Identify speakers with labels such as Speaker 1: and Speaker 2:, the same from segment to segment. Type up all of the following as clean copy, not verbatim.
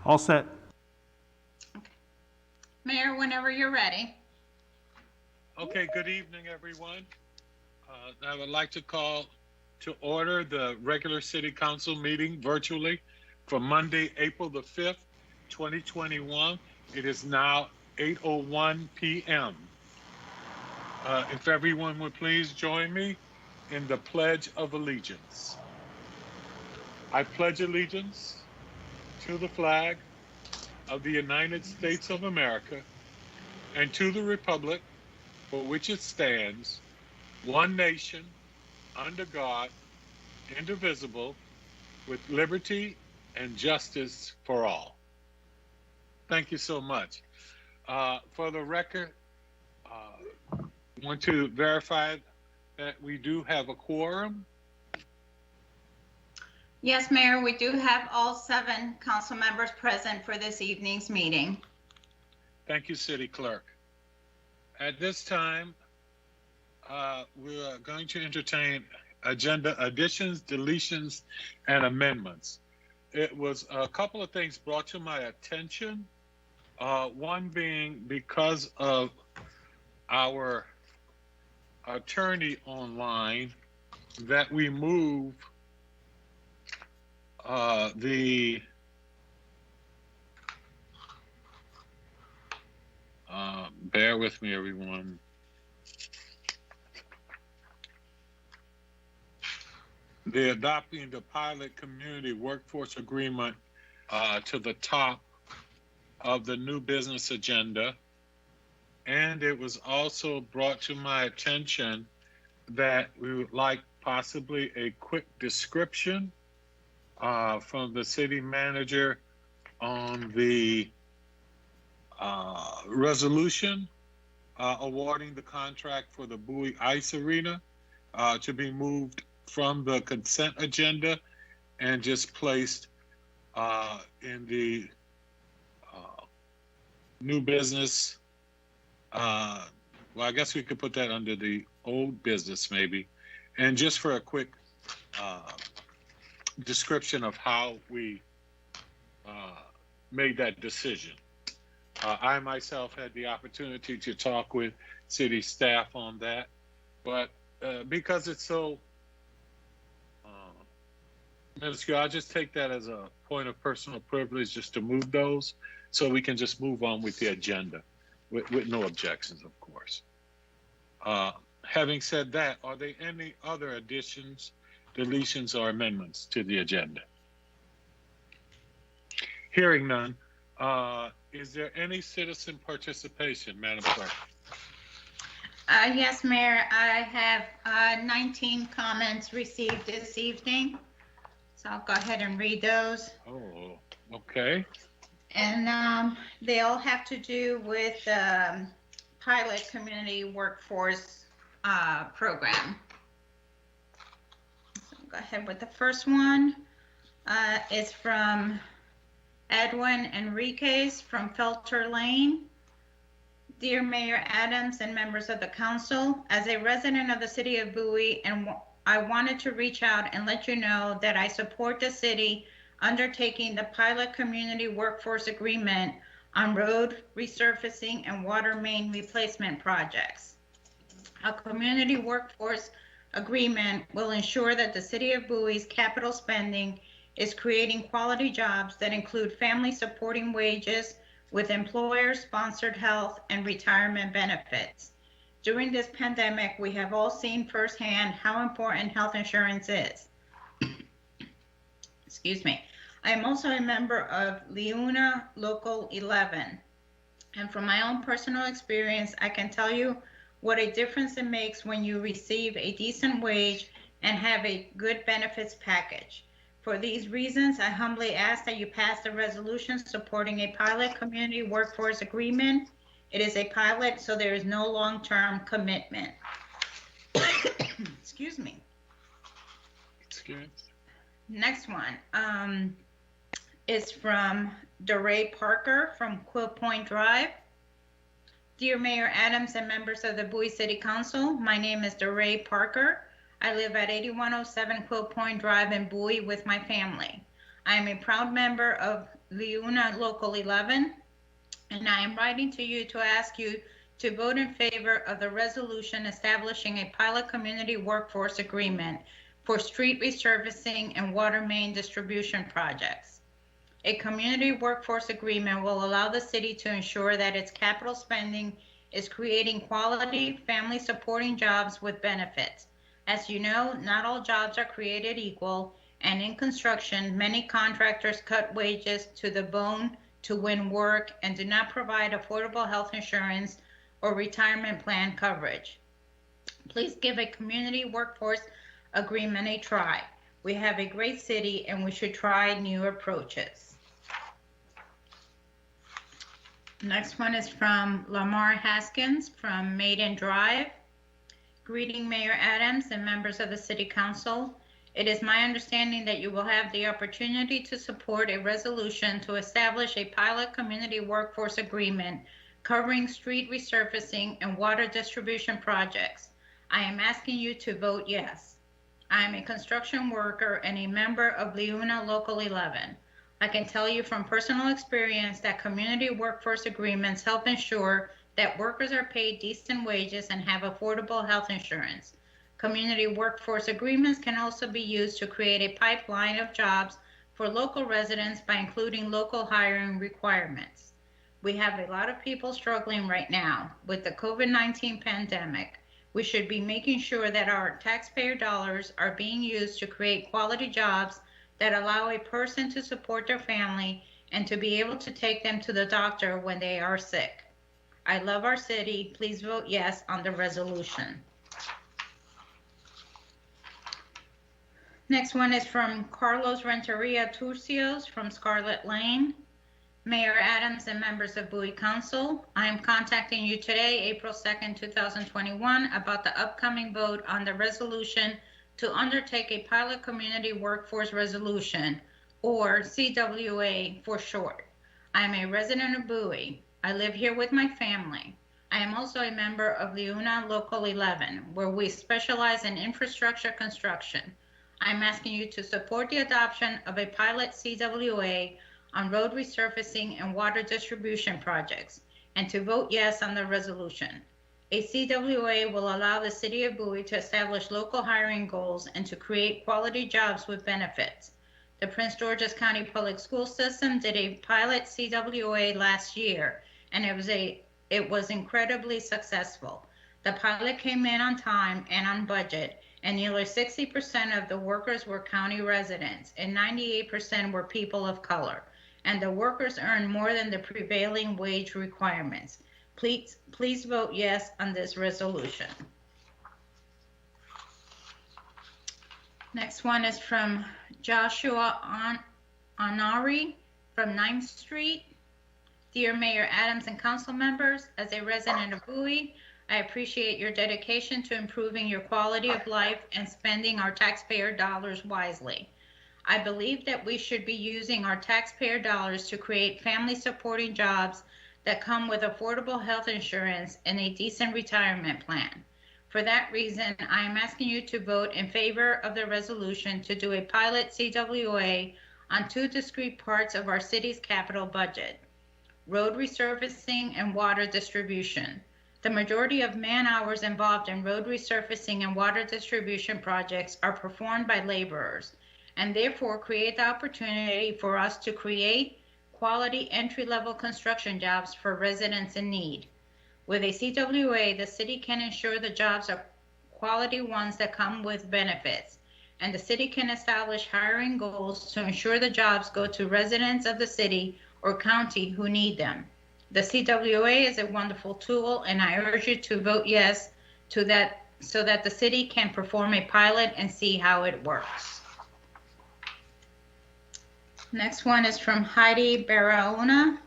Speaker 1: All set.
Speaker 2: Okay. Mayor, whenever you're ready.
Speaker 3: Okay, good evening, everyone. I would like to call to order the regular city council meeting virtually for Monday, April the 5th, 2021. It is now 8:01 p.m. If everyone would please join me in the Pledge of Allegiance. I pledge allegiance to the flag of the United States of America and to the republic for which it stands, one nation, under God, indivisible, with liberty and justice for all. Thank you so much. For the record, I want to verify that we do have a quorum.
Speaker 2: Yes, Mayor, we do have all 7 council members present for this evening's meeting.
Speaker 3: Thank you, City Clerk. At this time, we are going to entertain agenda additions, deletions, and amendments. It was a couple of things brought to my attention. One being because of our attorney online, that we move bear with me, everyone. The adopting the pilot community workforce agreement to the top of the new business agenda. And it was also brought to my attention that we would like possibly a quick description from the city manager on the resolution awarding the contract for the Bowie Ice Arena to be moved from the consent agenda and just placed in the new business. Well, I guess we could put that under the old business maybe. And just for a quick description of how we made that decision. I myself had the opportunity to talk with city staff on that, but because it's so minuscule, I just take that as a point of personal privilege just to move those so we can just move on with the agenda with no objections, of course. Having said that, are there any other additions, deletions, or amendments to the agenda? Hearing none, is there any citizen participation, Madam Clerk?
Speaker 2: Yes, Mayor, I have 19 comments received this evening. So I'll go ahead and read those.
Speaker 3: Oh, okay.
Speaker 2: And they all have to do with pilot community workforce program. So I'll go ahead with the first one. It's from Edwin Enriquez from Felter Lane. Dear Mayor Adams and members of the council, as a resident of the city of Bowie, and I wanted to reach out and let you know that I support the city undertaking the pilot community workforce agreement on road resurfacing and water main replacement projects. A community workforce agreement will ensure that the city of Bowie's capital spending is creating quality jobs that include family supporting wages with employer-sponsored health and retirement benefits. During this pandemic, we have all seen firsthand how important health insurance is. Excuse me. I am also a member of Leuna Local 11. And from my own personal experience, I can tell you what a difference it makes when you receive a decent wage and have a good benefits package. For these reasons, I humbly ask that you pass the resolution supporting a pilot community workforce agreement. It is a pilot, so there is no long-term commitment. Excuse me.
Speaker 3: Excuse.
Speaker 2: Next one is from DeRay Parker from Quill Point Drive. Dear Mayor Adams and members of the Bowie City Council, my name is DeRay Parker. I live at 8107 Quill Point Drive in Bowie with my family. I am a proud member of Leuna Local 11, and I am writing to you to ask you to vote in favor of the resolution establishing a pilot community workforce agreement for street resurfacing and water main distribution projects. A community workforce agreement will allow the city to ensure that its capital spending is creating quality, family supporting jobs with benefits. As you know, not all jobs are created equal, and in construction, many contractors cut wages to the bone to win work and do not provide affordable health insurance or retirement plan coverage. Please give a community workforce agreement a try. We have a great city and we should try new approaches. Next one is from Lamar Haskins from Maiden Drive. Greeting Mayor Adams and members of the City Council. It is my understanding that you will have the opportunity to support a resolution to establish a pilot community workforce agreement covering street resurfacing and water distribution projects. I am asking you to vote yes. I am a construction worker and a member of Leuna Local 11. I can tell you from personal experience that community workforce agreements help ensure that workers are paid decent wages and have affordable health insurance. Community workforce agreements can also be used to create a pipeline of jobs for local residents by including local hiring requirements. We have a lot of people struggling right now with the COVID-19 pandemic. We should be making sure that our taxpayer dollars are being used to create quality jobs that allow a person to support their family and to be able to take them to the doctor when they are sick. I love our city. Please vote yes on the resolution. Next one is from Carlos Renteria Turcios from Scarlet Lane. Mayor Adams and members of Bowie Council, I am contacting you today, April 2nd, 2021, about the upcoming vote on the resolution to undertake a pilot community workforce resolution, or CWA for short. I am a resident of Bowie. I live here with my family. I am also a member of Leuna Local 11, where we specialize in infrastructure construction. I am asking you to support the adoption of a pilot CWA on road resurfacing and water distribution projects, and to vote yes on the resolution. A CWA will allow the City of Bowie to establish local hiring goals and to create quality jobs with benefits. The Prince George's County Public School System did a pilot CWA last year, and it was incredibly successful. The pilot came in on time and on budget, and nearly 60% of the workers were county residents, and 98% were people of color, and the workers earned more than the prevailing wage requirements. Please vote yes on this resolution. Next one is from Joshua Anari from 9th Street. Dear Mayor Adams and council members, as a resident of Bowie, I appreciate your dedication to improving your quality of life and spending our taxpayer dollars wisely. I believe that we should be using our taxpayer dollars to create family supporting jobs that come with affordable health insurance and a decent retirement plan. For that reason, I am asking you to vote in favor of the resolution to do a pilot CWA on two discrete parts of our city's capital budget: road resurfacing and water distribution. The majority of man hours involved in road resurfacing and water distribution projects are performed by laborers, and therefore create the opportunity for us to create quality entry-level construction jobs for residents in need. With a CWA, the city can ensure the jobs are quality ones that come with benefits, and the city can establish hiring goals to ensure the jobs go to residents of the city or county who need them. The CWA is a wonderful tool, and I urge you to vote yes to that so that the city can perform a pilot and see how it works. Next one is from Heidi Barahona.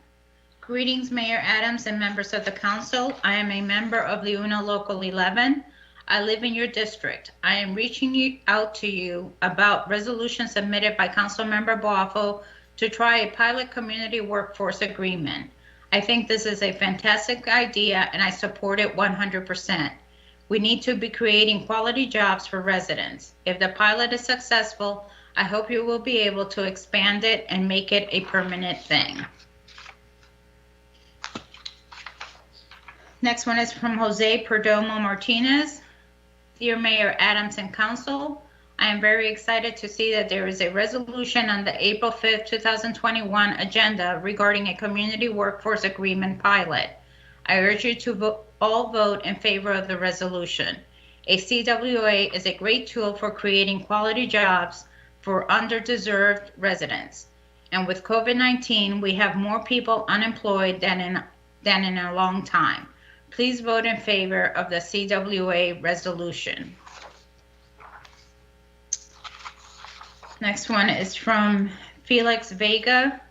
Speaker 2: Greetings, Mayor Adams and members of the council. I am a member of Leuna Local 11. I live in your district. I am reaching out to you about resolution submitted by Councilmember Boafo to try a pilot community workforce agreement. I think this is a fantastic idea and I support it 100%. We need to be creating quality jobs for residents. If the pilot is successful, I hope you will be able to expand it and make it a permanent thing. Next one is from Jose Perdomo Martinez. Dear Mayor Adams and Council, I am very excited to see that there is a resolution on the April 5th, 2021 agenda regarding a community workforce agreement pilot. I urge you to all vote in favor of the resolution. A CWA is a great tool for creating quality jobs for underdeserved residents. And with COVID-19, we have more people unemployed than in a long time. Please vote in favor of the CWA resolution. Next one is from Felix Vega.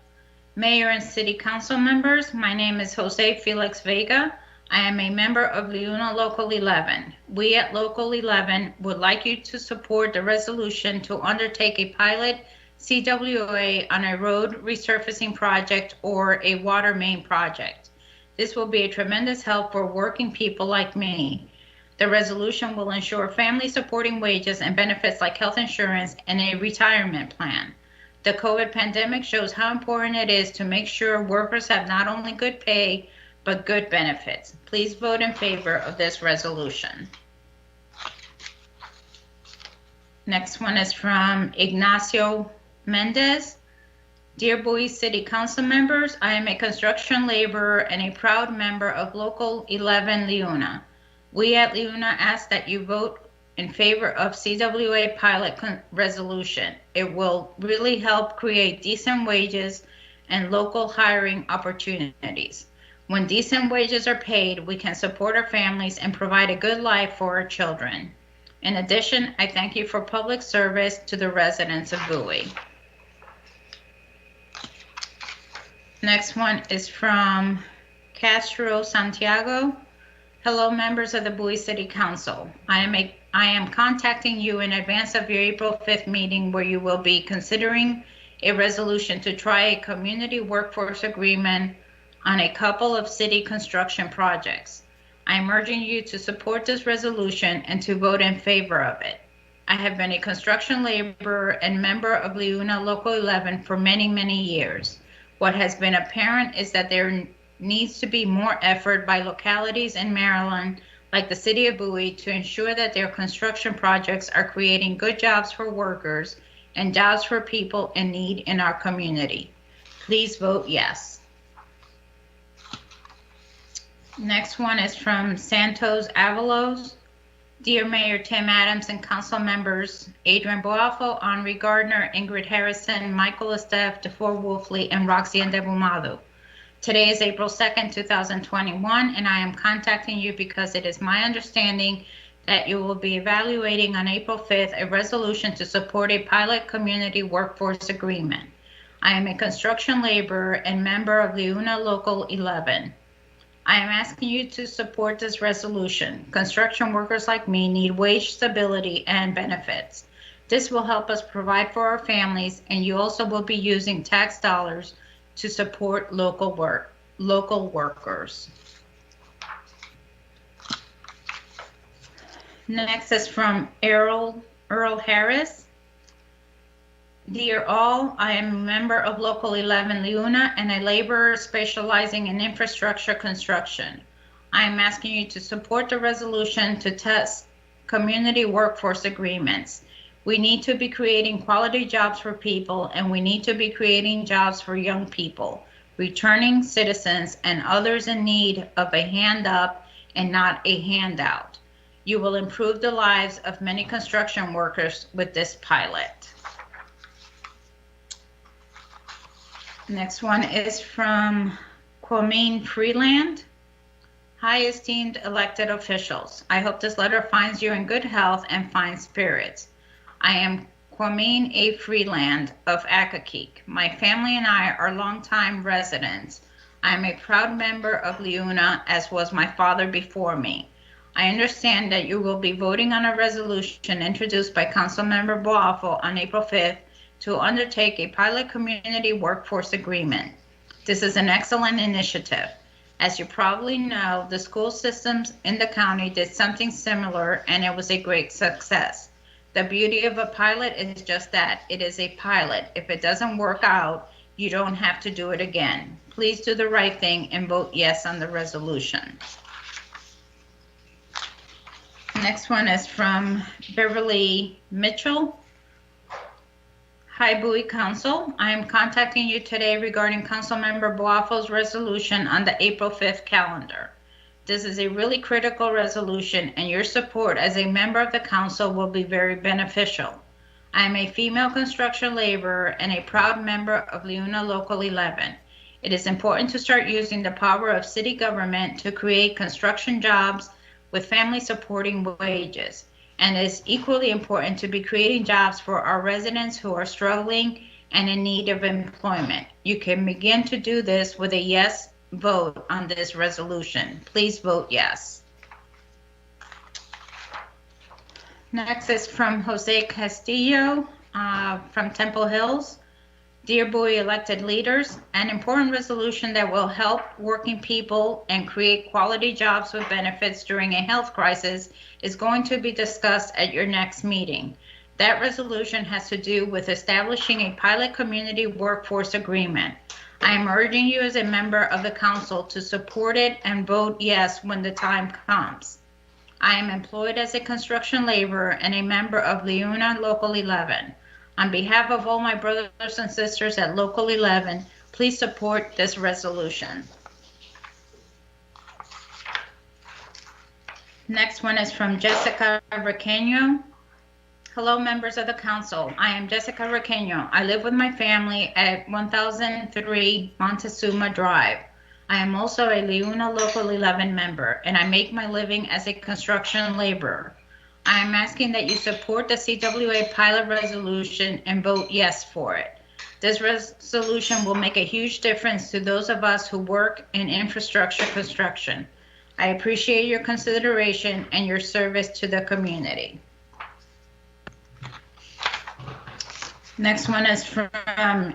Speaker 2: Mayor and City Council members, my name is Jose Felix Vega. I am a member of Leuna Local 11. We at Local 11 would like you to support the resolution to undertake a pilot CWA on a road resurfacing project or a water main project. This will be a tremendous help for working people like me. The resolution will ensure family supporting wages and benefits like health insurance and a retirement plan. The COVID pandemic shows how important it is to make sure workers have not only good pay, but good benefits. Please vote in favor of this resolution. Next one is from Ignacio Mendez. Dear Bowie City Council members, I am a construction laborer and a proud member of Local 11 Leuna. We at Leuna ask that you vote in favor of CWA pilot resolution. It will really help create decent wages and local hiring opportunities. When decent wages are paid, we can support our families and provide a good life for our children. In addition, I thank you for public service to the residents of Bowie. Next one is from Castro Santiago. Hello, members of the Bowie City Council. I am contacting you in advance of your April 5th meeting where you will be considering a resolution to try a community workforce agreement on a couple of city construction projects. I am urging you to support this resolution and to vote in favor of it. I have been a construction laborer and member of Leuna Local 11 for many, many years. What has been apparent is that there needs to be more effort by localities in Maryland, like the city of Bowie, to ensure that their construction projects are creating good jobs for workers and jobs for people in need in our community. Please vote yes. Next one is from Santos Avalos. Dear Mayor Tim Adams and council members, Adrian Boafo, Henri Gardner, Ingrid Harrison, Michael Estef, DeFore Wolfley, and Roxy Ndebumadu. Today is April 2nd, 2021, and I am contacting you because it is my understanding that you will be evaluating on April 5th a resolution to support a pilot community workforce agreement. I am a construction laborer and member of Leuna Local 11. I am asking you to support this resolution. Construction workers like me need wage stability and benefits. This will help us provide for our families, and you also will be using tax dollars to support local workers. Next is from Earl Harris. Dear all, I am a member of Local 11 Leuna and a laborer specializing in infrastructure construction. I am asking you to support the resolution to test community workforce agreements. We need to be creating quality jobs for people, and we need to be creating jobs for young people, returning citizens, and others in need of a hand up and not a handout. You will improve the lives of many construction workers with this pilot. Next one is from Kwame Freeland. Hi, esteemed elected officials. I hope this letter finds you in good health and fine spirits. I am Kwame A. Freeland of Accokeek. My family and I are longtime residents. I am a proud member of Leuna, as was my father before me. I understand that you will be voting on a resolution introduced by Councilmember Boafo on April 5th to undertake a pilot community workforce agreement. This is an excellent initiative. As you probably know, the school systems in the county did something similar and it was a great success. The beauty of a pilot is just that. It is a pilot. If it doesn't work out, you don't have to do it again. Please do the right thing and vote yes on the resolution. Next one is from Beverly Mitchell. Hi, Bowie Council. I am contacting you today regarding Councilmember Boaffo's resolution on the April 5th calendar. This is a really critical resolution, and your support as a member of the council will be very beneficial. I am a female construction laborer and a proud member of Leuna Local 11. It is important to start using the power of city government to create construction jobs with family supporting wages. And it is equally important to be creating jobs for our residents who are struggling and in need of employment. You can begin to do this with a yes vote on this resolution. Please vote yes. Next is from Jose Castillo from Temple Hills. Dear Bowie elected leaders, an important resolution that will help working people and create quality jobs with benefits during a health crisis is going to be discussed at your next meeting. That resolution has to do with establishing a pilot community workforce agreement. I am urging you as a member of the council to support it and vote yes when the time comes. I am employed as a construction laborer and a member of Leuna Local 11. On behalf of all my brothers and sisters at Local 11, please support this resolution. Next one is from Jessica Requeño. Hello, members of the council. I am Jessica Requeño. I live with my family at 1003 Montezuma Drive. I am also a Leuna Local 11 member, and I make my living as a construction laborer. I am asking that you support the CWA pilot resolution and vote yes for it. This resolution will make a huge difference to those of us who work in infrastructure construction. I appreciate your consideration and your service to the community. Next one is from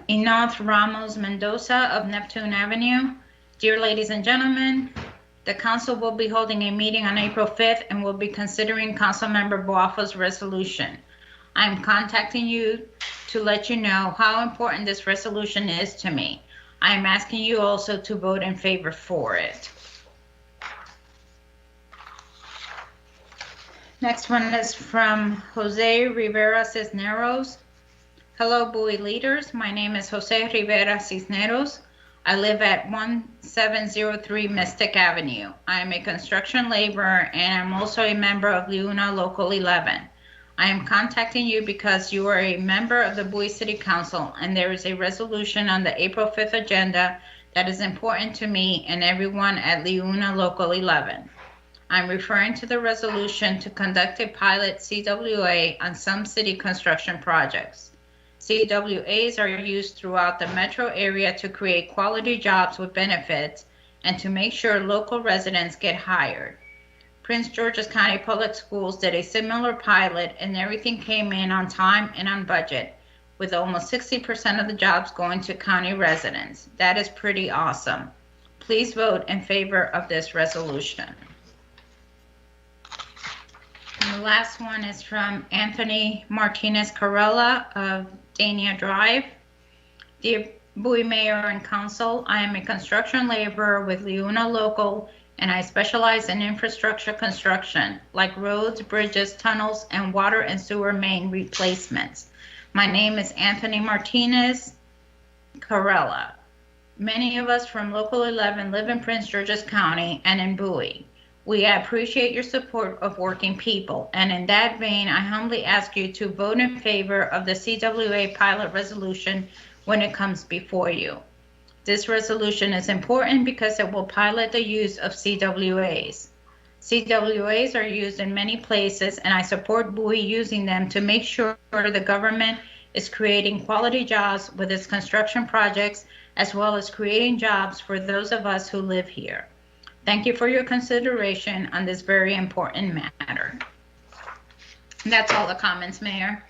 Speaker 2: Enoth Ramos Mendoza of Neptune Avenue. Dear ladies and gentlemen, the council will be holding a meeting on April 5th and will be considering Councilmember Boaffo's resolution. I am contacting you to let you know how important this resolution is to me. I am asking you also to vote in favor for it. Next one is from Jose Rivera Cisneros. Hello, Bowie leaders. My name is Jose Rivera Cisneros. I live at 1703 Mystic Avenue. I am a construction laborer and I'm also a member of Leuna Local 11. I am contacting you because you are a member of the Bowie City Council and there is a resolution on the April 5th agenda that is important to me and everyone at Leuna Local 11. I'm referring to the resolution to conduct a pilot CWA on some city construction projects. CWAs are used throughout the metro area to create quality jobs with benefits and to make sure local residents get hired. Prince George's County Public Schools did a similar pilot and everything came in on time and on budget, with almost 60% of the jobs going to county residents. That is pretty awesome. Please vote in favor of this resolution. And the last one is from Anthony Martinez Carella of Dania Drive. Dear Bowie Mayor and Council, I am a construction laborer with Leuna Local and I specialize in infrastructure construction, like roads, bridges, tunnels, and water and sewer main replacements. My name is Anthony Martinez Carella. Many of us from Local 11 live in Prince George's County and in Bowie. We appreciate your support of working people, and in that vein, I humbly ask you to vote in favor of the CWA pilot resolution when it comes before you. This resolution is important because it will pilot the use of CWAs. CWAs are used in many places, and I support Bowie using them to make sure the government is creating quality jobs with its construction projects, as well as creating jobs for those of us who live here. Thank you for your consideration on this very important matter. And that's all the comments, Mayor.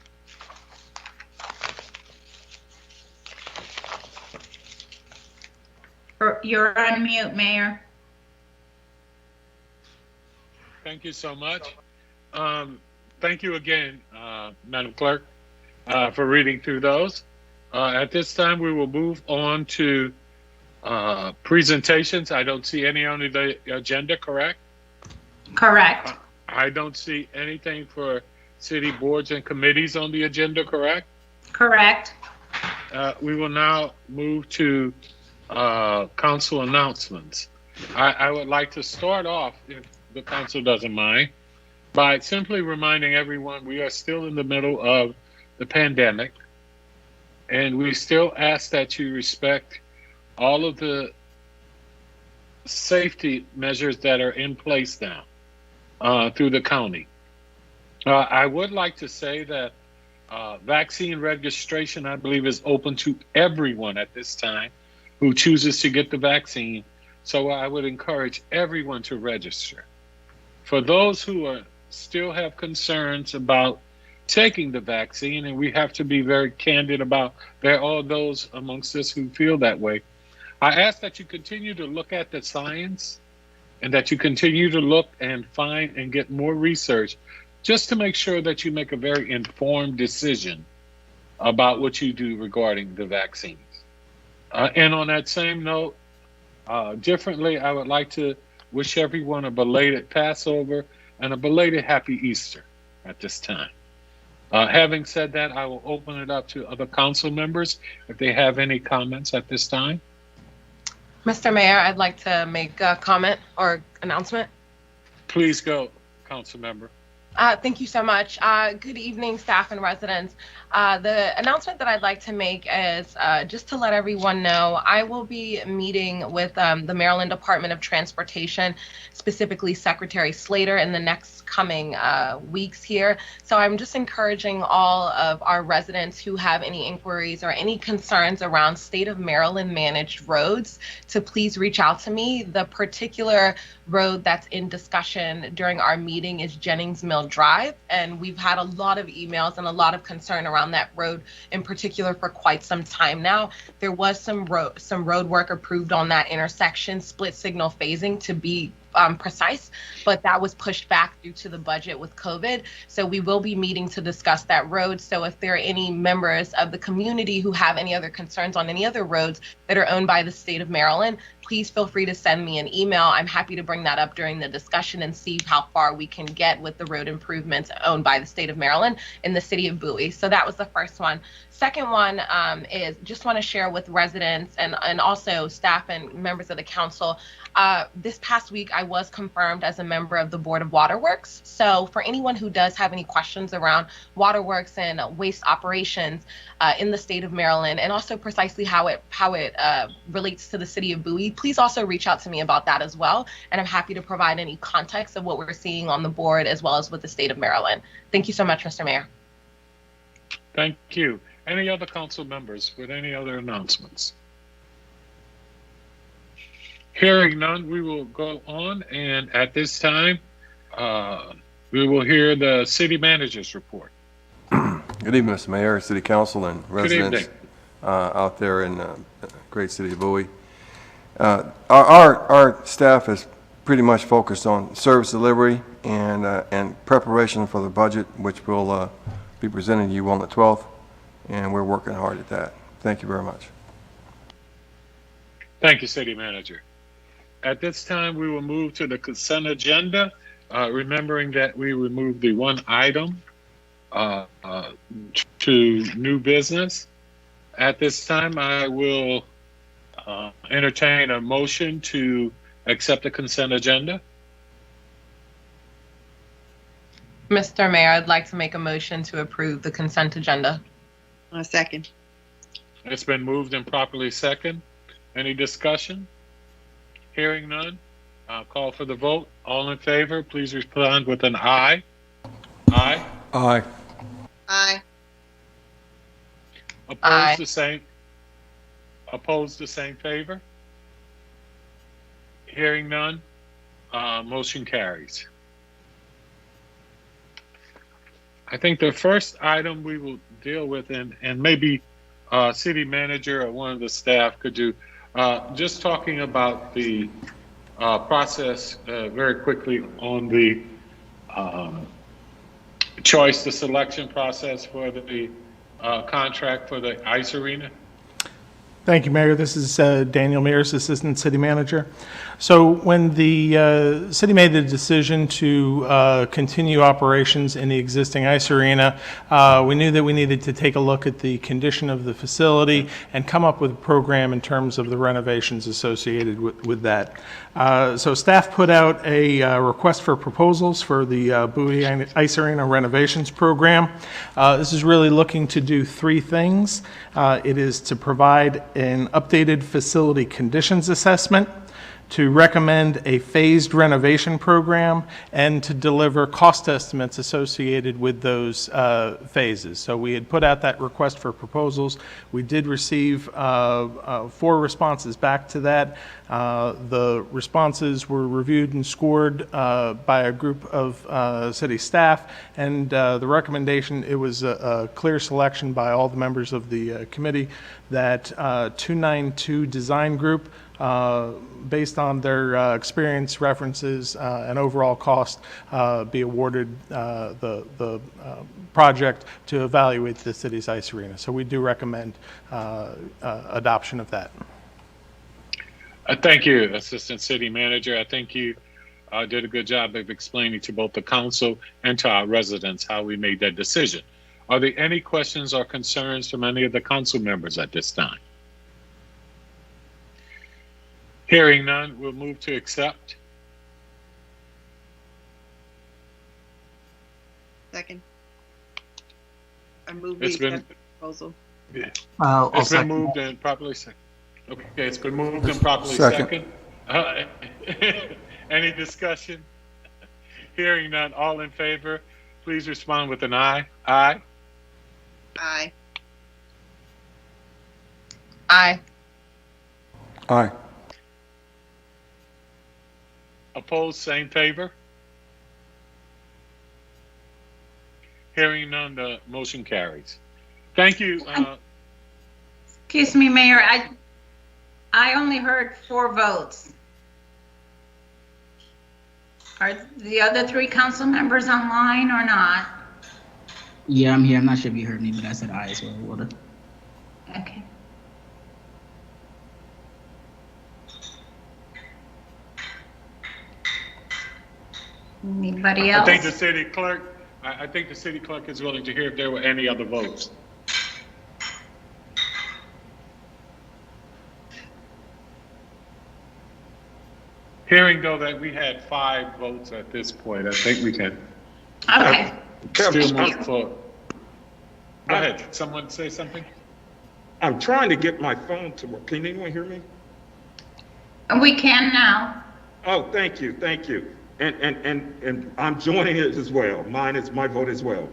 Speaker 2: You're on mute, Mayor.
Speaker 3: Thank you so much. Thank you again, Madam Clerk, for reading through those. At this time, we will move on to presentations. I don't see any on the agenda, correct?
Speaker 2: Correct.
Speaker 3: I don't see anything for city boards and committees on the agenda, correct?
Speaker 2: Correct.
Speaker 3: We will now move to council announcements. I would like to start off, if the council doesn't mind, by simply reminding everyone we are still in the middle of the pandemic, and we still ask that you respect all of the safety measures that are in place now through the county. I would like to say that vaccine registration, I believe, is open to everyone at this time who chooses to get the vaccine. So I would encourage everyone to register. For those who still have concerns about taking the vaccine, and we have to be very candid about there are those amongst us who feel that way, I ask that you continue to look at the science and that you continue to look and find and get more research just to make sure that you make a very informed decision about what you do regarding the vaccines. And on that same note, differently, I would like to wish everyone a belated Passover and a belated Happy Easter at this time. Having said that, I will open it up to other council members if they have any comments at this time.
Speaker 1: Mr. Mayor, I'd like to make a comment or announcement.
Speaker 3: Please go, council member.
Speaker 1: Thank you so much. Good evening, staff and residents. The announcement that I'd like to make is just to let everyone know, I will be meeting with the Maryland Department of Transportation, specifically Secretary Slater, in the next coming weeks here. So I'm just encouraging all of our residents who have any inquiries or any concerns around state of Maryland managed roads to please reach out to me. The particular road that's in discussion during our meeting is Jennings Mill Drive, and we've had a lot of emails and a lot of concern around that road in particular for quite some time now. There was some road work approved on that intersection, split signal phasing to be precise, but that was pushed back due to the budget with COVID. So we will be meeting to discuss that road. So if there are any members of the community who have any other concerns on any other roads that are owned by the state of Maryland, please feel free to send me an email. I'm happy to bring that up during the discussion and see how far we can get with the road improvements owned by the state of Maryland in the city of Bowie. So that was the first one. Second one is just want to share with residents and also staff and members of the council. This past week, I was confirmed as a member of the Board of Waterworks. So for anyone who does have any questions around waterworks and waste operations in the state of Maryland, and also precisely how it relates to the city of Bowie, please also reach out to me about that as well. And I'm happy to provide any context of what we're seeing on the board as well as with the state of Maryland. Thank you so much, Mr. Mayor.
Speaker 3: Thank you. Any other council members with any other announcements? Hearing none, we will go on, and at this time, we will hear the city manager's report.
Speaker 4: Good evening, Mr. Mayor, City Council, and residents out there in the great city of Bowie. Our staff is pretty much focused on service delivery and preparation for the budget, which will be presented to you on the 12th, and we're working hard at that. Thank you very much.
Speaker 3: Thank you, City Manager. At this time, we will move to the consent agenda, remembering that we removed the one item to new business. At this time, I will entertain a motion to accept the consent agenda.
Speaker 1: Mr. Mayor, I'd like to make a motion to approve the consent agenda.
Speaker 5: A second.
Speaker 3: It's been moved and properly second. Any discussion? Hearing none, I'll call for the vote. All in favor, please respond with an aye. Aye.
Speaker 4: Aye.
Speaker 5: Aye.
Speaker 3: Opposed,
Speaker 1: Aye.
Speaker 3: the same. Opposed, the same favor. Hearing none, motion carries. I think the first item we will deal with, and maybe city manager or one of the staff could do, just talking about the process very quickly on the choice, the selection process for the contract for the ice arena?
Speaker 6: Thank you, Mayor. This is Daniel Mears, Assistant City Manager. So when the city made the decision to continue operations in the existing ice arena, we knew that we needed to take a look at the condition of the facility and come up with a program in terms of the renovations associated with that. So staff put out a request for proposals for the Bowie Ice Arena renovations program. This is really looking to do three things. It is to provide an updated facility conditions assessment, to recommend a phased renovation program, and to deliver cost estimates associated with those phases. So we had put out that request for proposals. We did receive 4 responses back to that. The responses were reviewed and scored by a group of city staff, and the recommendation, it was a clear selection by all the members of the committee that 292 Design Group, based on their experience, references, and overall cost, be awarded the project to evaluate the city's ice arena. So we do recommend adoption of that.
Speaker 3: Thank you, Assistant City Manager. I think you did a good job of explaining to both the council and to our residents how we made that decision. Are there any questions or concerns from any of the council members at this time? Hearing none, we'll move to accept.
Speaker 5: Second. I move we
Speaker 3: It's been-
Speaker 5: accept the proposal.
Speaker 3: Yeah.
Speaker 7: I'll
Speaker 3: It's been
Speaker 7: second.
Speaker 3: moved and properly seconded. Okay, it's been moved and properly
Speaker 4: Second.
Speaker 3: seconded. Any discussion? Hearing none, all in favor, please respond with an aye. Aye.
Speaker 5: Aye.
Speaker 1: Aye.
Speaker 4: Aye.
Speaker 3: Opposed, same favor. Hearing none, the motion carries. Thank you.
Speaker 2: Excuse me, Mayor, I only heard 4 votes. Are the other 3 council members online or not?
Speaker 7: Yeah, I'm here. I'm not sure if you heard me, but I said aye as well. Water.
Speaker 2: Okay. Anybody
Speaker 3: I
Speaker 2: else?
Speaker 3: think the city clerk, I think the city clerk is willing to hear if there were any other votes. Hearing though that we had 5 votes at this point, I think we can
Speaker 2: Okay.
Speaker 3: still move for. Go ahead, someone say something?
Speaker 8: I'm trying to get my phone to work. Can anyone hear me?
Speaker 2: We can now.
Speaker 8: Oh, thank you, thank you. And I'm joining it as well. Mine is my vote as well.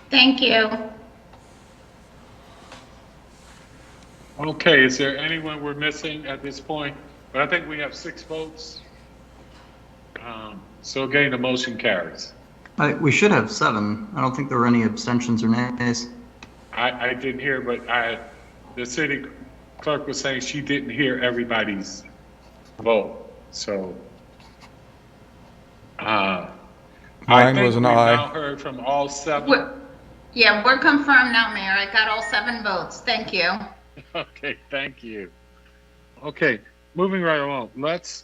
Speaker 2: Thank you.
Speaker 3: Okay, is there anyone we're missing at this point? But I think we have 6 votes. So again, the motion carries.
Speaker 9: We should have 7. I don't think there were any abstentions or nays.
Speaker 3: I didn't hear, but the city clerk was saying she didn't hear everybody's vote. So I
Speaker 4: Mine
Speaker 3: think
Speaker 4: was an
Speaker 3: we've
Speaker 4: aye.
Speaker 3: now heard from all 7.
Speaker 2: We're confirmed now, Mayor. I got all 7 votes. Thank you.
Speaker 3: Okay, thank you. Okay, moving right along. Let's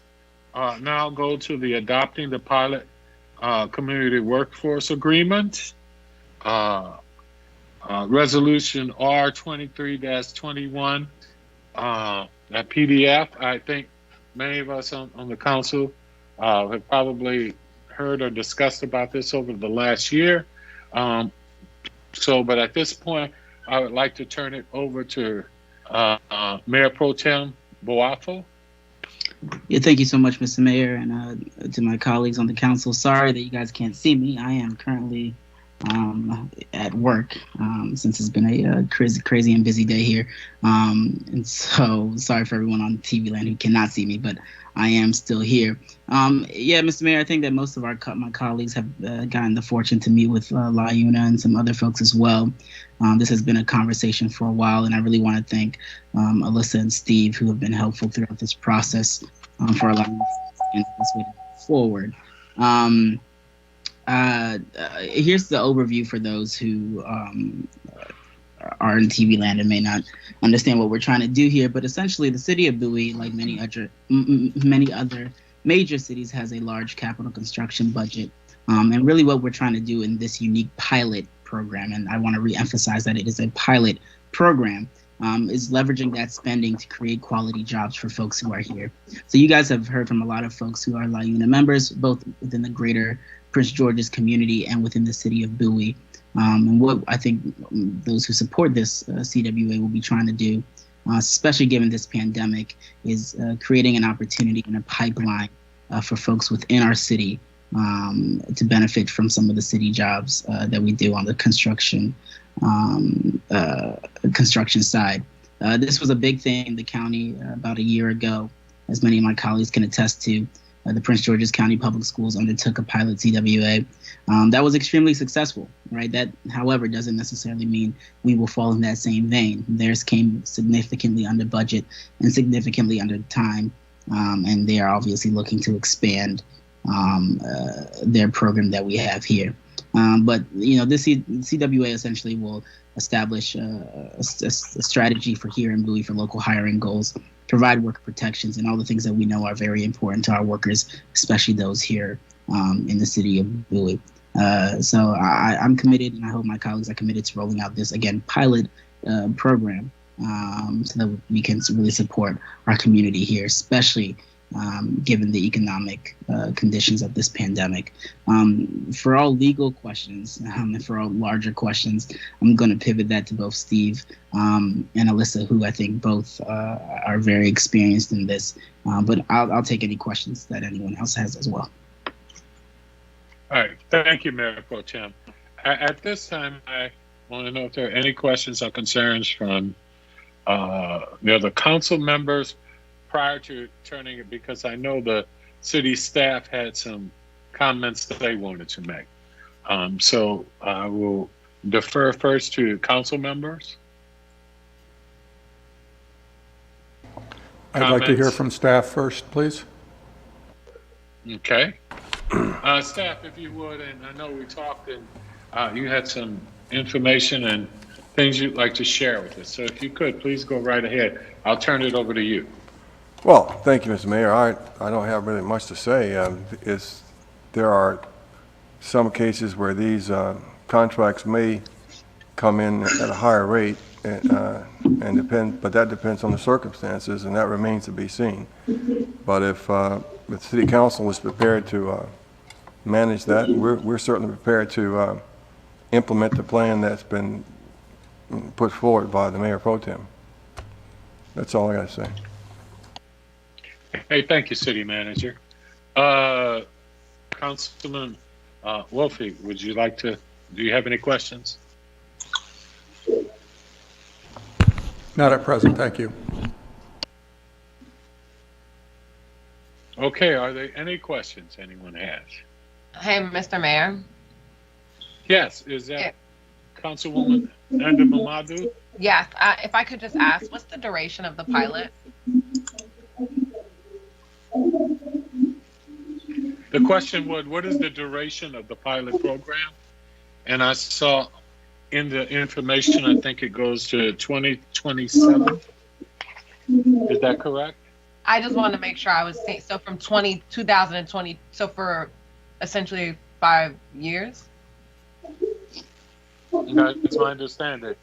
Speaker 3: now go to the adopting the pilot community workforce agreement. Resolution R23-21, that PDF. I think many of us on the council have probably heard or discussed about this over the last year. But at this point, I would like to turn it over to Mayor Pro Tem Boafo.
Speaker 7: Yeah, thank you so much, Mr. Mayor, and to my colleagues on the council. Sorry that you guys can't see me. I am currently at work since it's been a crazy and busy day here. And so sorry for everyone on TV land who cannot see me, but I am still here. Yeah, Mr. Mayor, I think that most of my colleagues have gotten the fortune to meet with LaUna and some other folks as well. This has been a conversation for a while, and I really want to thank Alyssa and Steve, who have been helpful throughout this process for allowing us to get this way forward. Here's the overview for those who are in TV land and may not understand what we're trying to do here. But essentially, the city of Bowie, like many other major cities, has a large capital construction budget. And really what we're trying to do in this unique pilot program, and I want to reemphasize that it is a pilot program, is leveraging that spending to create quality jobs for folks who are here. So you guys have heard from a lot of folks who are LIUNA members, both within the greater Prince George's community and within the city of Bowie. And what I think those who support this CWA will be trying to do, especially given this pandemic, is creating an opportunity and a pipeline for folks within our city to benefit from some of the city jobs that we do on the construction side. This was a big thing in the county about a year ago, as many of my colleagues can attest to. The Prince George's County Public Schools undertook a pilot CWA that was extremely successful, right? That, however, doesn't necessarily mean we will fall in that same vein. Theirs came significantly under budget and significantly under time, and they are obviously looking to expand their program that we have here. But this CWA essentially will establish a strategy for here in Bowie for local hiring goals, provide worker protections, and all the things that we know are very important to our workers, especially those here in the city of Bowie. So I'm committed, and I hope my colleagues are committed to rolling out this, again, pilot program so that we can really support our community here, especially given the economic conditions of this pandemic. For all legal questions and for all larger questions, I'm going to pivot that to both Steve and Alyssa, who I think both are very experienced in this. But I'll take any questions that anyone else has as well.
Speaker 3: All right. Thank you, Mayor Pro Tem. At this time, I want to know if there are any questions or concerns from the other council members prior to turning it, because I know the city staff had some comments that they wanted to make. So I will defer first to council members.
Speaker 10: I'd like to hear from staff first, please.
Speaker 3: Okay. Staff, if you would, and I know we talked and you had some information and things you'd like to share with us. So if you could, please go right ahead. I'll turn it over to you.
Speaker 4: Well, thank you, Mr. Mayor. I don't have really much to say. There are some cases where these contracts may come in at a higher rate, but that depends on the circumstances, and that remains to be seen. But if the City Council is prepared to manage that, we're certainly prepared to implement the plan that's been put forward by the Mayor Pro Tem. That's all I got to say.
Speaker 3: Hey, thank you, City Manager. Councilman Wolfe, do you have any questions?
Speaker 10: Not at present, thank you.
Speaker 3: Okay, are there any questions anyone has?
Speaker 1: Hey, Mr. Mayor.
Speaker 3: Yes, is that Councilwoman Nanda Mamadou?
Speaker 1: Yes, if I could just ask, what's the duration of the pilot?
Speaker 3: The question was, what is the duration of the pilot program? And I saw in the information, I think it goes to 2027. Is that correct?
Speaker 1: I just wanted to make sure I was saying, so from 2020, so for essentially 5 years?
Speaker 3: That's my understanding.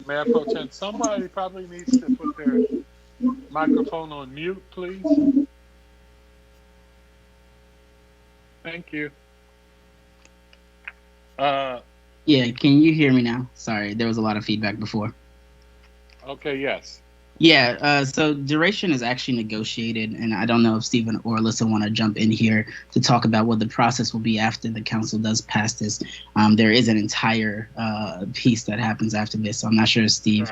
Speaker 3: Mayor Pro Tem, somebody probably needs to put their microphone on mute, please. Thank you.
Speaker 7: Yeah, can you hear me now? Sorry, there was a lot of feedback before.
Speaker 3: Okay, yes.
Speaker 7: Yeah, so duration is actually negotiated, and I don't know if Stephen or Alyssa want to jump in here to talk about what the process will be after the council does pass this. There is an entire piece that happens after this, so I'm not sure if Steve,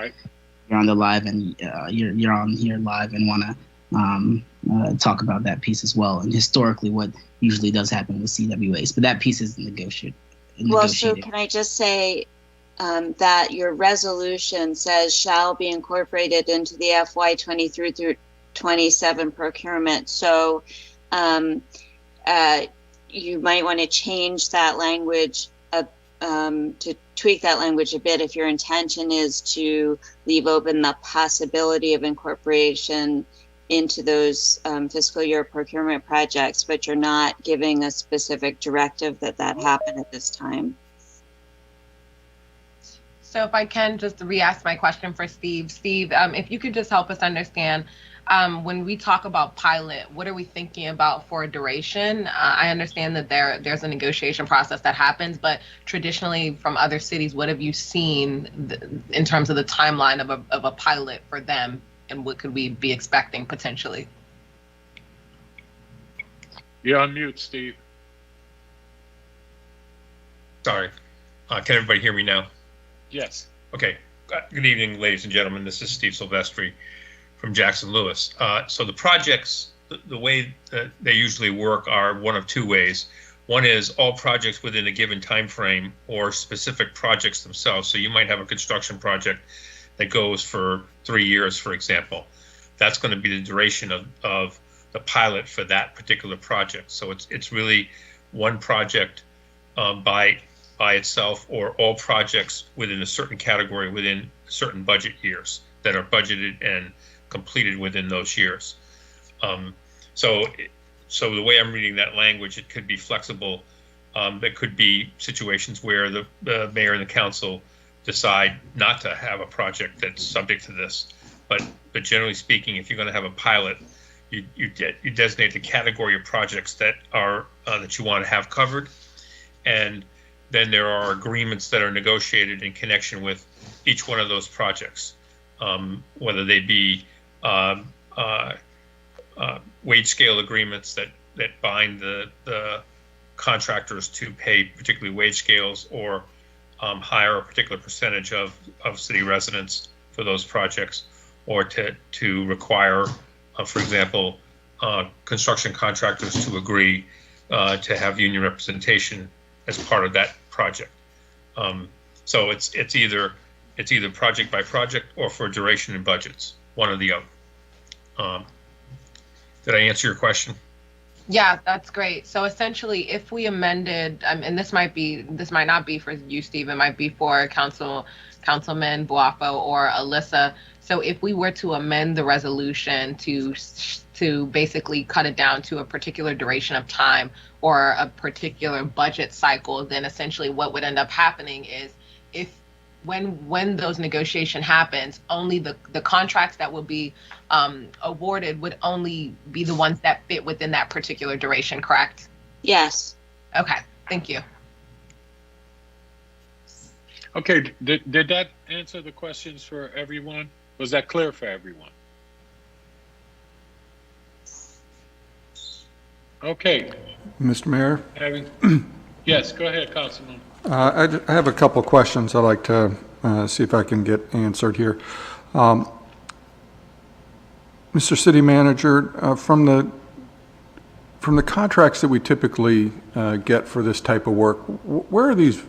Speaker 7: you're on the live and you're on here live and want to talk about that piece as well, and historically what usually does happen with CWAs, but that piece is negotiated.
Speaker 11: Well, so can I just say that your resolution says shall be incorporated into the FY 23 through 27 procurement. So you might want to change that language to tweak that language a bit if your intention is to leave open the possibility of incorporation into those fiscal year procurement projects, but you're not giving a specific directive that happen at this time.
Speaker 1: So if I can just re-ask my question for Steve. Steve, if you could just help us understand, when we talk about pilot, what are we thinking about for a duration? I understand that there's a negotiation process that happens, but traditionally from other cities, what have you seen in terms of the timeline of a pilot for them, and what could we be expecting potentially?
Speaker 3: You're on mute, Steve.
Speaker 12: Sorry. Can everybody hear me now?
Speaker 3: Yes.
Speaker 12: Okay. Good evening, ladies and gentlemen. This is Steve Silvestri from Jackson Lewis. So the projects, the way that they usually work are one of two ways. One is all projects within a given time frame or specific projects themselves. So you might have a construction project that goes for 3 years, for example. That's going to be the duration of the pilot for that particular project. So it's really one project by itself, or all projects within a certain category within certain budget years that are budgeted and completed within those years. So the way I'm reading that language, it could be flexible. There could be situations where the mayor and the council decide not to have a project that's subject to this. But generally speaking, if you're going to have a pilot, you designate the category of projects that are that you want to have covered, and then there are agreements that are negotiated in connection with each one of those projects, whether they be wage scale agreements that bind the contractors to pay particularly wage scales, or hire a particular percentage of city residents for those projects, or to require, for example, construction contractors to agree to have union representation as part of that project. So it's either project by project or for duration and budgets, one or the other. Did I answer your question?
Speaker 1: Yeah, that's great. So essentially, if we amended, and this might not be for you, Steve, it might be for Councilman Boafo or Alyssa. So if we were to amend the resolution to basically cut it down to a particular duration of time or a particular budget cycle, then essentially what would end up happening is when those negotiation happens, only the contracts that will be awarded would only be the ones that fit within that particular duration, correct?
Speaker 11: Yes.
Speaker 1: Okay, thank you.
Speaker 3: Okay, did that answer the questions for everyone? Was that clear for everyone? Okay.
Speaker 10: Mr. Mayor?
Speaker 3: Yes, go ahead, Councilman.
Speaker 10: I have a couple of questions I'd like to see if I can get answered here. Mr. City Manager, from the contracts that we typically get for this type of work, where are these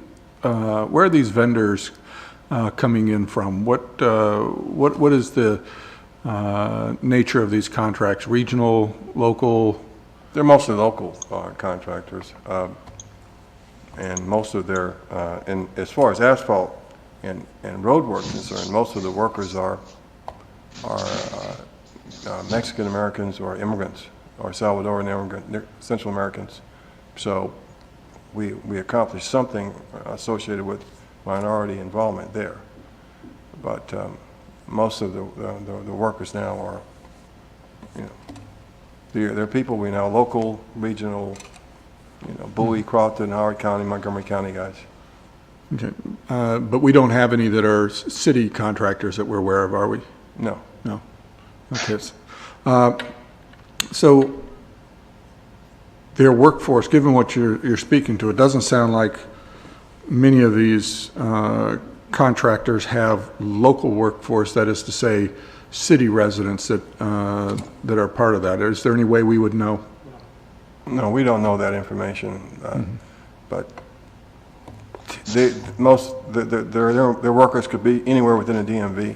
Speaker 10: vendors coming in from? What is the nature of these contracts? Regional, local?
Speaker 4: They're mostly local contractors. And most of their, and as far as asphalt and road work is concerned, most of the workers are Mexican Americans or immigrants, or Salvadoran immigrant, Central Americans. So we accomplished something associated with minority involvement there. But most of the workers now are, they're people we know, local, regional, Bowie, Crofton, Howard County, Montgomery County guys.
Speaker 10: Okay. But we don't have any that are city contractors that we're aware of, are we?
Speaker 4: No.
Speaker 10: No. Okay. So their workforce, given what you're speaking to, it doesn't sound like many of these contractors have local workforce, that is to say, city residents that are part of that. Is there any way we would know?
Speaker 4: No, we don't know that information, but their workers could be anywhere within the DMV,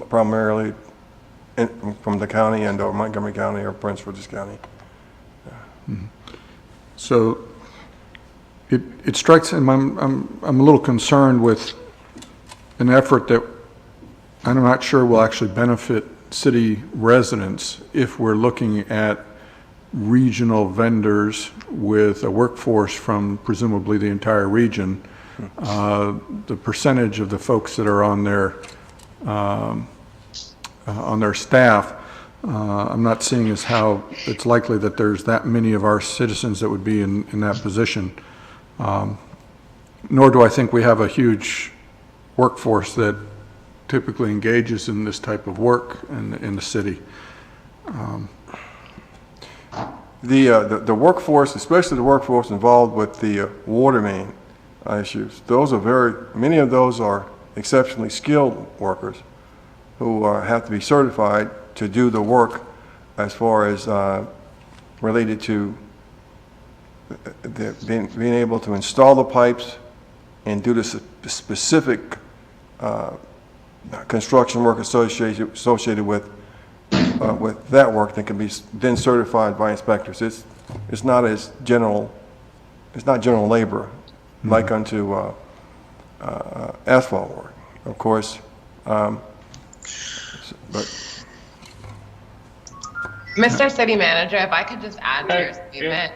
Speaker 4: primarily from the county and or Montgomery County or Prince George's County.
Speaker 10: So it strikes, and I'm a little concerned with an effort that I'm not sure will actually benefit city residents if we're looking at regional vendors with a workforce from presumably the entire region. The percentage of the folks that are on their staff, I'm not seeing as how it's likely that there's that many of our citizens that would be in that position. Nor do I think we have a huge workforce that typically engages in this type of work in the city.
Speaker 4: The workforce, especially the workforce involved with the water main issues, many of those are exceptionally skilled workers who have to be certified to do the work as far as related to being able to install the pipes and do the specific construction work associated with that work that can be then certified by inspectors. It's not as general. It's not general labor like unto asphalt work, of course. But
Speaker 1: Mr. City Manager, if I could just add to your statement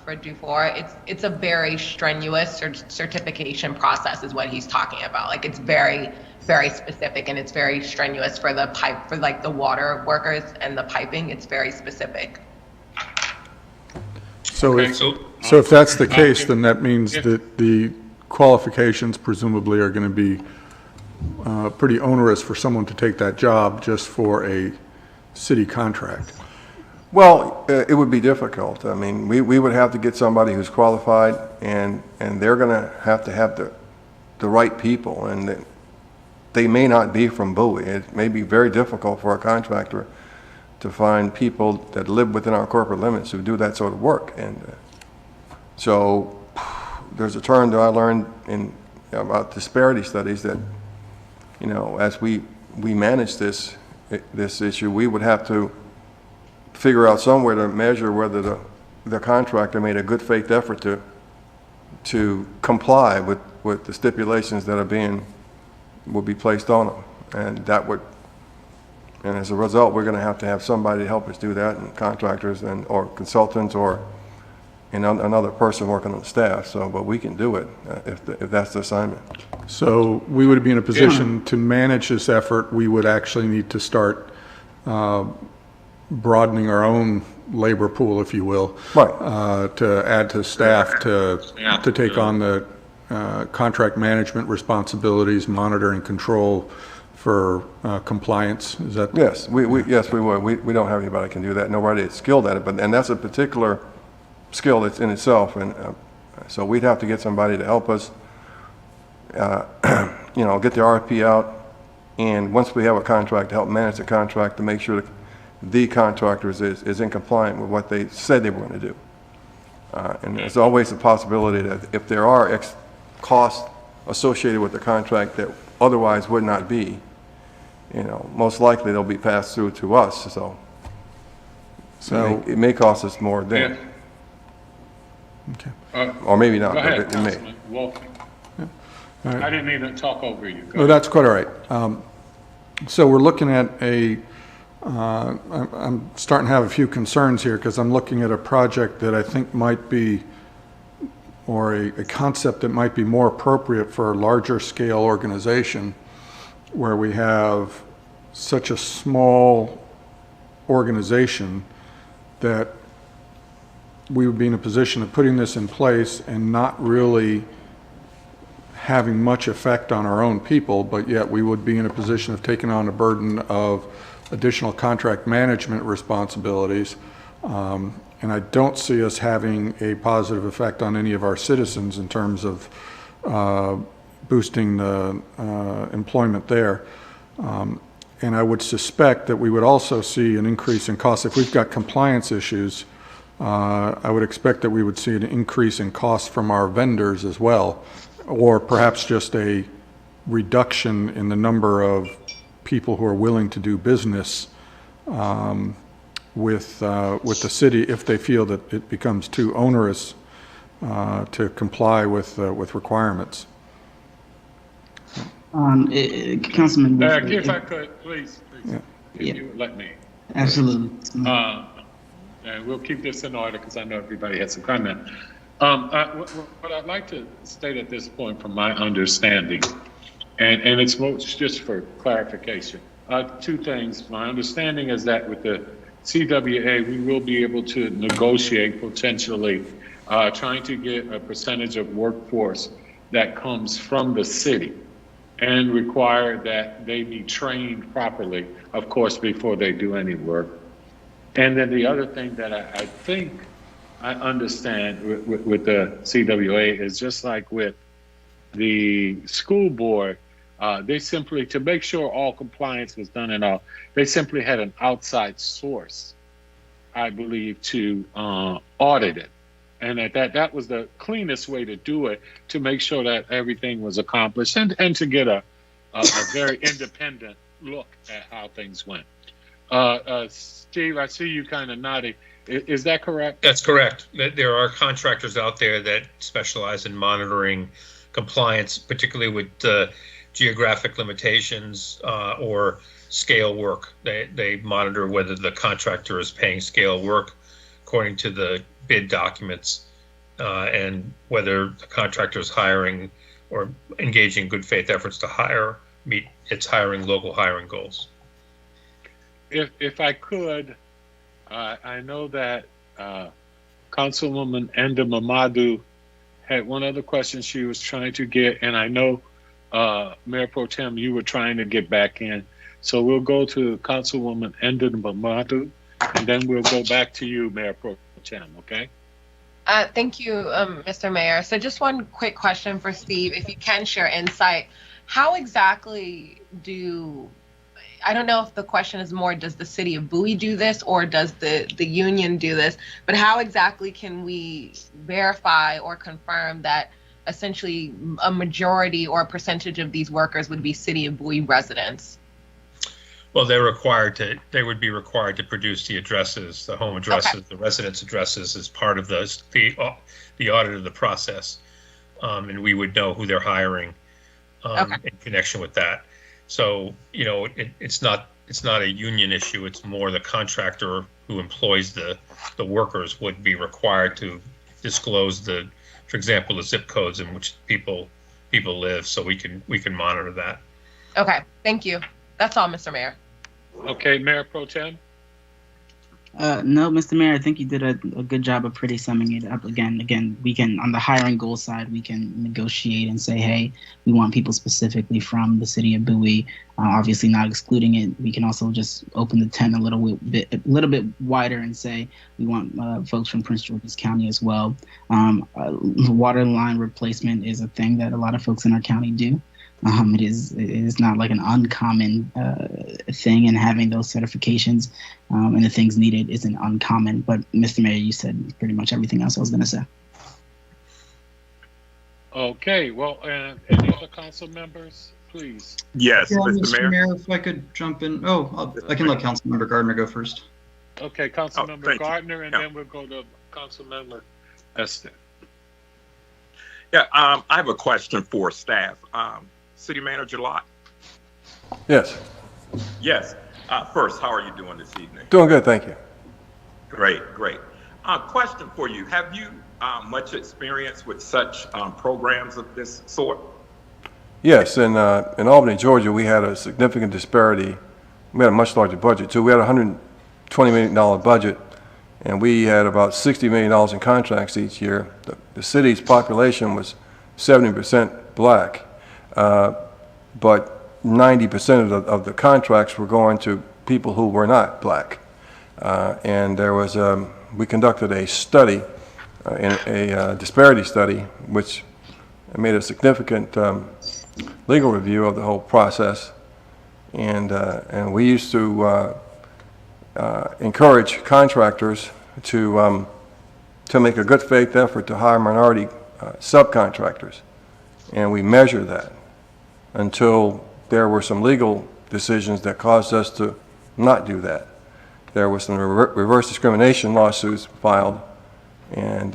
Speaker 1: for Dufour, it's a very strenuous certification process is what he's talking about. Like it's very, very specific and it's very strenuous for the pipe, for like the water workers and the piping, it's very specific.
Speaker 10: So if that's the case, then that means that the qualifications presumably are going to be pretty onerous for someone to take that job just for a city contract.
Speaker 4: Well, it would be difficult. I mean, we would have to get somebody who's qualified, and they're going to have the right people, and they may not be from Bowie. It may be very difficult for a contractor to find people that live within our corporate limits who do that sort of work. And so there's a term that I learned about disparity studies that, you know, as we manage this issue, we would have to figure out somewhere to measure whether the contractor made a good faith effort to comply with the stipulations that will be placed on them, and as a result, we're going to have somebody to help us do that, and contractors or consultants or another person working on the staff. So, but we can do it if that's the assignment.
Speaker 10: So we would be in a position to manage this effort. We would actually need to start broadening our own labor pool, if you will,
Speaker 4: right?
Speaker 10: To add to staff to take on the contract management responsibilities, monitor and control for compliance. Is that?
Speaker 4: Yes, we would. We don't have anybody that can do that. Nobody that's skilled at it, and that's a particular skill that's in itself, and so we'd have to get somebody to help us, get the RFP out, and once we have a contract, to help manage the contract to make sure that the contractor is in compliance with what they said they were going to do. And there's always a possibility that if there are costs associated with the contract that otherwise would not be, most likely they'll be passed through to us. So it may cost us more then.
Speaker 10: Okay.
Speaker 4: Or maybe not.
Speaker 3: Go ahead,
Speaker 4: but it may.
Speaker 3: Councilman Wolf.
Speaker 10: All right.
Speaker 3: I didn't mean to talk over you. Go
Speaker 10: No, that's quite all right. So we're looking at I'm starting to have a few concerns here because I'm looking at a project that I think might be, or a concept that might be more appropriate for a larger scale organization where we have such a small organization that we would be in a position of putting this in place and not really having much effect on our own people, but yet we would be in a position of taking on a burden of additional contract management responsibilities. And I don't see us having a positive effect on any of our citizens in terms of boosting the employment there. And I would suspect that we would also see an increase in costs. If we've got compliance issues, I would expect that we would see an increase in costs from our vendors as well, or perhaps just a reduction in the number of people who are willing to do business with the city if they feel that it becomes too onerous to comply with requirements.
Speaker 7: Councilman Wolf,
Speaker 3: If I could, please,
Speaker 7: Yeah.
Speaker 3: if you would let me.
Speaker 7: Absolutely.
Speaker 3: And we'll keep this in order because I know everybody has some comment. What I'd like to state at this point from my understanding, and it's most just for clarification, two things. My understanding is that with the CWA, we will be able to negotiate potentially trying to get a percentage of workforce that comes from the city and require that they be trained properly, of course, before they do any work. And then the other thing that I think I understand with the CWA is just like with the school board, they simply, to make sure all compliance was done and all, they simply had an outside source, I believe, to audit it. And that was the cleanest way to do it, to make sure that everything was accomplished and to get a very independent look at how things went. Steve, I see you kind of nodding. Is that correct?
Speaker 12: That's correct. There are contractors out there that specialize in monitoring compliance, particularly with geographic limitations or scale work. They monitor whether the contractor is paying scale work according to the bid documents and whether the contractor is hiring or engaging good faith efforts to meet its local hiring goals.
Speaker 3: If I could, I know that Councilwoman Enda Mamadou had one other question she was trying to get, and I know Mayor Pro Tem, you were trying to get back in. So we'll go to Councilwoman Enda Mamadou, and then we'll go back to you, Mayor Pro Tem, okay?
Speaker 1: Thank you, Mr. Mayor. So just one quick question for Steve, if you can share insight. How exactly I don't know if the question is more, does the city of Bowie do this or does the union do this? But how exactly can we verify or confirm that essentially a majority or a percentage of these workers would be city of Bowie residents?
Speaker 12: Well, they would be required to produce the addresses, the home addresses, the residence addresses as part of the audit of the process, and we would know who they're hiring in connection with that. So, it's not a union issue. It's more the contractor who employs the workers would be required to disclose for example, the zip codes in which people live, so we can monitor that.
Speaker 1: Okay, thank you. That's all, Mr. Mayor.
Speaker 3: Okay, Mayor Pro Tem.
Speaker 7: No, Mr. Mayor, I think you did a good job of pretty summing it up. Again, we can, on the hiring goal side, we can negotiate and say, hey, we want people specifically from the city of Bowie, obviously not excluding it. We can also just open the tent a little bit wider and say we want folks from Prince George's County as well. Water line replacement is a thing that a lot of folks in our county do. It is not like an uncommon thing, and having those certifications and the things needed isn't uncommon. But Mr. Mayor, you said pretty much everything else I was going to say.
Speaker 3: Okay, well, any other council members, please?
Speaker 9: Yes,
Speaker 13: Yeah,
Speaker 9: Mr. Mayor.
Speaker 13: If I could jump in. I can let Councilmember Gardner go first.
Speaker 3: Okay, Councilmember Gardner, and
Speaker 9: Yeah.
Speaker 3: then we'll go to Councilmember Esther.
Speaker 8: Yeah, I have a question for staff. City Manager Lott?
Speaker 4: Yes,
Speaker 8: Yes. First, how are you doing this evening?
Speaker 4: doing good, thank you.
Speaker 8: Great. Question for you. Have you much experience with such programs of this sort?
Speaker 4: Yes, in Albany, Georgia, we had a significant disparity. We had a much larger budget, too. We had a $120 million budget, and we had about $60 million in contracts each year. The city's population was 70% black, but 90% of the contracts were going to people who were not black. And there was, we conducted a study, a disparity study, which made a significant legal review of the whole process. And we used to encourage contractors to make a good faith effort to hire minority subcontractors. And we measured that until there were some legal decisions that caused us to not do that. there was some reverse discrimination lawsuits filed, and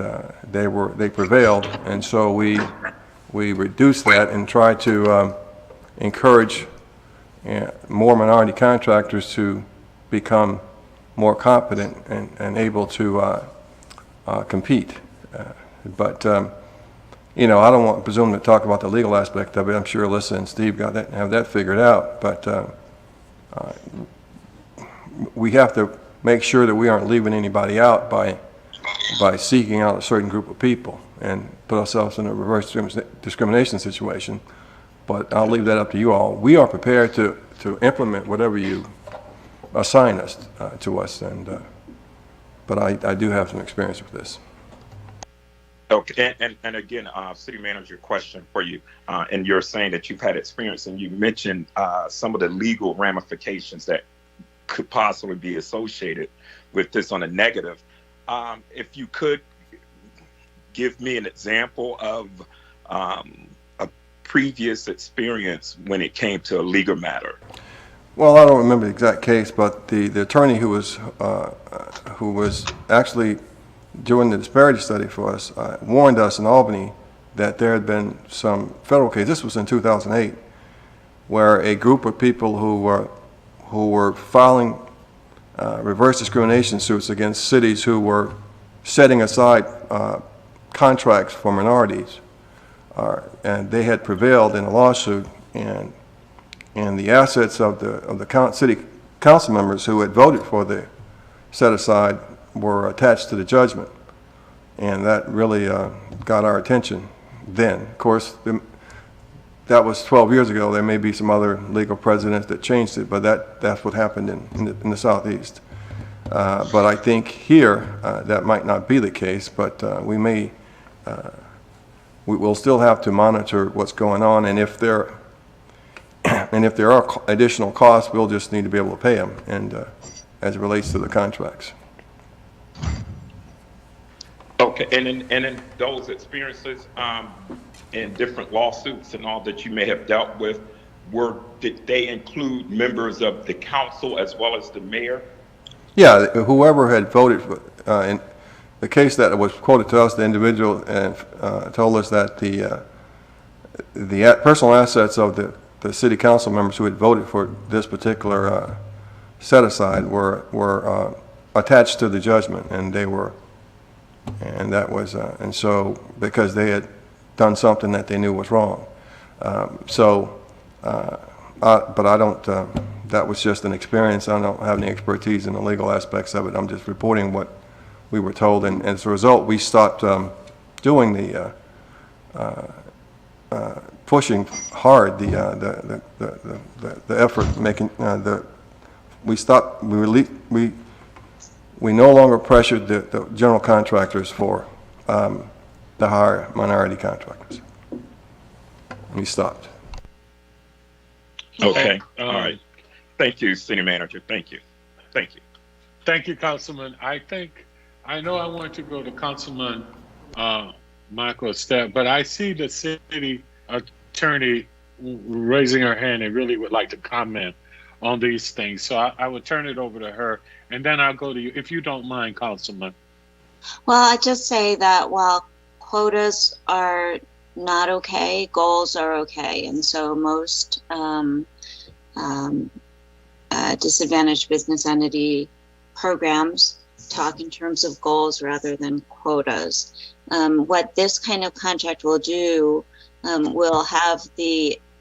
Speaker 4: they prevailed, and so we reduced that and tried to encourage more minority contractors to become more competent and able to compete. But you know, I don't want to presume to talk about the legal aspect of it. I'm sure Alyssa and Steve have that figured out, but we have to make sure that we aren't leaving anybody out by seeking out a certain group of people and put ourselves in a reverse discrimination situation. But I'll leave that up to you all. We are prepared to implement whatever you assign us to us, and but I do have some experience with this.
Speaker 8: Okay, and again, City Manager, question for you. And you're saying that you've had experience, and you mentioned some of the legal ramifications that could possibly be associated with this on a negative. If you could give me an example of a previous experience when it came to a legal matter.
Speaker 4: Well, I don't remember the exact case, but the attorney who was actually doing the disparity study for us warned us in Albany that there had been some federal case. This was in 2008, where a group of people who were filing reverse discrimination suits against cities who were setting aside contracts for minorities, and they had prevailed in a lawsuit, and the assets of the city council members who had voted for the set aside were attached to the judgment, and that really got our attention then. Of course, that was 12 years ago. There may be some other legal precedents that changed it, but that's what happened in the Southeast. But I think here that might not be the case, but we will still have to monitor what's going on, and if there are additional costs, we'll just need to be able to pay them, and as it relates to the contracts.
Speaker 8: Okay, and in those experiences, in different lawsuits and all that you may have dealt with, did they include members of the council as well as the mayor? Yeah,
Speaker 4: whoever had voted for, in the case that was quoted to us, the individual told us that the personal assets of the city council members who had voted for this particular set aside were attached to the judgment, and that was and so because they had done something that they knew was wrong. But I don't, that was just an experience. I don't have any expertise in the legal aspects of it. I'm just reporting what we were told, and as a result, we stopped doing the pushing hard the effort making we no longer pressured the general contractors for the hire minority contractors. We stopped.
Speaker 8: Okay. All right. Thank you, City Manager. Thank you. Thank you.
Speaker 3: Thank you, Councilman. I know I want to go to Councilman Michael Stepp, but I see the city attorney raising her hand and really would like to comment on these things. So I will turn it over to her, and then I'll go to you, if you don't mind, Councilman.
Speaker 11: Well, I just say that while quotas are not okay, goals are okay. And so most disadvantaged business entity programs talk in terms of goals rather than quotas. What this kind of contract will do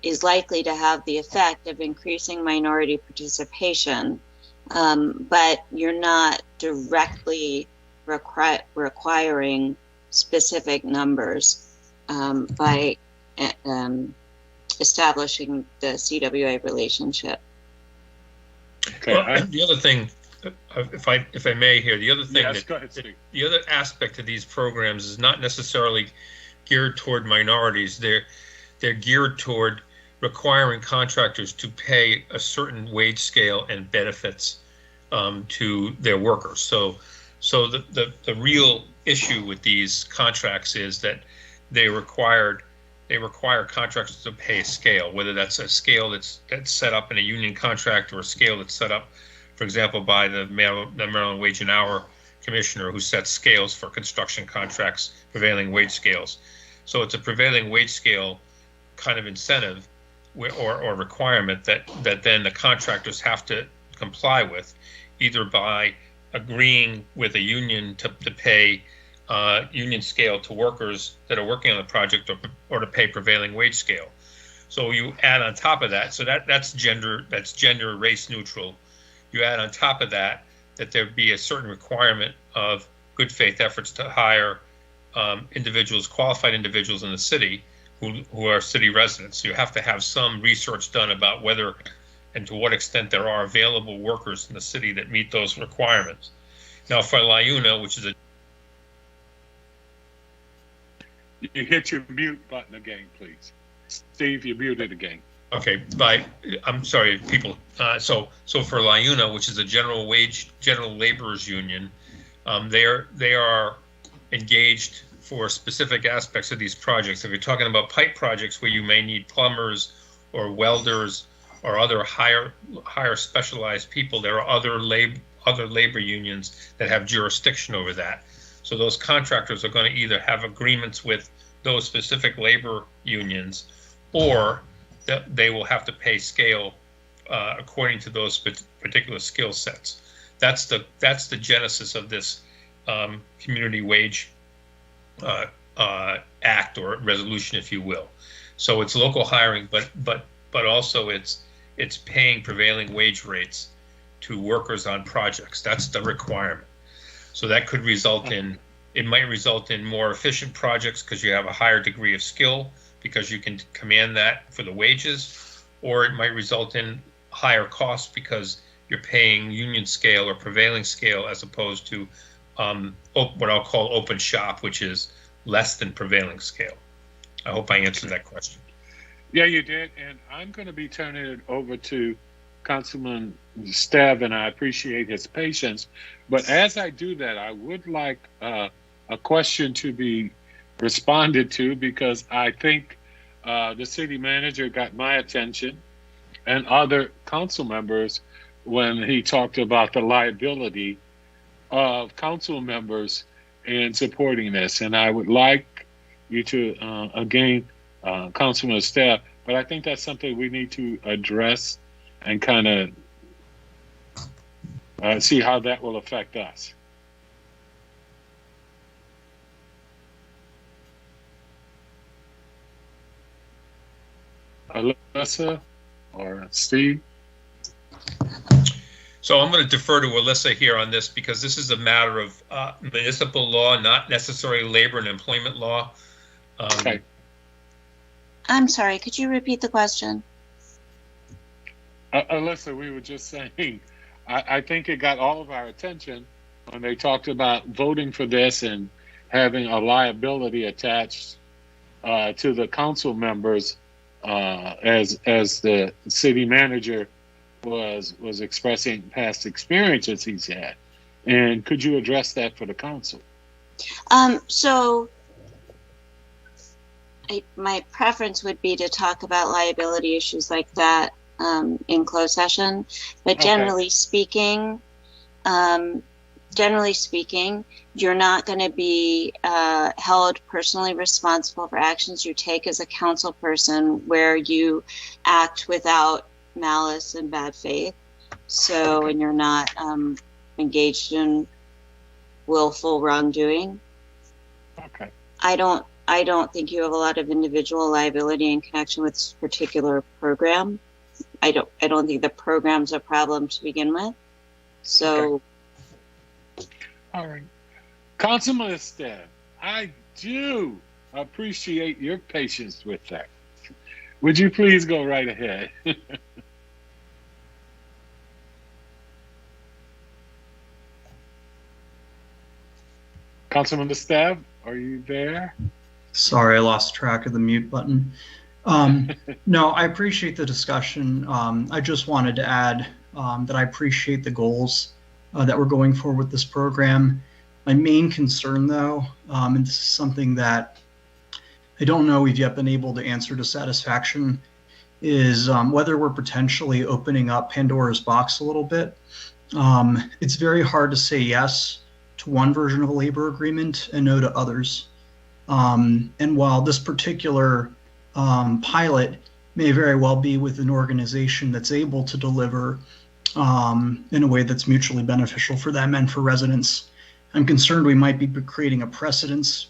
Speaker 11: is likely to have the effect of increasing minority participation, but you're not directly requiring specific numbers by establishing the CWA relationship.
Speaker 3: Okay.
Speaker 12: Well, the other thing, if I may here, the other thing
Speaker 3: yes, go ahead, Steve.
Speaker 12: The other aspect of these programs is not necessarily geared toward minorities. They're geared toward requiring contractors to pay a certain wage scale and benefits to their workers. So the real issue with these contracts is that they require contractors to pay a scale, whether that's a scale that's set up in a union contract or a scale that's set up for example, by the Maryland Wage and Hour Commissioner, who sets scales for construction contracts, prevailing wage scales. So it's a prevailing wage scale kind of incentive or requirement that then the contractors have to comply with, either by agreeing with a union to pay union scale to workers that are working on the project, or to pay prevailing wage scale. So you add on top of that, so that's gender race neutral. You add on top of that there be a certain requirement of good faith efforts to hire individuals, qualified individuals in the city who are city residents. So you have to have some research done about whether and to what extent there are available workers in the city that meet those requirements. Now, for LIUNA, which is
Speaker 3: You hit your mute button again, please. Steve, you're muted again.
Speaker 12: Okay, I'm sorry, people. So for LIUNA, which is a general laborers union, they are engaged for specific aspects of these projects. If you're talking about pipe projects where you may need plumbers or welders or other higher specialized people, there are other labor unions that have jurisdiction over that. So those contractors are going to either have agreements with those specific labor unions, or that they will have to pay scale according to those particular skill sets. That's the genesis of this community wage act, or resolution, if you will. So it's local hiring, but also it's paying prevailing wage rates to workers on projects. That's the requirement. So that could result in, it might result in more efficient projects because you have a higher degree of skill, because you can command that for the wages, or it might result in higher costs because you're paying union scale or prevailing scale, as opposed to what I'll call open shop, which is less than prevailing scale. I hope I answered that question.
Speaker 3: Yeah, you did. And I'm going to be turning it over to Councilman Stev, and I appreciate his patience. But as I do that, I would like a question to be responded to, because I think the city manager got my attention and other council members when he talked about the liability of council members in supporting this. And I would like you to, again, Councilman Stev, but I think that's something we need to address and kind of see how that will affect us. Alyssa or Steve?
Speaker 12: So I'm going to defer to Alyssa here on this, because this is a matter of municipal law, not necessarily labor and employment law.
Speaker 3: Okay.
Speaker 11: I'm sorry, could you repeat the question?
Speaker 3: Alyssa, we were just saying, I think it got all of our attention when they talked about voting for this and having a liability attached to the council members, as the city manager was expressing past experiences he's had. And could you address that for the council?
Speaker 11: So my preference would be to talk about liability issues like that in closed session, but generally speaking, you're not going to be held personally responsible for actions you take as a council person where you act without malice and bad faith. So, and you're not engaged in willful wrongdoing.
Speaker 3: Okay.
Speaker 11: I don't think you have a lot of individual liability in connection with this particular program. I don't think the program's a problem to begin with. So.
Speaker 3: Okay. All right. Councilman Stev, I do appreciate your patience with that. Would you please go right ahead? Councilman Stev, are you there?
Speaker 13: Sorry, I lost track of the mute button. No, I appreciate the discussion. I just wanted to add that I appreciate the goals that we're going for with this program. My main concern, though, and this is something that I don't know we've yet been able to answer to satisfaction, is whether we're potentially opening up Pandora's box a little bit It's very hard to say yes to one version of a labor agreement and no to others. And while this particular pilot may very well be with an organization that's able to deliver in a way that's mutually beneficial for them and for residents, I'm concerned we might be creating a precedence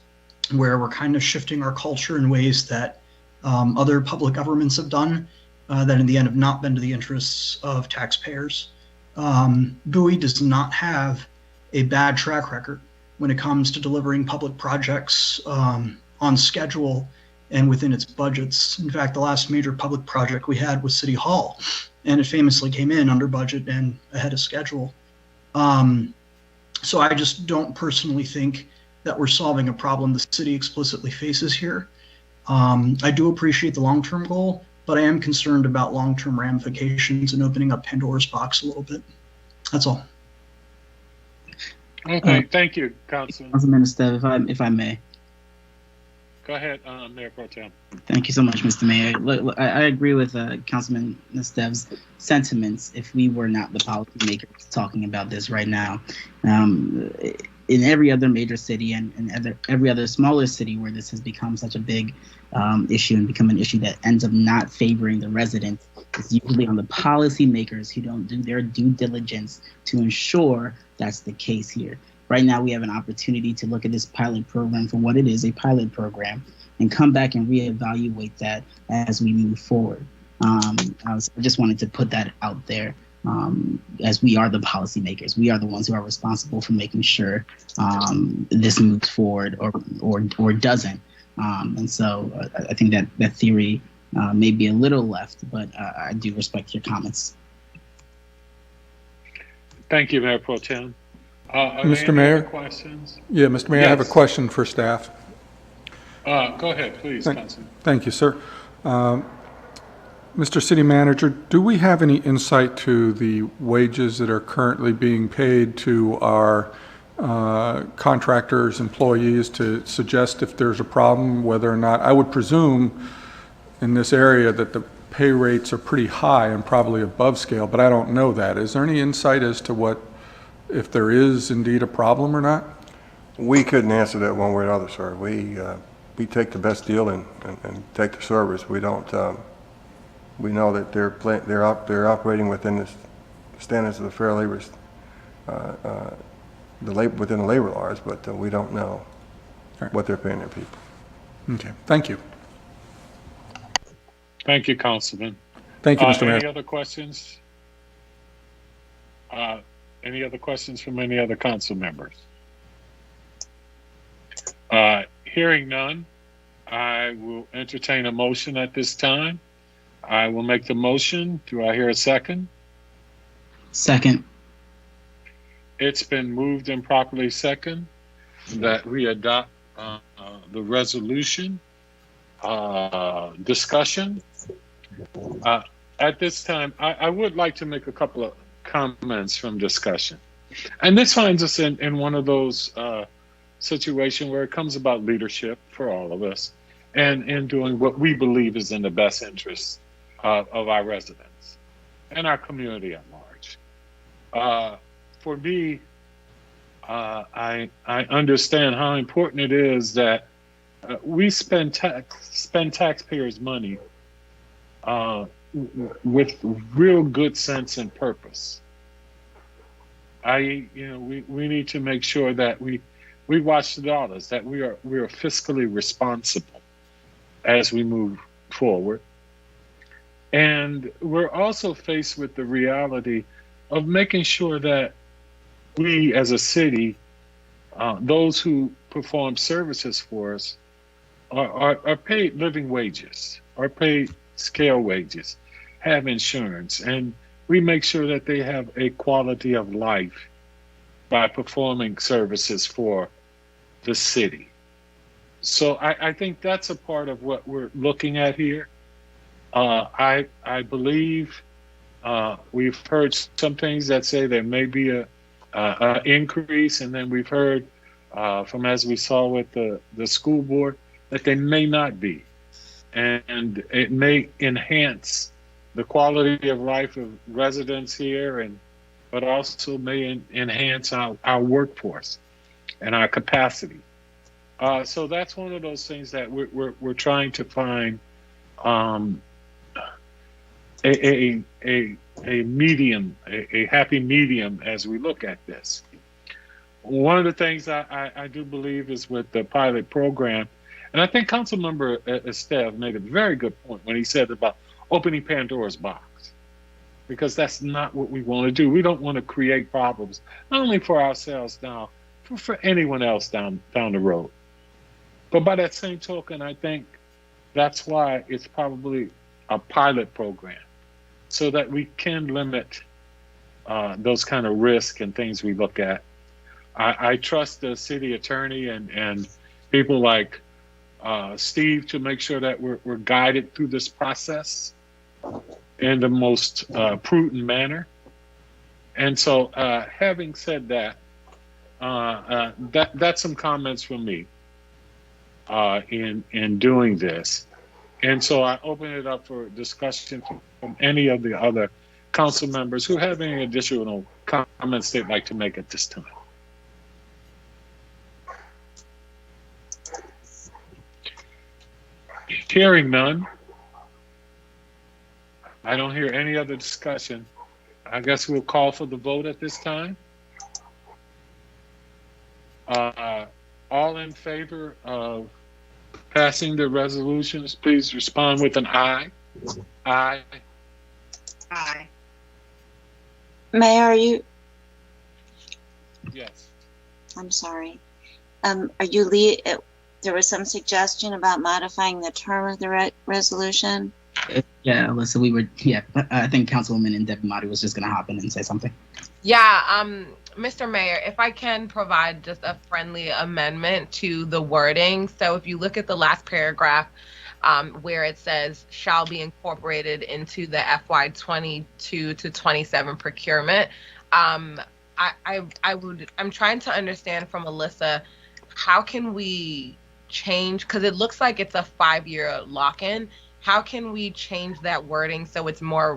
Speaker 13: where we're kind of shifting our culture in ways that other public governments have done that in the end have not been to the interests of taxpayers. Bowie does not have a bad track record when it comes to delivering public projects on schedule and within its budgets. In fact, the last major public project we had was City Hall, and it famously came in under budget and ahead of schedule. So I just don't personally think that we're solving a problem the city explicitly faces here. I do appreciate the long-term goal, but I am concerned about long-term ramifications and opening up Pandora's box a little bit. That's all.
Speaker 3: Okay, thank you, Councilman.
Speaker 7: Councilman Esteve, if I may.
Speaker 3: Go ahead, Mayor Pro Tem.
Speaker 7: Thank you so much, Mr. Mayor. Look, I agree with Councilman Esteve's sentiments if we were not the policymakers talking about this right now. In every other major city and every other smaller city where this has become such a big issue and become an issue that ends up not favoring the residents, it's usually on the policymakers who don't do their due diligence to ensure that's the case here. Right now, we have an opportunity to look at this pilot program for what it is, a pilot program, and come back and reevaluate that as we move forward. I just wanted to put that out there. As we are the policymakers, we are the ones who are responsible for making sure this moves forward or doesn't. And so I think that theory may be a little left, but I do respect your comments.
Speaker 3: Thank you, Mayor Pro Tem.
Speaker 10: Mr. Mayor?
Speaker 3: Questions?
Speaker 10: Yeah, Mr. Mayor,
Speaker 3: Yes.
Speaker 10: I have a question for staff.
Speaker 3: Go ahead, please, Councilman.
Speaker 10: Thank you, sir. Mr. City Manager, do we have any insight to the wages that are currently being paid to our contractors, employees, to suggest if there's a problem, whether or not? I would presume in this area that the pay rates are pretty high and probably above scale, but I don't know that. Is there any insight as to if there is indeed a problem or not?
Speaker 4: We couldn't answer that one way or another, sir. We take the best deal and take the service. We don't. We know that they're operating within the standards of the Fair Labor, within the labor laws, but we don't know what they're paying their people.
Speaker 10: Okay, thank you.
Speaker 3: Thank you, Councilman.
Speaker 10: Thank you, Mr. Mayor.
Speaker 3: Any other questions? Any other questions from any other council members? Hearing none, I will entertain a motion at this time. I will make the motion. Do I hear a second?
Speaker 7: Second.
Speaker 3: It's been moved and properly second that we adopt the resolution. Discussion. At this time, I would like to make a couple of comments from discussion. And this finds us in one of those situations where it comes about leadership for all of us and in doing what we believe is in the best interest of our residents and our community at large. For me, I understand how important it is that we spend taxpayers' money with real good sense and purpose. We need to make sure that we watch the dollars, that we are fiscally responsible as we move forward. And we're also faced with the reality of making sure that we as a city, those who perform services for us, are paid living wages, are paid scale wages, have insurance, and we make sure that they have a quality of life by performing services for the city. So I think that's a part of what we're looking at here. I believe we've heard some things that say there may be a increase, and then we've heard from, as we saw with the school board, that they may not be. And it may enhance the quality of life of residents here, but also may enhance our workforce and our capacity. So that's one of those things that we're trying to find a medium, a happy medium as we look at this. One of the things I do believe is with the pilot program, and I think Councilmember Esteve made a very good point when he said about opening Pandora's box, because that's not what we want to do. We don't want to create problems, not only for ourselves now, for anyone else down the road. But by that same token, I think that's why it's probably a pilot program, so that we can limit those kind of risks and things we look at. I trust the city attorney and people like Steve to make sure that we're guided through this process in the most prudent manner. And so, having said that, that's some comments from me in doing this. And so I open it up for discussion from any of the other council members who have any additional comments they'd like to make at this time. Hearing none, I don't hear any other discussion. I guess we'll call for the vote at this time. All in favor of passing the resolutions, please respond with an aye. Aye.
Speaker 5: Aye.
Speaker 11: Mayor, are you?
Speaker 3: Yes.
Speaker 11: I'm sorry. Are you there was some suggestion about modifying the term of the resolution.
Speaker 7: Yeah, Alyssa, I think Councilwoman Indebimadi was just going to hop in and say something.
Speaker 1: Yeah, Mr. Mayor, if I can provide just a friendly amendment to the wording. So if you look at the last paragraph where it says shall be incorporated into the FY 22 to 27 procurement, I'm trying to understand from Alyssa, how can we change, because it looks like it's a 5-year lock-in. How can we change that wording so it's more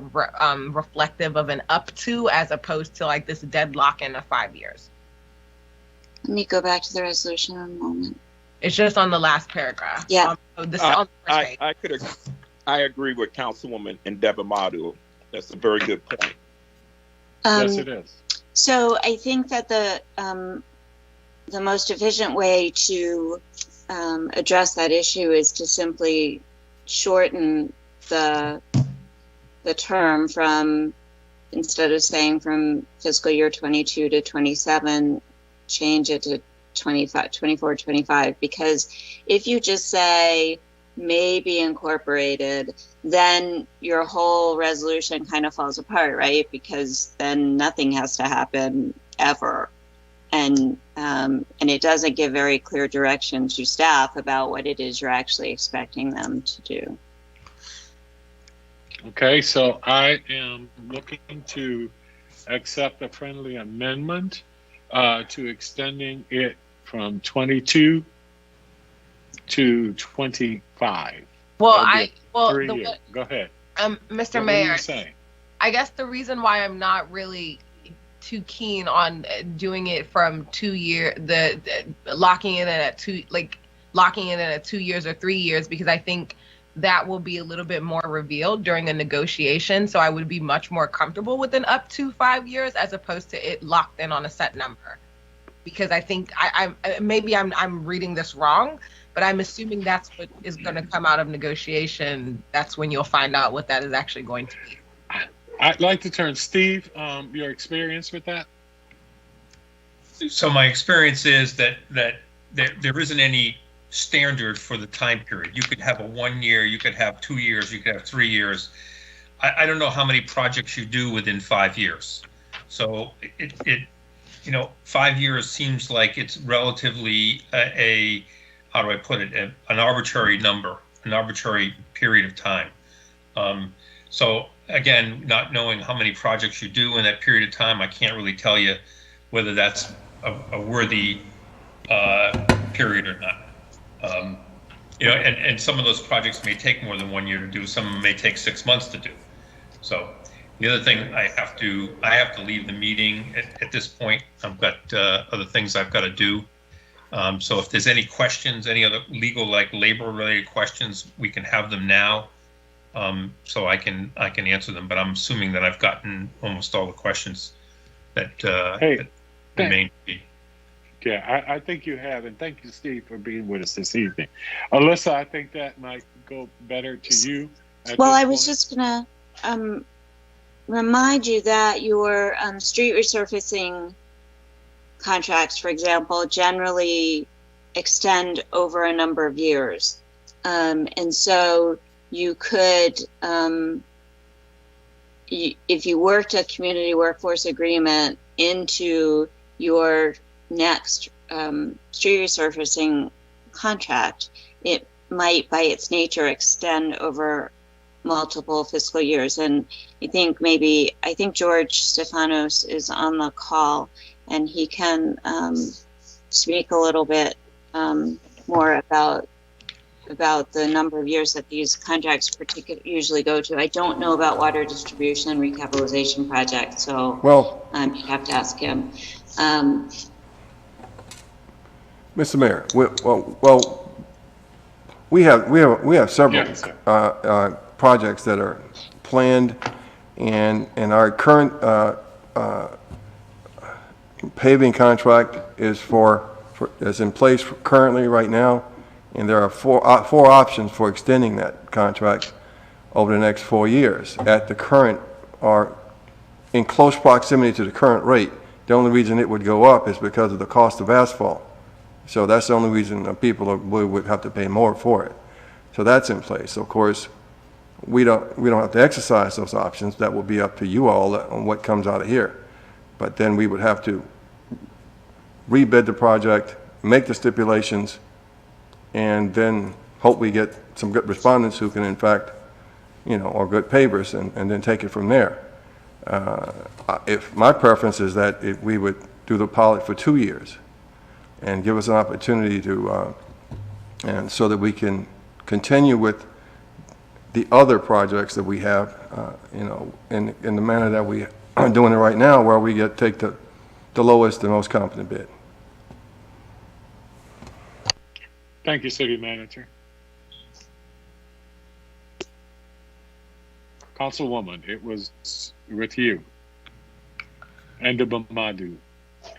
Speaker 1: reflective of an up to, as opposed to like this deadlock in 5 years?
Speaker 11: Let me go back to the resolution in a moment.
Speaker 1: It's just on the last paragraph.
Speaker 11: Yeah.
Speaker 1: On the first page.
Speaker 8: I agree with Councilwoman Indebimadi. That's a very good point.
Speaker 3: Yes, it is.
Speaker 11: So I think that the most efficient way to address that issue is to simply shorten the term from, instead of saying from fiscal year 22 to 27, change it to 24, 25. Because if you just say may be incorporated, then your whole resolution kind of falls apart, right? Because then nothing has to happen ever. And it doesn't give very clear direction to staff about what it is you're actually expecting them to do.
Speaker 3: Okay, so I am looking to accept a friendly amendment to extending it from 22 to 25.
Speaker 1: Well,
Speaker 3: Go ahead.
Speaker 1: Mr. Mayor, I guess the reason why I'm not really too keen on doing it from 2 year, locking it in at 2 years or 3 years, because I think that will be a little bit more revealed during a negotiation. So I would be much more comfortable with an up to 5 years as opposed to it locked in on a set number. Because I think I'm reading this wrong, but I'm assuming that's what is going to come out of negotiation. That's when you'll find out what that is actually going to be.
Speaker 3: I'd like to turn Steve, your experience with that.
Speaker 12: So my experience is that there isn't any standard for the time period. You could have a 1 year, you could have 2 years, you could have 3 years. I don't know how many projects you do within 5 years. So it 5 years seems like it's relatively how do I put it, an arbitrary number, an arbitrary period of time. So again, not knowing how many projects you do in that period of time, I can't really tell you whether that's a worthy period or not. And some of those projects may take more than 1 year to do. Some may take 6 months to do. So The other thing, I have to leave the meeting at this point. I've got other things I've got to do. So if there's any questions, any other legal, like labor-related questions, we can have them now. So I can answer them. But I'm assuming that I've gotten almost all the questions that remain to be.
Speaker 3: Yeah, I think you have, and thank you, Steve, for being with us this evening. Alyssa, I think that might go better to you.
Speaker 11: Well, I was just gonna remind you that your street resurfacing contracts, for example, generally extend over a number of years. And so you could, if you worked a community workforce agreement into your next street resurfacing contract, it might, by its nature, extend over multiple fiscal years. And I think George Stefanos is on the call, and he can speak a little bit more about the number of years that these contracts usually go to. I don't know about water distribution and recapitalization projects, so you'd have to ask him.
Speaker 4: Mr. Mayor, we have several projects that are planned, and our current paving contract is in place currently right now, and there are four options for extending that contract over the next 4 years at the current, or in close proximity to the current rate. The only reason it would go up is because of the cost of asphalt. So that's the only reason people would have to pay more for it. So that's in place. So of course, we don't have to exercise those options. That will be up to you all on what comes out of here. But then we would have to rebid the project, make the stipulations, and then hope we get some good respondents who can, in fact, or good pavers, and then take it from there. If my preference is that we would do the pilot for 2 years and give us an opportunity to, and so that we can continue with the other projects that we have, in the manner that we are doing it right now, where we take the lowest and most competent bid.
Speaker 3: Thank you, City Manager. Councilwoman, it was with you. And Madu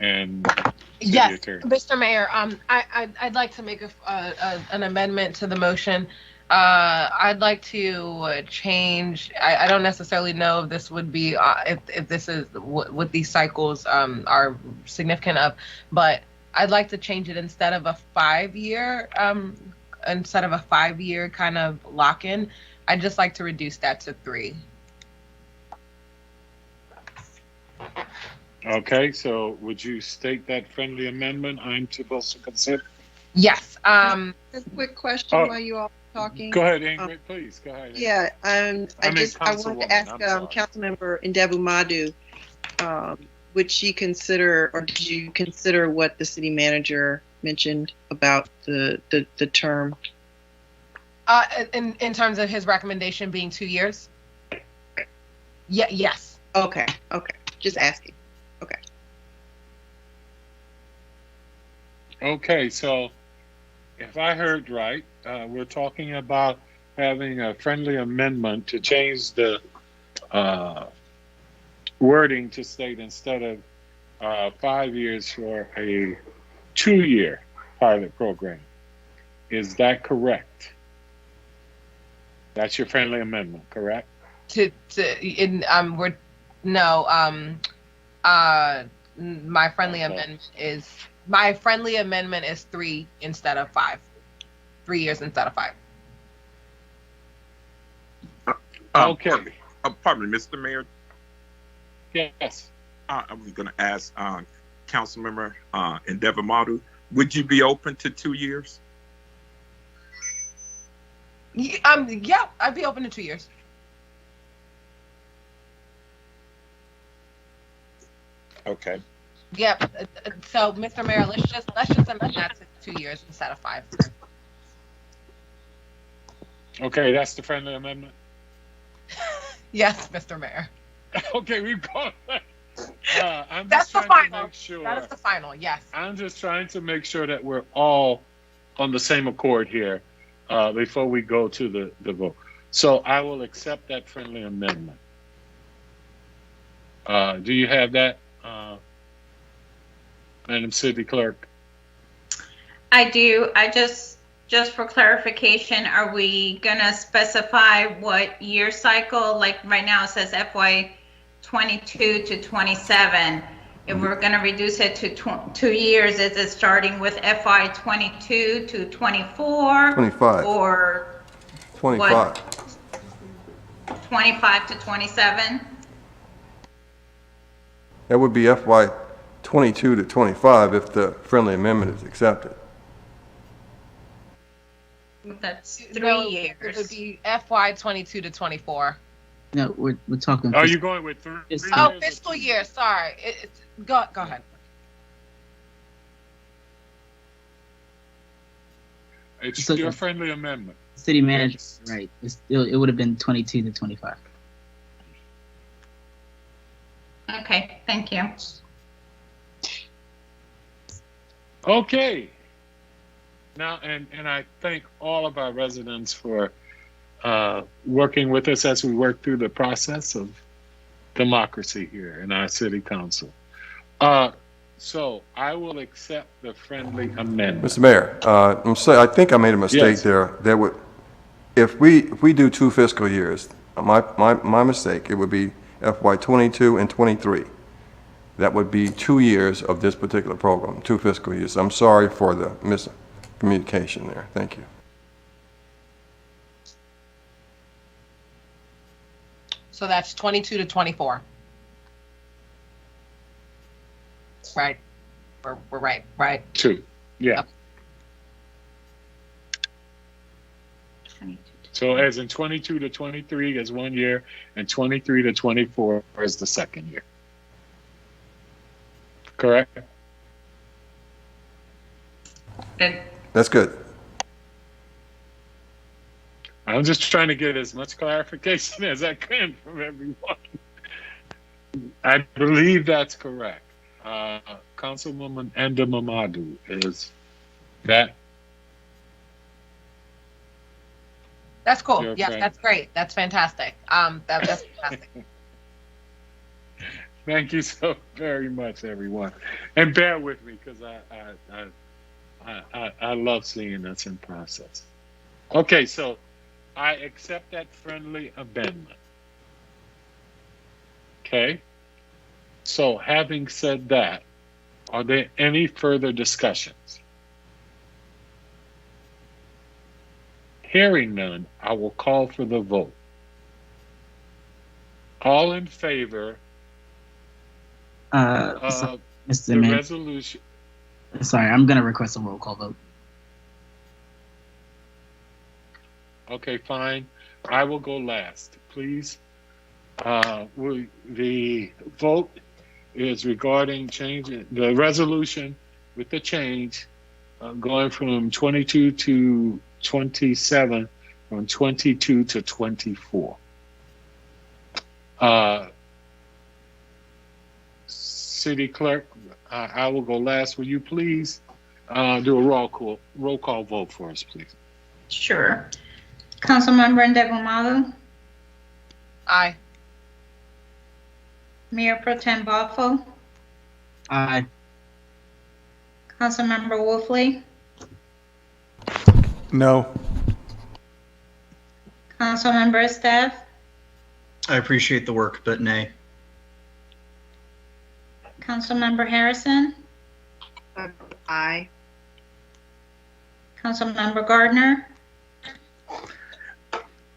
Speaker 3: and City
Speaker 1: Yes,
Speaker 3: Attorney.
Speaker 1: Mr. Mayor, I'd like to make an amendment to the motion. I'd like to change. I don't necessarily know if this would be if this is what these cycles are significant of, but I'd like to change it instead of a 5-year kind of lock-in. I'd just like to reduce that to 3.
Speaker 3: Okay, so would you state that friendly amendment I'm supposed to consider?
Speaker 1: Yes.
Speaker 5: A quick question while you all are talking.
Speaker 3: Go ahead, Ingrid, please. Go ahead.
Speaker 5: Yeah, I wanted to ask Councilmember Madu, would she consider, or did you consider what the city manager mentioned about the term?
Speaker 1: In terms of his recommendation being 2 years? Yeah. Yes.
Speaker 5: Okay. Just asking.
Speaker 3: Okay, so if I heard right, we're talking about having a friendly amendment to change the wording to state instead of 5 years for a 2-year pilot program. Is that correct? That's your friendly amendment, correct?
Speaker 1: My friendly amendment is 3 instead of 5. 3 years instead of 5.
Speaker 3: Okay.
Speaker 8: Pardon me, Mr. Mayor.
Speaker 3: Yes.
Speaker 8: I was going to ask Councilmember Madu, would you be open to 2 years?
Speaker 1: Yeah, I'd be open to 2 years.
Speaker 8: Okay.
Speaker 1: Yep. So, Mr. Mayor, let's just amend that to 2 years instead of 5.
Speaker 3: Okay, that's the friendly amendment.
Speaker 1: Yes, Mr. Mayor.
Speaker 3: Okay, we've gone. I'm
Speaker 1: That's
Speaker 3: just
Speaker 1: the
Speaker 3: trying to
Speaker 1: final.
Speaker 3: make sure.
Speaker 1: That is the final. Yes.
Speaker 3: I'm just trying to make sure that we're all on the same accord here before we go to the vote. So I will accept that friendly amendment. Do you have that, Madam City Clerk?
Speaker 2: I do. I just for clarification, are we gonna specify what year cycle? Like right now it says FY 22 to 27. If we're gonna reduce it to 2 years, is it starting with FY 22 to 24?
Speaker 4: 25.
Speaker 2: Or
Speaker 4: 25.
Speaker 2: what? 25 to 27?
Speaker 4: That would be FY 22 to 25 if the friendly amendment is accepted.
Speaker 2: That's 3
Speaker 1: No,
Speaker 2: years.
Speaker 1: It would be FY 22 to 24.
Speaker 7: No, we're talking.
Speaker 3: Are you going with 3 years?
Speaker 1: Oh, fiscal year. Sorry. Go ahead.
Speaker 3: It's
Speaker 7: So-
Speaker 3: your friendly amendment.
Speaker 7: City manager, right? It would have been 22 to 25.
Speaker 2: Okay, thank you.
Speaker 3: Okay. Now, and I thank all of our residents for working with us as we work through the process of democracy here in our city council. So I will accept the friendly amendment.
Speaker 4: Mr. Mayor, I'm sorry, I think I made a mistake
Speaker 3: Yes.
Speaker 4: there. There would, if we do 2 fiscal years, my mistake, it would be FY 22 and 23. That would be 2 years of this particular program, 2 fiscal years. I'm sorry for the miscommunication there. Thank you.
Speaker 1: So that's 22 to 24. Right. We're right. Right.
Speaker 3: 2. Yeah.
Speaker 1: Yep.
Speaker 3: So as in 22 to 23 is 1 year, and 23 to 24 is the second year. Correct?
Speaker 4: That's good.
Speaker 3: I'm just trying to get as much clarification as I can from everyone. I believe that's correct. Councilwoman Enda Mamadou, is that?
Speaker 1: That's cool.
Speaker 3: Your
Speaker 1: Yes,
Speaker 3: friend.
Speaker 1: that's great. That's fantastic. That's fantastic.
Speaker 3: Thank you so very much, everyone. And bear with me because I love seeing us in process. Okay, so I accept that friendly amendment. Okay. So having said that, are there any further discussions? Hearing none, I will call for the vote. All in favor of
Speaker 7: Mr.
Speaker 3: the
Speaker 7: Mayor,
Speaker 3: resolution?
Speaker 7: sorry, I'm gonna request a roll call vote.
Speaker 3: Okay, fine. I will go last, please. The vote is regarding changing the resolution with the change going from 22 to 27, from 22 to 24. City Clerk, I will go last. Will you please do a roll call vote for us, please?
Speaker 2: Sure. Councilmember Ndebumalo,
Speaker 1: Aye.
Speaker 2: Mayor Pro Tem Boffo,
Speaker 7: Aye.
Speaker 2: Councilmember Wolfley,
Speaker 10: No.
Speaker 2: Councilmember Esteve,
Speaker 13: I appreciate the work, but nay.
Speaker 2: Councilmember Harrison,
Speaker 5: Aye.
Speaker 2: Councilmember Gardner,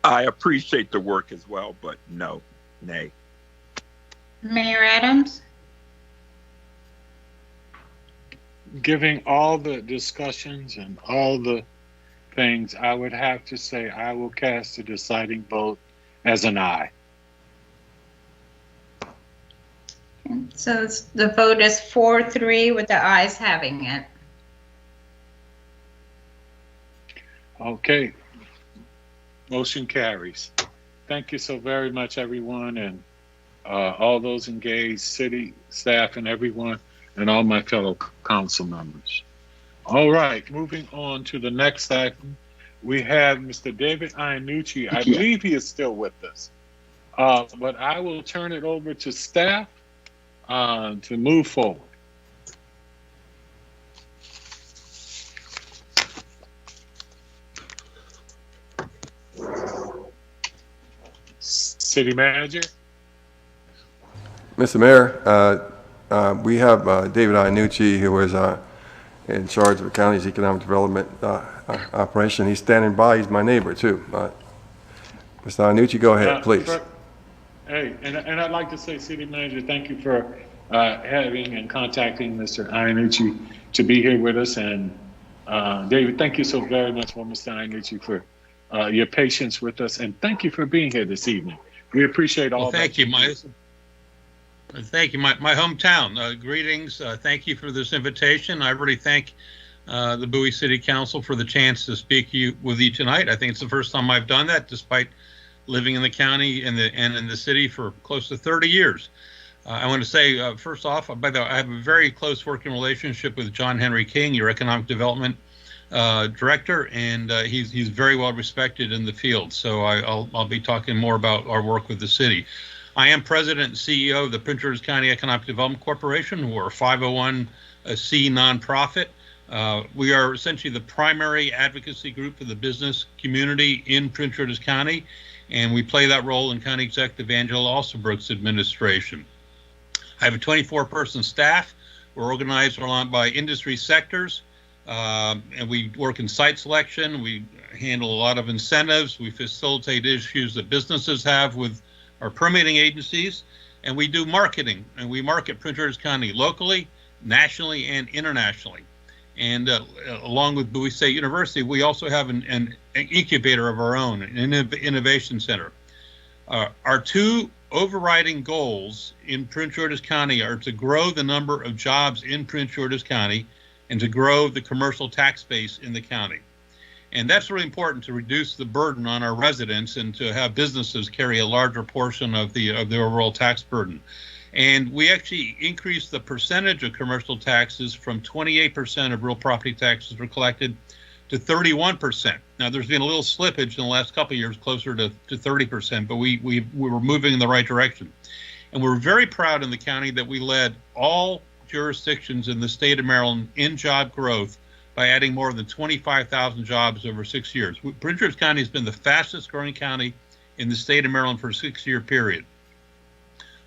Speaker 8: I appreciate the work as well, but no, nay.
Speaker 2: Mayor Adams,
Speaker 3: Giving all the discussions and all the things, I would have to say I will cast the deciding vote as an aye.
Speaker 2: so the vote is 4-3 with the ayes having it.
Speaker 3: Okay. Motion carries. Thank you so very much, everyone, and all those engaged, city staff and everyone, and all my fellow council members. All right, moving on to the next item. We have Mr. David Iannucci. I believe he is still with us. But I will turn it over to staff to move forward. City Manager.
Speaker 4: Mr. Mayor, we have David Iannucci, who is in charge of the county's economic development operation. He's standing by. He's my neighbor, too. Mr. Iannucci, go ahead, please.
Speaker 3: Hey, and I'd like to say, City Manager, thank you for having and contacting Mr. Iannucci to be here with us. And David, thank you so very much for Mr. Iannucci for your patience with us. And thank you for being here this evening. We appreciate all that.
Speaker 14: Thank you, Mike. Thank you, my hometown. Greetings. Thank you for this invitation. I really thank the Bowie City Council for the chance to speak with you tonight. I think it's the first time I've done that, despite living in the county and in the city for close to 30 years. I want to say, first off, by the way, I have a very close working relationship with John Henry King, your economic development director, and he's very well respected in the field. So I'll be talking more about our work with the city. I am president and CEO of the Prince George's County Economic Development Corporation. We're a 501c nonprofit. We are essentially the primary advocacy group for the business community in Prince George's County, and we play that role in County Executive Angela Alsabrook's administration. I have a 24-person staff. We're organized by industry sectors, and we work in site selection. We handle a lot of incentives. We facilitate issues that businesses have with our permitting agencies, and we do marketing, and we market Prince George's County locally, nationally, and internationally. And along with Bowie State University, we also have an incubator of our own, an innovation center. Our two overriding goals in Prince George's County are to grow the number of jobs in Prince George's County and to grow the commercial tax base in the county. And that's really important to reduce the burden on our residents and to have businesses carry a larger portion of the overall tax burden. And we actually increased the percentage of commercial taxes from 28% of real property taxes were collected to 31%. Now, there's been a little slippage in the last couple of years, closer to 30%, but we were moving in the right direction. And we're very proud in the county that we led all jurisdictions in the state of Maryland in job growth by adding more than 25,000 jobs over 6 years. Prince George's County has been the fastest growing county in the state of Maryland for a 6-year period.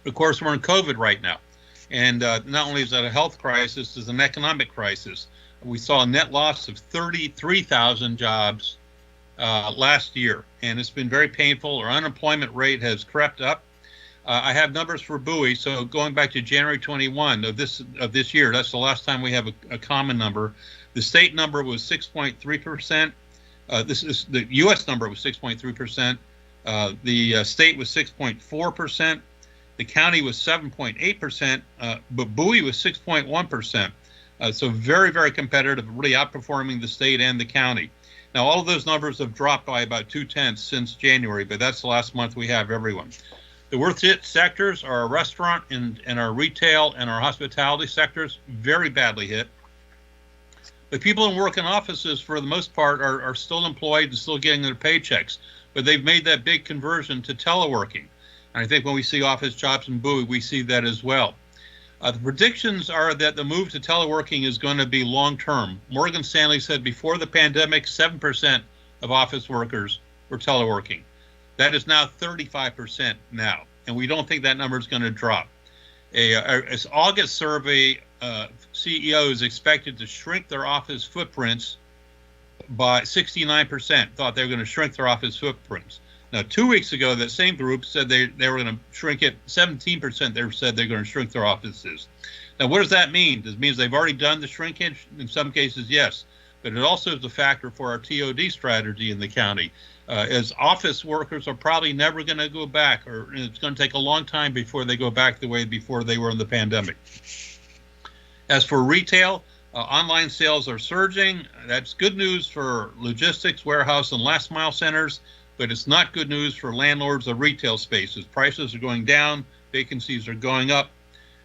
Speaker 14: Of course, we're in COVID right now. And not only is that a health crisis, it's an economic crisis. We saw a net loss of 33,000 jobs last year, and it's been very painful. Our unemployment rate has crept up. I have numbers for Bowie, so going back to January 21 of this year, that's the last time we have a common number. The state number was 6.3%. The U.S. number was 6.3%. The state was 6.4%. The county was 7.8%, but Bowie was 6.1%. So very, very competitive, really outperforming the state and the county. Now, all of those numbers have dropped by about 0.2 since January, but that's the last month we have everyone. The worst hit sectors are our restaurant and our retail and our hospitality sectors, very badly hit. But people in work in offices, for the most part, are still employed and still getting their paychecks. But they've made that big conversion to teleworking. And I think when we see office jobs in Bowie, we see that as well. The predictions are that the move to teleworking is going to be long-term. Morgan Stanley said before the pandemic, 7% of office workers were teleworking. That is now 35% now, and we don't think that number is going to drop. An August survey, CEOs expected to shrink their office footprints by 69%, thought they were going to shrink their office footprints. Now, 2 weeks ago, that same group said they were going to shrink it. 17% they said they're going to shrink their offices. Now, what does that mean? Does it mean they've already done the shrinkage? In some cases, yes. But it also is a factor for our TOD strategy in the county. As office workers are probably never going to go back, or it's going to take a long time before they go back the way before they were in the pandemic. As for retail, online sales are surging. That's good news for logistics, warehouse, and last mile centers. But it's not good news for landlords of retail spaces. Prices are going down, Vacancies are going up.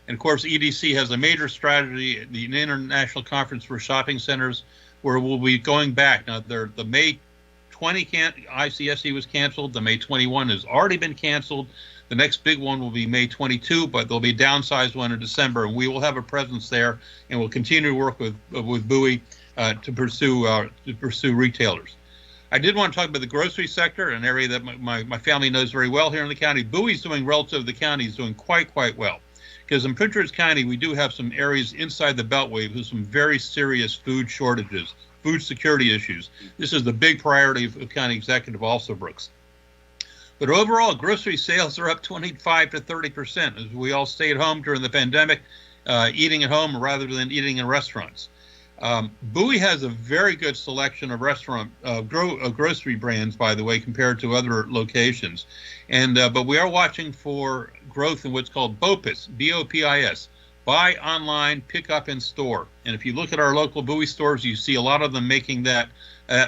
Speaker 14: And of course, EDC has a major strategy, the International Conference for Shopping Centers, where we'll be going back. Now, the May 20 ICSC was canceled. The May 21 has already been canceled. The next big one will be May 22, but there'll be a downsized one in December, and we will have a presence there, and we'll continue to work with Bowie to pursue retailers. I did want to talk about the grocery sector, an area that my family knows very well here in the county. Bowie's doing relative to the county is doing quite well. Because in Prince George County, we do have some areas inside the Beltway with some very serious food shortages, food security issues. This is the big priority of County Executive Alsobrooks. But overall, grocery sales are up 25 to 30% as we all stay at home during the pandemic, eating at home rather than eating in restaurants. Bowie has a very good selection of grocery brands, by the way, compared to other locations. But we are watching for growth in what's called BOPIS, B-O-P-I-S, buy online, pick up in store. And if you look at our local Bowie stores, you see a lot of them making that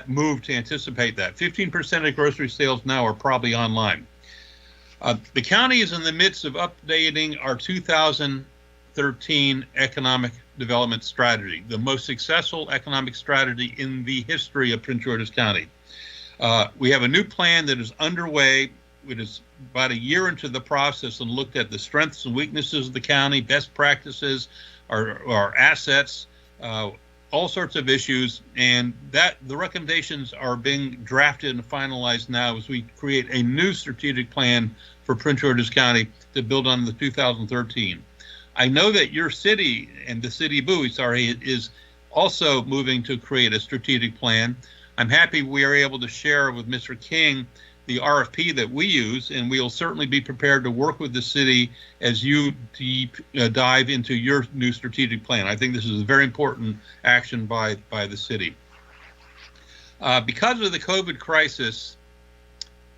Speaker 14: move to anticipate that. 15% of grocery sales now are probably online. The county is in the midst of updating our 2013 economic development strategy, the most successful economic strategy in the history of Prince George's County. We have a new plan that is underway. It is about a year into the process and looked at the strengths and weaknesses of the county, best practices, our assets, all sorts of issues, and that the recommendations are being drafted and finalized now as we create a new strategic plan for Prince George's County to build on the 2013. I know that your city and the city of Bowie, is also moving to create a strategic plan. I'm happy we are able to share with Mr. King the RFP that we use, and we'll certainly be prepared to work with the city as you dive into your new strategic plan. I think this is a very important action by the city. Because of the COVID crisis,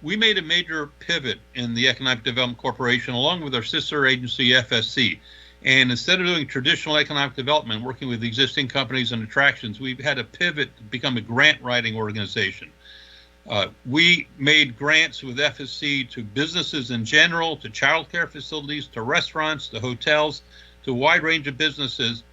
Speaker 14: we made a major pivot in the Economic Development Corporation along with our sister agency, FSC. And instead of doing traditional economic development, working with existing companies and attractions, we've had to pivot to become a grant writing organization. We made grants with FSC to businesses in general, to childcare facilities, to restaurants, to hotels, to a wide range of businesses.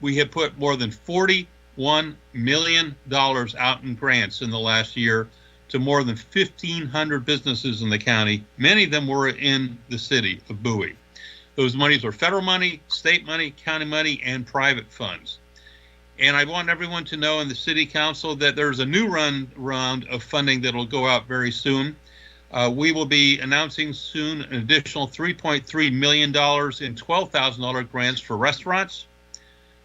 Speaker 14: We have put more than $41 million out in grants in the last year to more than 1,500 businesses in the county. Many of them were in the city of Bowie. Those monies are federal money, state money, county money, and private funds. And I want everyone to know in the city council that there's a new round of funding that will go out very soon. We will be announcing soon an additional $3.3 million in $12,000 grants for restaurants.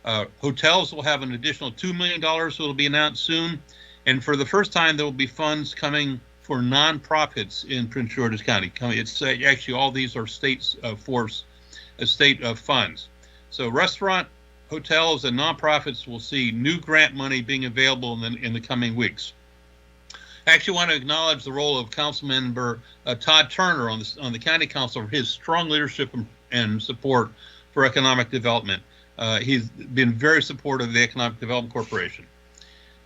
Speaker 14: Hotels will have an additional $2 million that will be announced soon. And for the first time, there will be funds coming for nonprofits in Prince George's County. It's actually all these are state funds. So restaurant, hotels, and nonprofits will see new grant money being available in the coming weeks. I actually want to acknowledge the role of Councilmember Todd Turner on the County Council for his strong leadership and support for economic development. He's been very supportive of the Economic Development Corporation.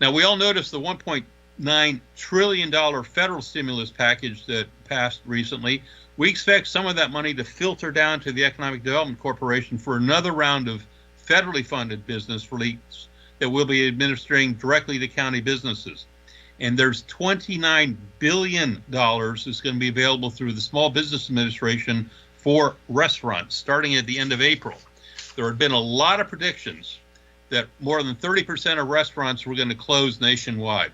Speaker 14: Now, we all noticed the $1.9 trillion federal stimulus package that passed recently. We expect some of that money to filter down to the Economic Development Corporation for another round of federally funded business relief that we'll be administering directly to county businesses. And there's $29 billion that's going to be available through the Small Business Administration for restaurants starting at the end of April. There have been a lot of predictions that more than 30% of restaurants were going to close nationwide.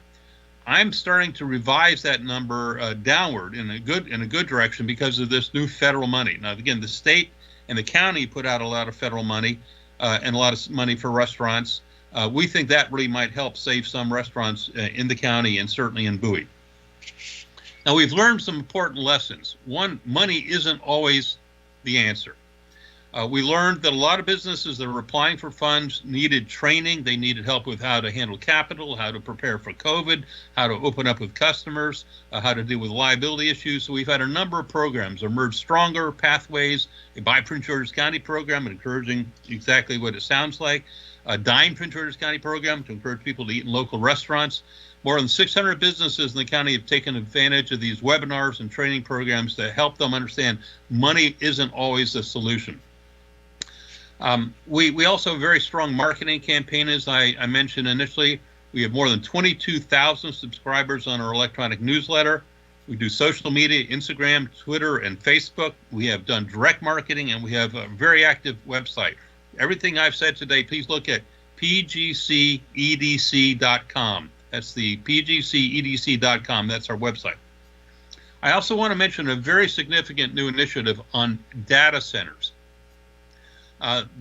Speaker 14: I'm starting to revise that number downward in a good direction because of this new federal money. Now, again, the state and the county put out a lot of federal money and a lot of money for restaurants. We think that really might help save some restaurants in the county and certainly in Bowie. Now, we've learned some important lessons. One, money isn't always the answer. We learned that a lot of businesses that were applying for funds needed training. They needed help with how to handle capital, how to prepare for COVID, how to open up with customers, how to deal with liability issues. So we've had a number of programs, Emerge Stronger, Pathways, a Buy Prince George's County program, encouraging exactly what it sounds like, a Dine Prince George's County program to encourage people to eat in local restaurants. More than 600 businesses in the county have taken advantage of these webinars and training programs to help them understand money isn't always the solution. We also have a very strong marketing campaign, as I mentioned initially. We have more than 22,000 subscribers on our electronic newsletter. We do social media, Instagram, Twitter, and Facebook. We have done direct marketing, and we have a very active website. Everything I've said today, please look at pgcedc.com. That's the pgcedc.com. That's our website. I also want to mention a very significant new initiative on data centers.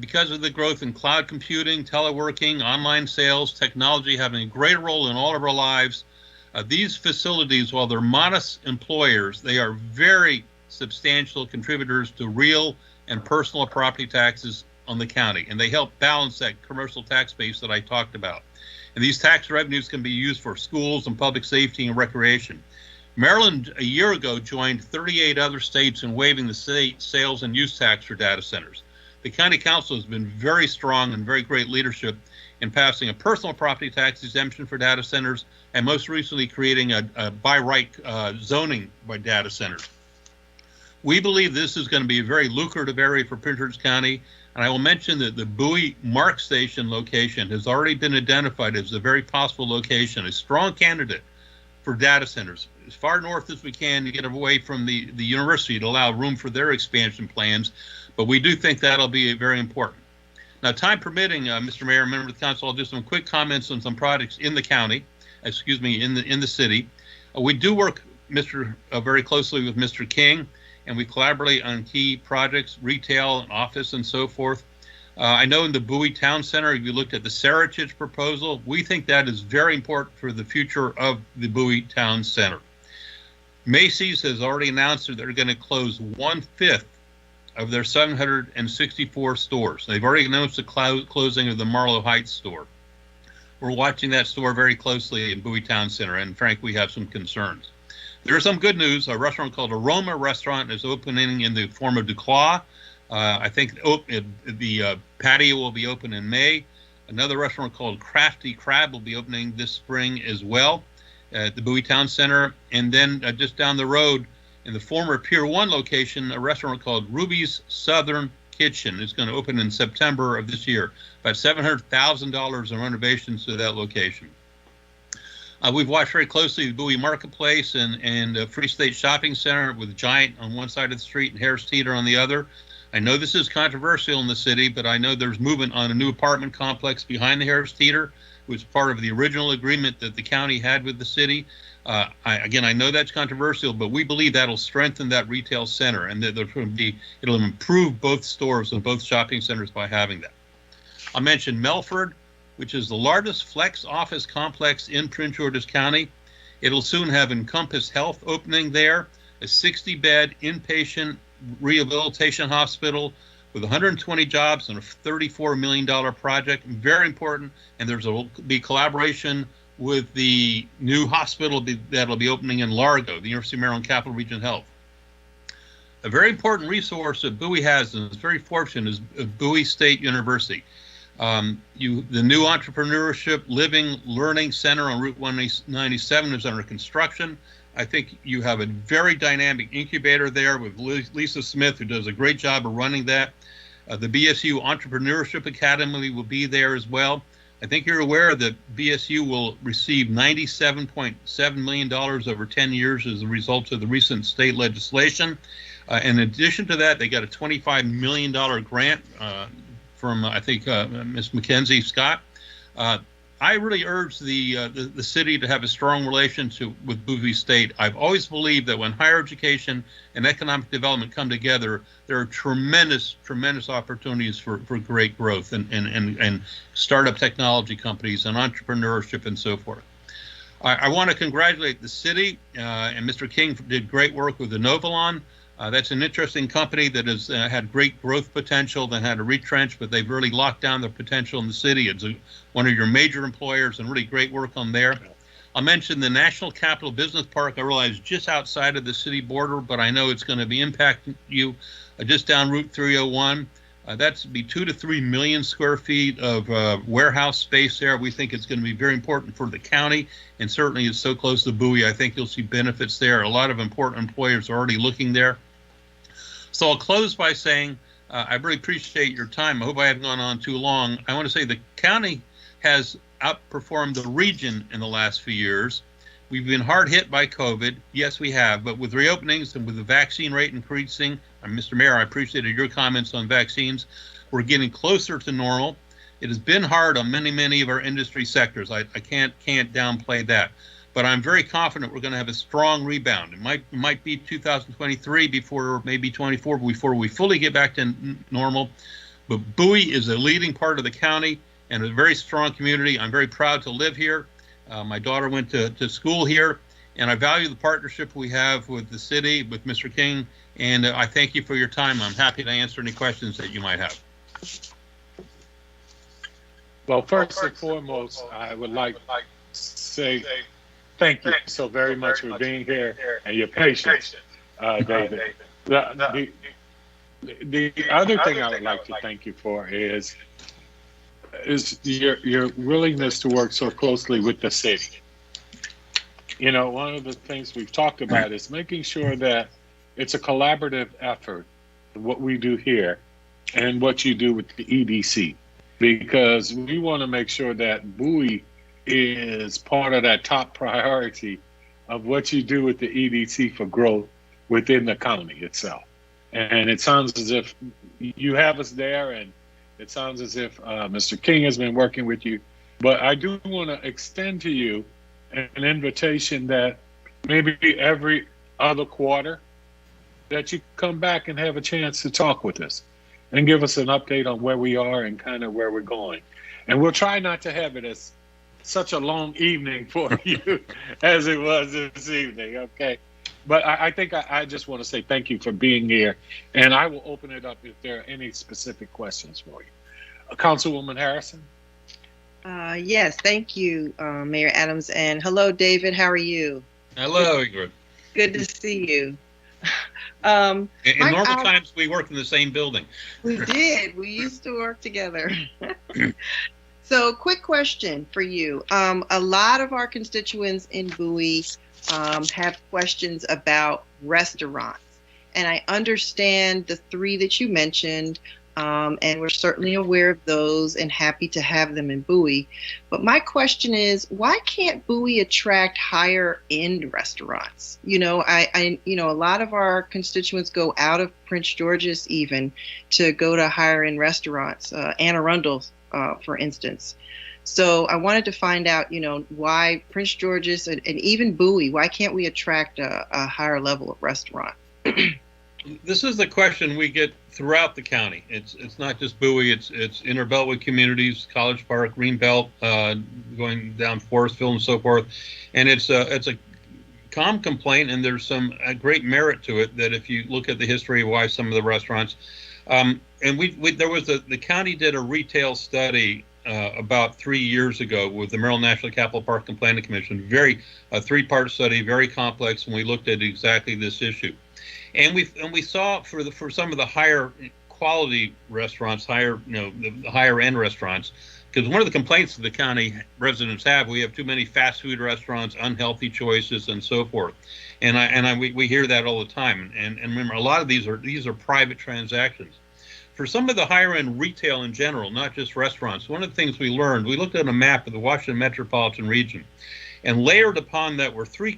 Speaker 14: Because of the growth in cloud computing, teleworking, online sales, technology having a great role in all of our lives, these facilities, while they're modest employers, they are very substantial contributors to real and personal property taxes on the county, and they help balance that commercial tax base that I talked about. And these tax revenues can be used for schools and public safety and recreation. Maryland, a year ago, joined 38 other states in waiving the state sales and use tax for data centers. The county council has been very strong and very great leadership in passing a personal property tax exemption for data centers, and most recently creating a by right zoning by data centers. We believe this is going to be a very lucrative area for Prince George County, and I will mention that the Bowie Mark Station location has already been identified as a very possible location, a strong candidate for data centers, as far north as we can to get away from the university to allow room for their expansion plans. But we do think that'll be very important. Now, time permitting, Mr. Mayor, members of the council, I'll do some quick comments on some projects in the county, in the city. We do work very closely with Mr. King, and we collaborate on key projects, retail, and office, and so forth. I know in the Bowie Town Center, if you looked at the Seritage proposal, we think that is very important for the future of the Bowie Town Center. Macy's has already announced that they're going to close 1/5 of their 764 stores. They've already announced the closing of the Marlow Heights store. We're watching that store very closely in Bowie Town Center, and Frank, we have some concerns. There's some good news. A restaurant called Aroma Restaurant is opening in the form of Duclaw. I think the patio will be open in May. Another restaurant called Crafty Crab will be opening this spring as well at the Bowie Town Center. And then just down the road, in the former Pier 1 location, a restaurant called Ruby's Southern Kitchen is going to open in September of this year. About $700,000 in renovations to that location. We've watched very closely the Bowie Marketplace and Free State Shopping Center with Giant on one side of the street and Harris Teeter on the other. I know this is controversial in the city, but I know there's movement on a new apartment complex behind the Harris Teeter, which was part of the original agreement that the county had with the city. I know that's controversial, but we believe that'll strengthen that retail center, and that it'll improve both stores and both shopping centers by having that. I mentioned Melford, which is the largest flex office complex in Prince George's County. It'll soon have Encompass Health opening there, a 60-bed inpatient rehabilitation hospital with 120 jobs and a $34 million project. Very important, and there'll be collaboration with the new hospital that'll be opening in Largo, the University of Maryland Capital Region Health. A very important resource that Bowie has, and is very fortunate, is Bowie State University. The new Entrepreneurship Living Learning Center on Route 197 is under construction. I think you have a very dynamic incubator there with Lisa Smith, who does a great job of running that. The BSU Entrepreneurship Academy will be there as well. I think you're aware that BSU will receive $97.7 million over 10 years as a result of the recent state legislation. In addition to that, they got a $25 million grant from, I think, Ms. Mackenzie Scott. I really urge the city to have a strong relationship with Bowie State. I've always believed that when higher education and economic development come together, there are tremendous opportunities for great growth and startup technology companies and entrepreneurship and so forth. I want to congratulate the city, and Mr. King did great work with the Novalon. That's an interesting company that has had great growth potential, that had to retrench, but they've really locked down their potential in the city. It's one of your major employers, and really great work on there. I'll mention the National Capital Business Park. I realize just outside of the city border, but I know it's going to be impacting you just down Route 301. That's be 2 to 3 million square feet of warehouse space there. We think it's going to be very important for the county, and certainly it's so close to Bowie. I think you'll see benefits there. A lot of important employers are already looking there. So I'll close by saying I really appreciate your time. I hope I haven't gone on too long. I want to say the county has outperformed the region in the last few years. We've been hard hit by COVID. Yes, we have. But with reopenings and with the vaccine rate increasing, Mr. Mayor, I appreciated your comments on vaccines. We're getting closer to normal. It has been hard on many of our industry sectors. I can't downplay that. But I'm very confident we're going to have a strong rebound. It might be 2023 before, maybe 24 before we fully get back to normal. But Bowie is a leading part of the county and a very strong community. I'm very proud to live here. My daughter went to school here, and I value the partnership we have with the city, with Mr. King, and I thank you for your time. I'm happy to answer any questions that you might have.
Speaker 3: Well, first and foremost, I would like to say thank you so very much for being here and your patience, David. The other thing I would like to thank you for is your willingness to work so closely with the city. You know, one of the things we've talked about is making sure that it's a collaborative effort, what we do here and what you do with the EDC, because we want to make sure that Bowie is part of that top priority of what you do with the EDC for growth within the county itself. And it sounds as if you have us there, and it sounds as if Mr. King has been working with you. But I do want to extend to you an invitation that maybe every other quarter that you come back and have a chance to talk with us and give us an update on where we are and kind of where we're going. And we'll try not to have it as such a long evening for you as it was this evening, okay? But I think I just want to say thank you for being here, and I will open it up if there are any specific questions for you. Councilwoman Harrison?
Speaker 5: Yes, thank you, Mayor Adams, and hello, David. How are you?
Speaker 14: Hello, Ingrid.
Speaker 5: Good to see you.
Speaker 14: In normal times, we worked in the same building.
Speaker 5: We did. We used to work together. So, quick question for you. A lot of our constituents in Bowie have questions about restaurants. And I understand the 3 that you mentioned, and we're certainly aware of those and happy to have them in Bowie. But my question is, why can't Bowie attract higher end restaurants? You know, I a lot of our constituents go out of Prince George's even to go to higher end restaurants, Anne Arundel, for instance. So I wanted to find out, why Prince George's and even Bowie, why can't we attract a higher level of restaurant?
Speaker 14: This is the question we get throughout the county. It's not just Bowie, it's inner Beltway communities, College Park, Greenbelt, going down Forestville and so forth. And it's a common complaint, and there's some great merit to it, that if you look at the history of why some of the restaurants, and the county did a retail study about 3 years ago with the Maryland National Capital Park and Planning Commission, a 3-part study, very complex, and we looked at exactly this issue. And we saw for some of the higher quality restaurants, the higher end restaurants, because one of the complaints that the county residents have, we have too many fast food restaurants, unhealthy choices, and so forth. And we hear that all the time. And remember, a lot of these are private transactions. For some of the higher end retail in general, not just restaurants, one of the things we learned, we looked at a map of the Washington metropolitan region, and layered upon that were 3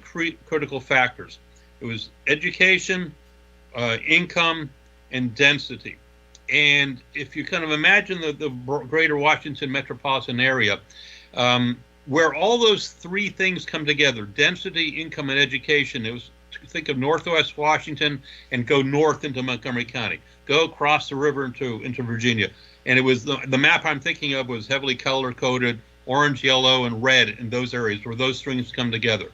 Speaker 14: critical factors. It was education, income, and density. And if you kind of imagine the greater Washington metropolitan area, where all those 3 things come together, density, income, and education, it was, think of Northwest Washington and go north into Montgomery County, go across the river into Virginia. And it was the map I'm thinking of was heavily color-coded, orange, yellow, and red in those areas where those things come together.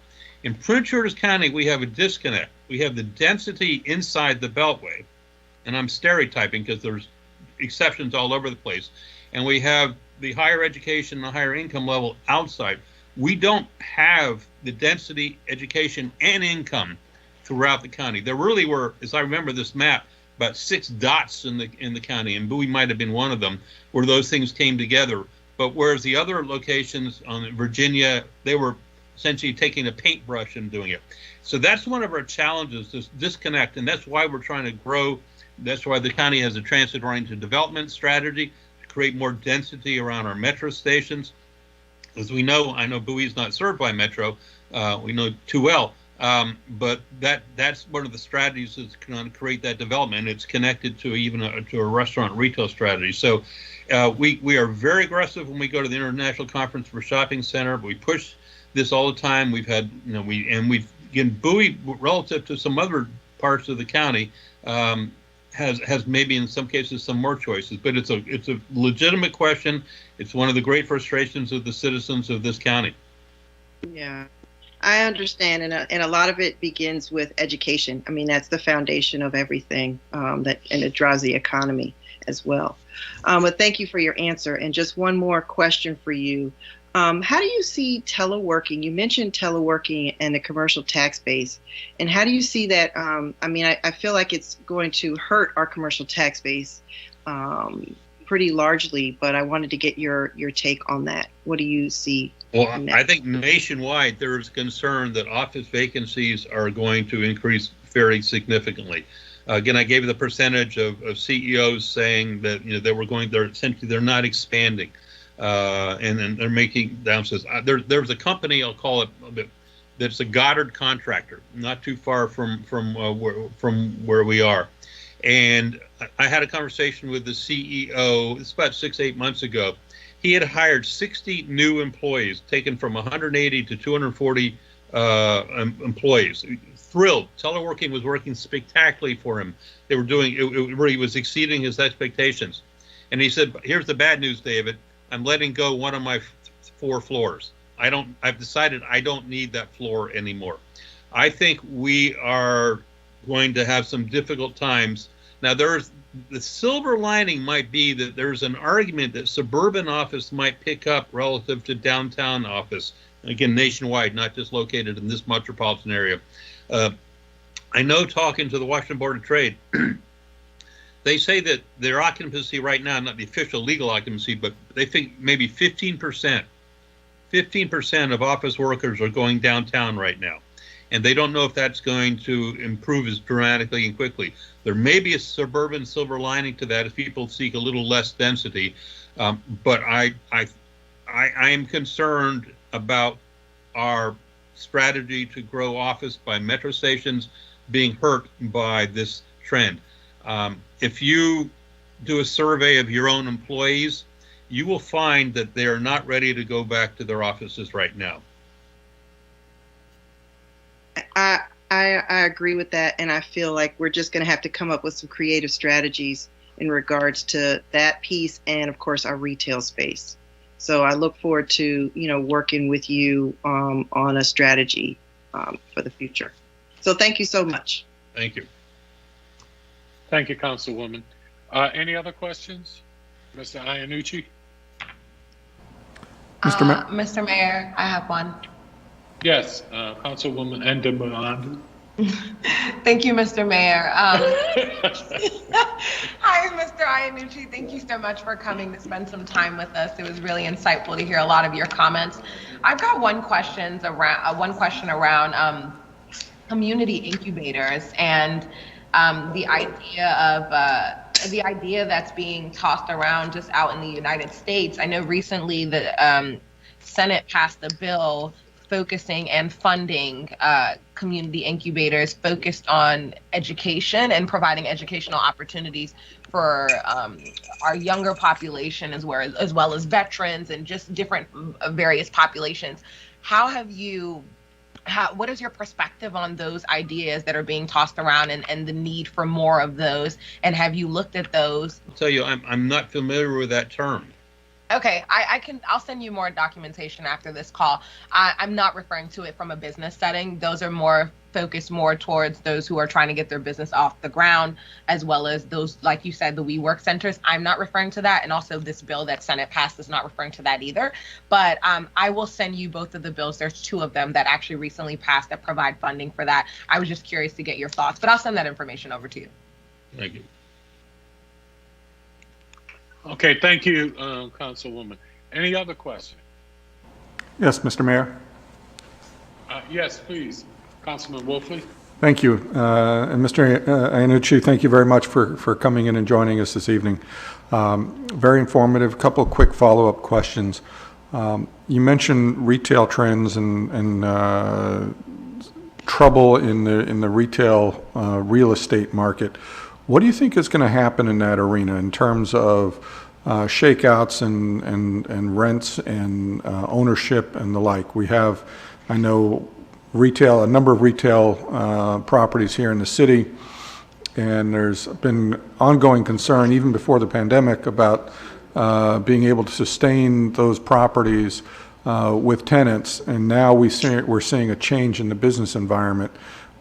Speaker 14: In Prince George's County, we have a disconnect. We have the density inside the Beltway, and I'm stereotyping because there's exceptions all over the place, and we have the higher education and the higher income level outside. We don't have the density, education, and income throughout the county. There really were, as I remember this map, about 6 dots in the county, and Bowie might have been one of them, where those things came together. But whereas the other locations on Virginia, they were essentially taking a paintbrush and doing it. So that's one of our challenges, this disconnect, and that's why we're trying to grow. That's why the county has a transit-oriented development strategy to create more density around our metro stations. As we know, I know Bowie's not served by metro, we know too well, but that's one of the strategies that's going to create that development, and it's connected to even to a restaurant retail strategy. So we are very aggressive when we go to the International Conference for Shopping Center. We push this all the time. We've had, again, Bowie, relative to some other parts of the county, has maybe in some cases some more choices, but it's a legitimate question. It's one of the great frustrations of the citizens of this county.
Speaker 5: Yeah, I understand, and a lot of it begins with education. I mean, that's the foundation of everything, and it drives the economy as well. But thank you for your answer. And just one more question for you. How do you see teleworking? You mentioned teleworking and the commercial tax base. And how do you see that? I feel like it's going to hurt our commercial tax base pretty largely, but I wanted to get your take on that. What do you see?
Speaker 14: Well, I think nationwide there's concern that office vacancies are going to increase very significantly. Again, I gave you the percentage of CEOs saying that they're not expanding. And they're making downsides. There's a company, I'll call it, that's a Goddard contractor, not too far from where we are. And I had a conversation with the CEO. It's about 6-8 months ago. He had hired 60 new employees, taken from 180 to 240 employees. Thrilled. Teleworking was working spectacularly for him. They were doing it really was exceeding his expectations. And he said, "Here's the bad news, David. I'm letting go one of my 4 floors. I've decided I don't need that floor anymore." I think we are going to have some difficult times. Now, the silver lining might be that there's an argument that suburban office might pick up relative to downtown office. Again, nationwide, not just located in this metropolitan area. I know, talking to the Washington Board of Trade, they say that their occupancy right now, not the official legal occupancy, but they think maybe 15% of office workers are going downtown right now. And they don't know if that's going to improve as dramatically and quickly. There may be a suburban silver lining to that if people seek a little less density. But I am concerned about our strategy to grow office by metro stations being hurt by this trend. If you do a survey of your own employees, you will find that they are not ready to go back to their offices right now.
Speaker 5: I agree with that, and I feel like we're just going to have to come up with some creative strategies in regards to that piece and, of course, our retail space. So I look forward to, working with you on a strategy for the future. So thank you so much.
Speaker 14: Thank you.
Speaker 3: Thank you, Councilwoman. Any other questions? Mr. Iannucci?
Speaker 1: Mr. Mayor, I have one.
Speaker 3: Yes, Councilwoman Endemond.
Speaker 1: Thank you, Mr. Mayor. Hi, Mr. Iannucci. Thank you so much for coming to spend some time with us. It was really insightful to hear a lot of your comments. I've got one question around community incubators and the idea that's being tossed around just out in the United States. I know recently the Senate passed a bill focusing and funding community incubators focused on education and providing educational opportunities for our younger population as well as veterans and just different various populations. What is your perspective on those ideas that are being tossed around and the need for more of those? And have you looked at those?
Speaker 14: I'll tell you, I'm not familiar with that term.
Speaker 1: Okay, I'll send you more documentation after this call. I'm not referring to it from a business setting. Those are more focused more towards those who are trying to get their business off the ground, as well as those, like you said, the WeWork centers. I'm not referring to that. And also this bill that Senate passed is not referring to that either. But I will send you both of the bills. There's 2 of them that actually recently passed that provide funding for that. I was just curious to get your thoughts, but I'll send that information over to you.
Speaker 14: Thank you.
Speaker 3: Okay, thank you, Councilwoman. Any other question?
Speaker 10: Yes, Mr. Mayor.
Speaker 3: Yes, please, Councilman Wolfley.
Speaker 10: Thank you. And Mr. Iannucci, thank you very much for coming in and joining us this evening. Very informative. A couple of quick follow-up questions. You mentioned retail trends and trouble in the retail real estate market. What do you think is going to happen in that arena in terms of shakeouts and rents and ownership and the like? We have, I know, a number of retail properties here in the city, and there's been ongoing concern even before the pandemic about being able to sustain those properties with tenants, and now we're seeing a change in the business environment.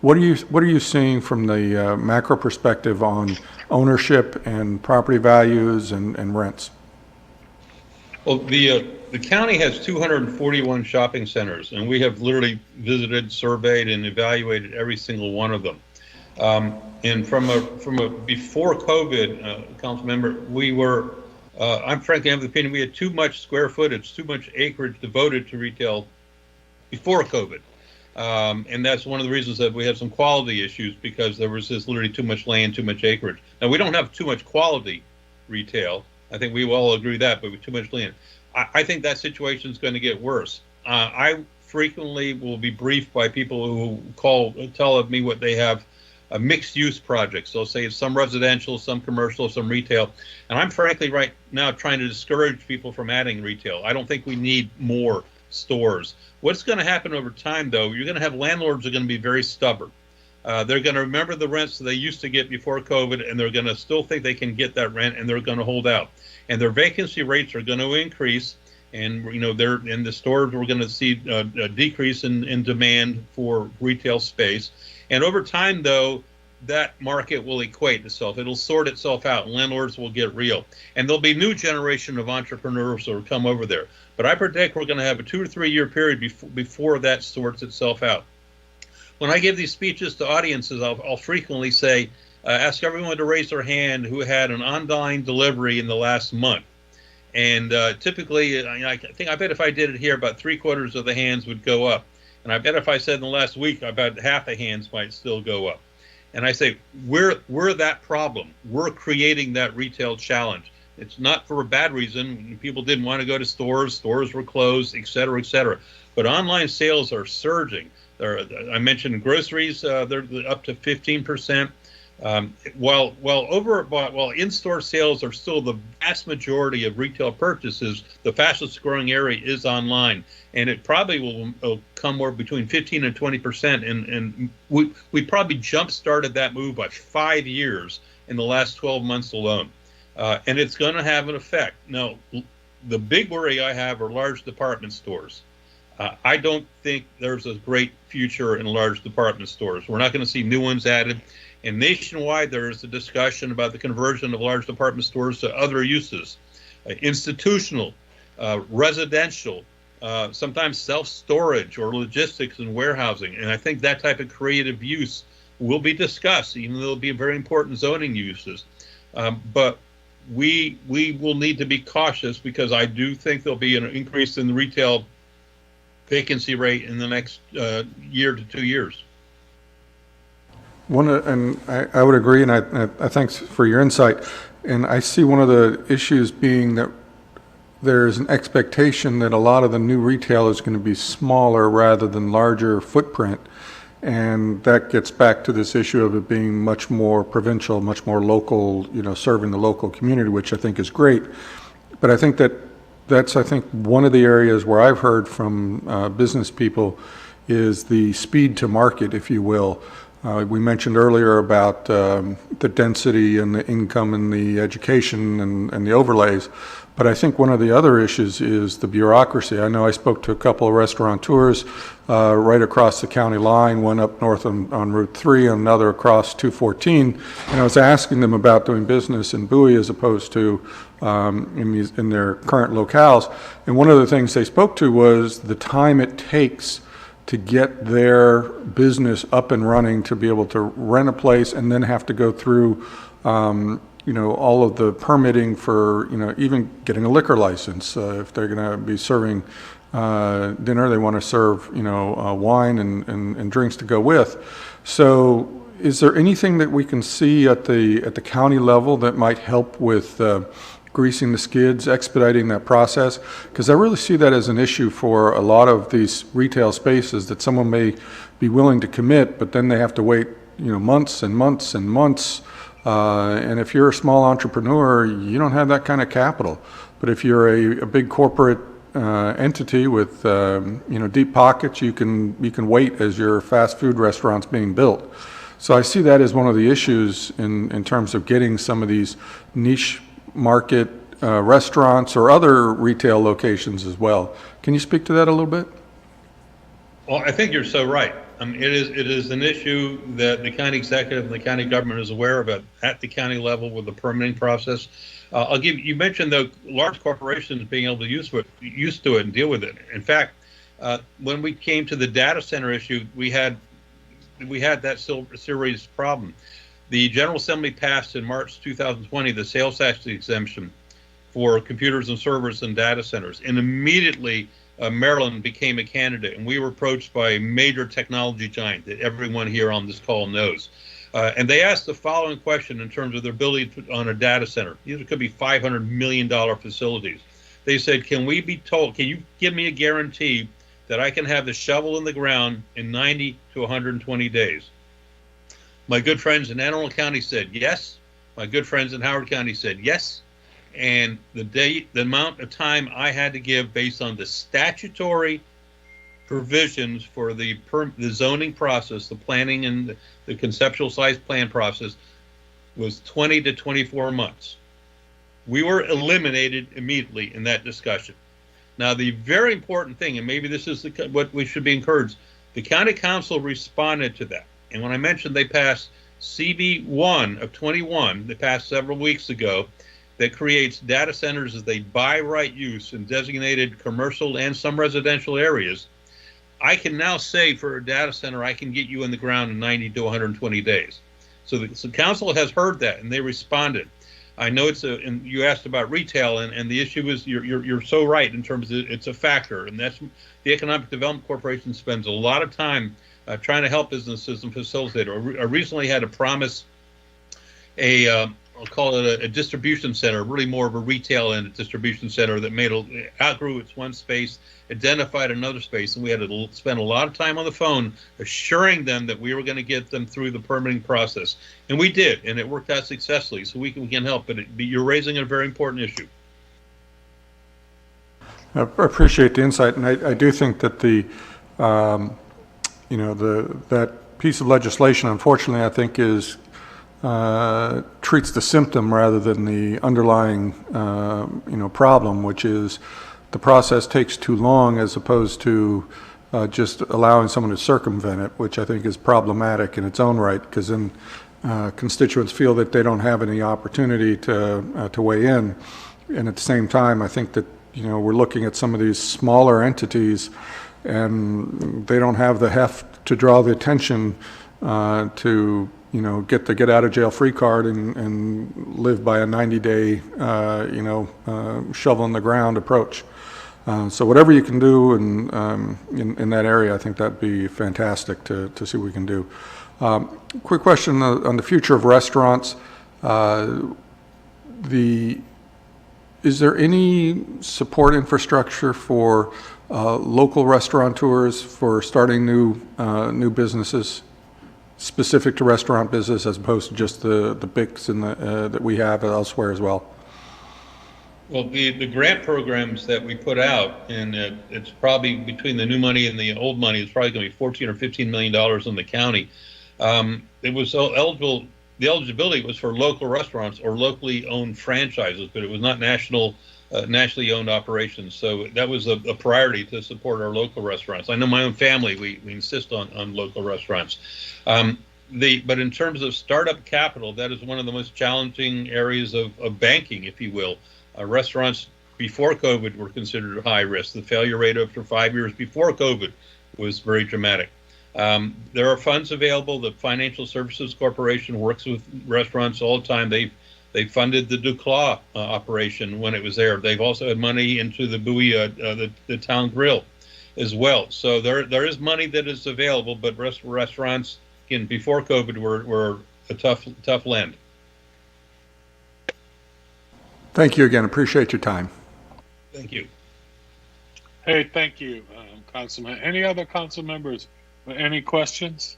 Speaker 10: What are you seeing from the macro perspective on ownership and property values and rents?
Speaker 14: Well, the county has 241 shopping centers, and we have literally visited, surveyed, and evaluated every single one of them. And from a before COVID, council member, we were, I'm frankly of the opinion we had too much square footage, too much acreage devoted to retail before COVID. And that's one of the reasons that we have some quality issues, because there was just literally too much land, too much acreage. Now, we don't have too much quality retail. I think we all agree that, but with too much land. I think that situation is going to get worse. I frequently will be briefed by people who tell me what they have, mixed use projects. They'll say some residential, some commercial, some retail. And I'm frankly right now trying to discourage people from adding retail. I don't think we need more stores. What's going to happen over time, though, you're going to have landlords who are going to be very stubborn. They're going to remember the rents that they used to get before COVID, and they're going to still think they can get that rent, and they're going to hold out. And their vacancy rates are going to increase, and they're in the stores. We're going to see a decrease in demand for retail space. And over time, though, that market will equate itself. It'll sort itself out, and landlords will get real. And there'll be a new generation of entrepreneurs that will come over there. But I predict we're going to have a 2 or 3 year period before that sorts itself out. When I give these speeches to audiences, I'll frequently say, ask everyone to raise their hand who had an online delivery in the last month. And typically, I bet if I did it here, about 3/4 of the hands would go up. And I bet if I said in the last week, about half the hands might still go up. And I say, we're that problem. We're creating that retail challenge. It's not for a bad reason. People didn't want to go to stores. Stores were closed, et cetera, et cetera. But online sales are surging. I mentioned groceries. They're up to 15%. While in-store sales are still the vast majority of retail purchases, the fastest growing area is online, and it probably will come more between 15 and 20%. And we probably jump-started that move by 5 years in the last 12 months alone, and it's going to have an effect. Now, the big worry I have are large department stores. I don't think there's a great future in large department stores. We're not going to see new ones added. And nationwide, there is a discussion about the conversion of large department stores to other uses, institutional, residential, sometimes self-storage or logistics and warehousing. And I think that type of creative use will be discussed, even though it'll be very important zoning uses. But we will need to be cautious, because I do think there'll be an increase in the retail vacancy rate in the next year to 2 years.
Speaker 10: And I would agree, and I thanks for your insight. And I see one of the issues being that there's an expectation that a lot of the new retail is going to be smaller rather than larger footprint. And that gets back to this issue of it being much more provincial, much more local, serving the local community, which I think is great. But I think that's one of the areas where I've heard from business people is the speed to market, if you will. We mentioned earlier about the density and the income and the education and the overlays, but I think one of the other issues is the bureaucracy. I know I spoke to a couple of restaurateurs right across the county line, one up north on Route 3 and another across 214, and I was asking them about doing business in Bowie as opposed to in their current locales. And one of the things they spoke to was the time it takes to get their business up and running, to be able to rent a place and then have to go through all of the permitting for, even getting a liquor license. If they're going to be serving dinner, they want to serve, wine and drinks to go with. So is there anything that we can see at the county level that might help with greasing the skids, expediting that process? Because I really see that as an issue for a lot of these retail spaces, that someone may be willing to commit, but then they have to wait, months and months and months. And if you're a small entrepreneur, you don't have that kind of capital. But if you're a big corporate entity with deep pockets, you can wait as your fast food restaurant's being built. So I see that as one of the issues in terms of getting some of these niche market restaurants or other retail locations as well. Can you speak to that a little bit?
Speaker 14: Well, I think you're so right. It is an issue that the county executive and the county government is aware of at the county level with the permitting process. You mentioned the large corporations being able to used to it and deal with it. In fact, when we came to the data center issue, we had that serious problem. The General Assembly passed in March 2020 the sales tax exemption for computers and servers and data centers, and immediately Maryland became a candidate, and we were approached by a major technology giant that everyone here on this call knows. And they asked the following question in terms of their ability on a data center. These could be $500 million facilities. They said, can you give me a guarantee that I can have the shovel in the ground in 90 to 120 days? My good friends in Anne Arundel County said yes. My good friends in Howard County said yes. And the amount of time I had to give based on the statutory provisions for the zoning process, the planning and the conceptual size plan process, was 20 to 24 months. We were eliminated immediately in that discussion. Now, the very important thing, and maybe this is what we should be encouraged, the county council responded to that. And when I mentioned they passed CB1 of 21, they passed several weeks ago, that creates data centers as they by right use in designated commercial and some residential areas. I can now say for a data center, I can get you in the ground in 90 to 120 days. So the council has heard that and they responded. I know and you asked about retail, and the issue is you're so right in terms of it's a factor, and that's the Economic Development Corporation spends a lot of time trying to help businesses and facilitate. I recently had to promise I'll call it a distribution center, really more of a retail and a distribution center that outgrew its one space, identified another space, and we had to spend a lot of time on the phone assuring them that we were going to get them through the permitting process. And we did, and it worked out successfully, so we can help. But you're raising a very important issue.
Speaker 10: I appreciate the insight, and I do think that that piece of legislation, unfortunately, I think treats the symptom rather than the underlying, problem, which is the process takes too long as opposed to just allowing someone to circumvent it, which I think is problematic in its own right, because then constituents feel that they don't have any opportunity to weigh in. And at the same time, I think that, we're looking at some of these smaller entities and they don't have the heft to draw the attention to get the get out of jail free card and live by a 90-day, shovel in the ground approach. So whatever you can do in that area, I think that'd be fantastic to see what we can do. Quick question on the future of restaurants. Is there any support infrastructure for local restaurateurs for starting new businesses specific to restaurant business, as opposed to just the BICs that we have elsewhere as well?
Speaker 14: Well, the grant programs that we put out, and it's probably between the new money and the old money, it's probably going to be $14 or $15 million in the county. It was eligible. The eligibility was for local restaurants or locally owned franchises, but it was not nationally owned operations. So that was a priority to support our local restaurants. I know my own family, we insist on local restaurants. But in terms of startup capital, that is one of the most challenging areas of banking, if you will. Restaurants before COVID were considered high risk. The failure rate after 5 years before COVID was very dramatic. There are funds available. The Financial Services Corporation works with restaurants all the time. They've They funded the Duclaw operation when it was there. They've also had money into the Bowie, the town grill as well. So there is money that is available, but restaurants, again, before COVID were a tough lend.
Speaker 10: Thank you again. Appreciate your time.
Speaker 14: Thank you.
Speaker 3: Hey, thank you, Councilman. Any other council members with any questions?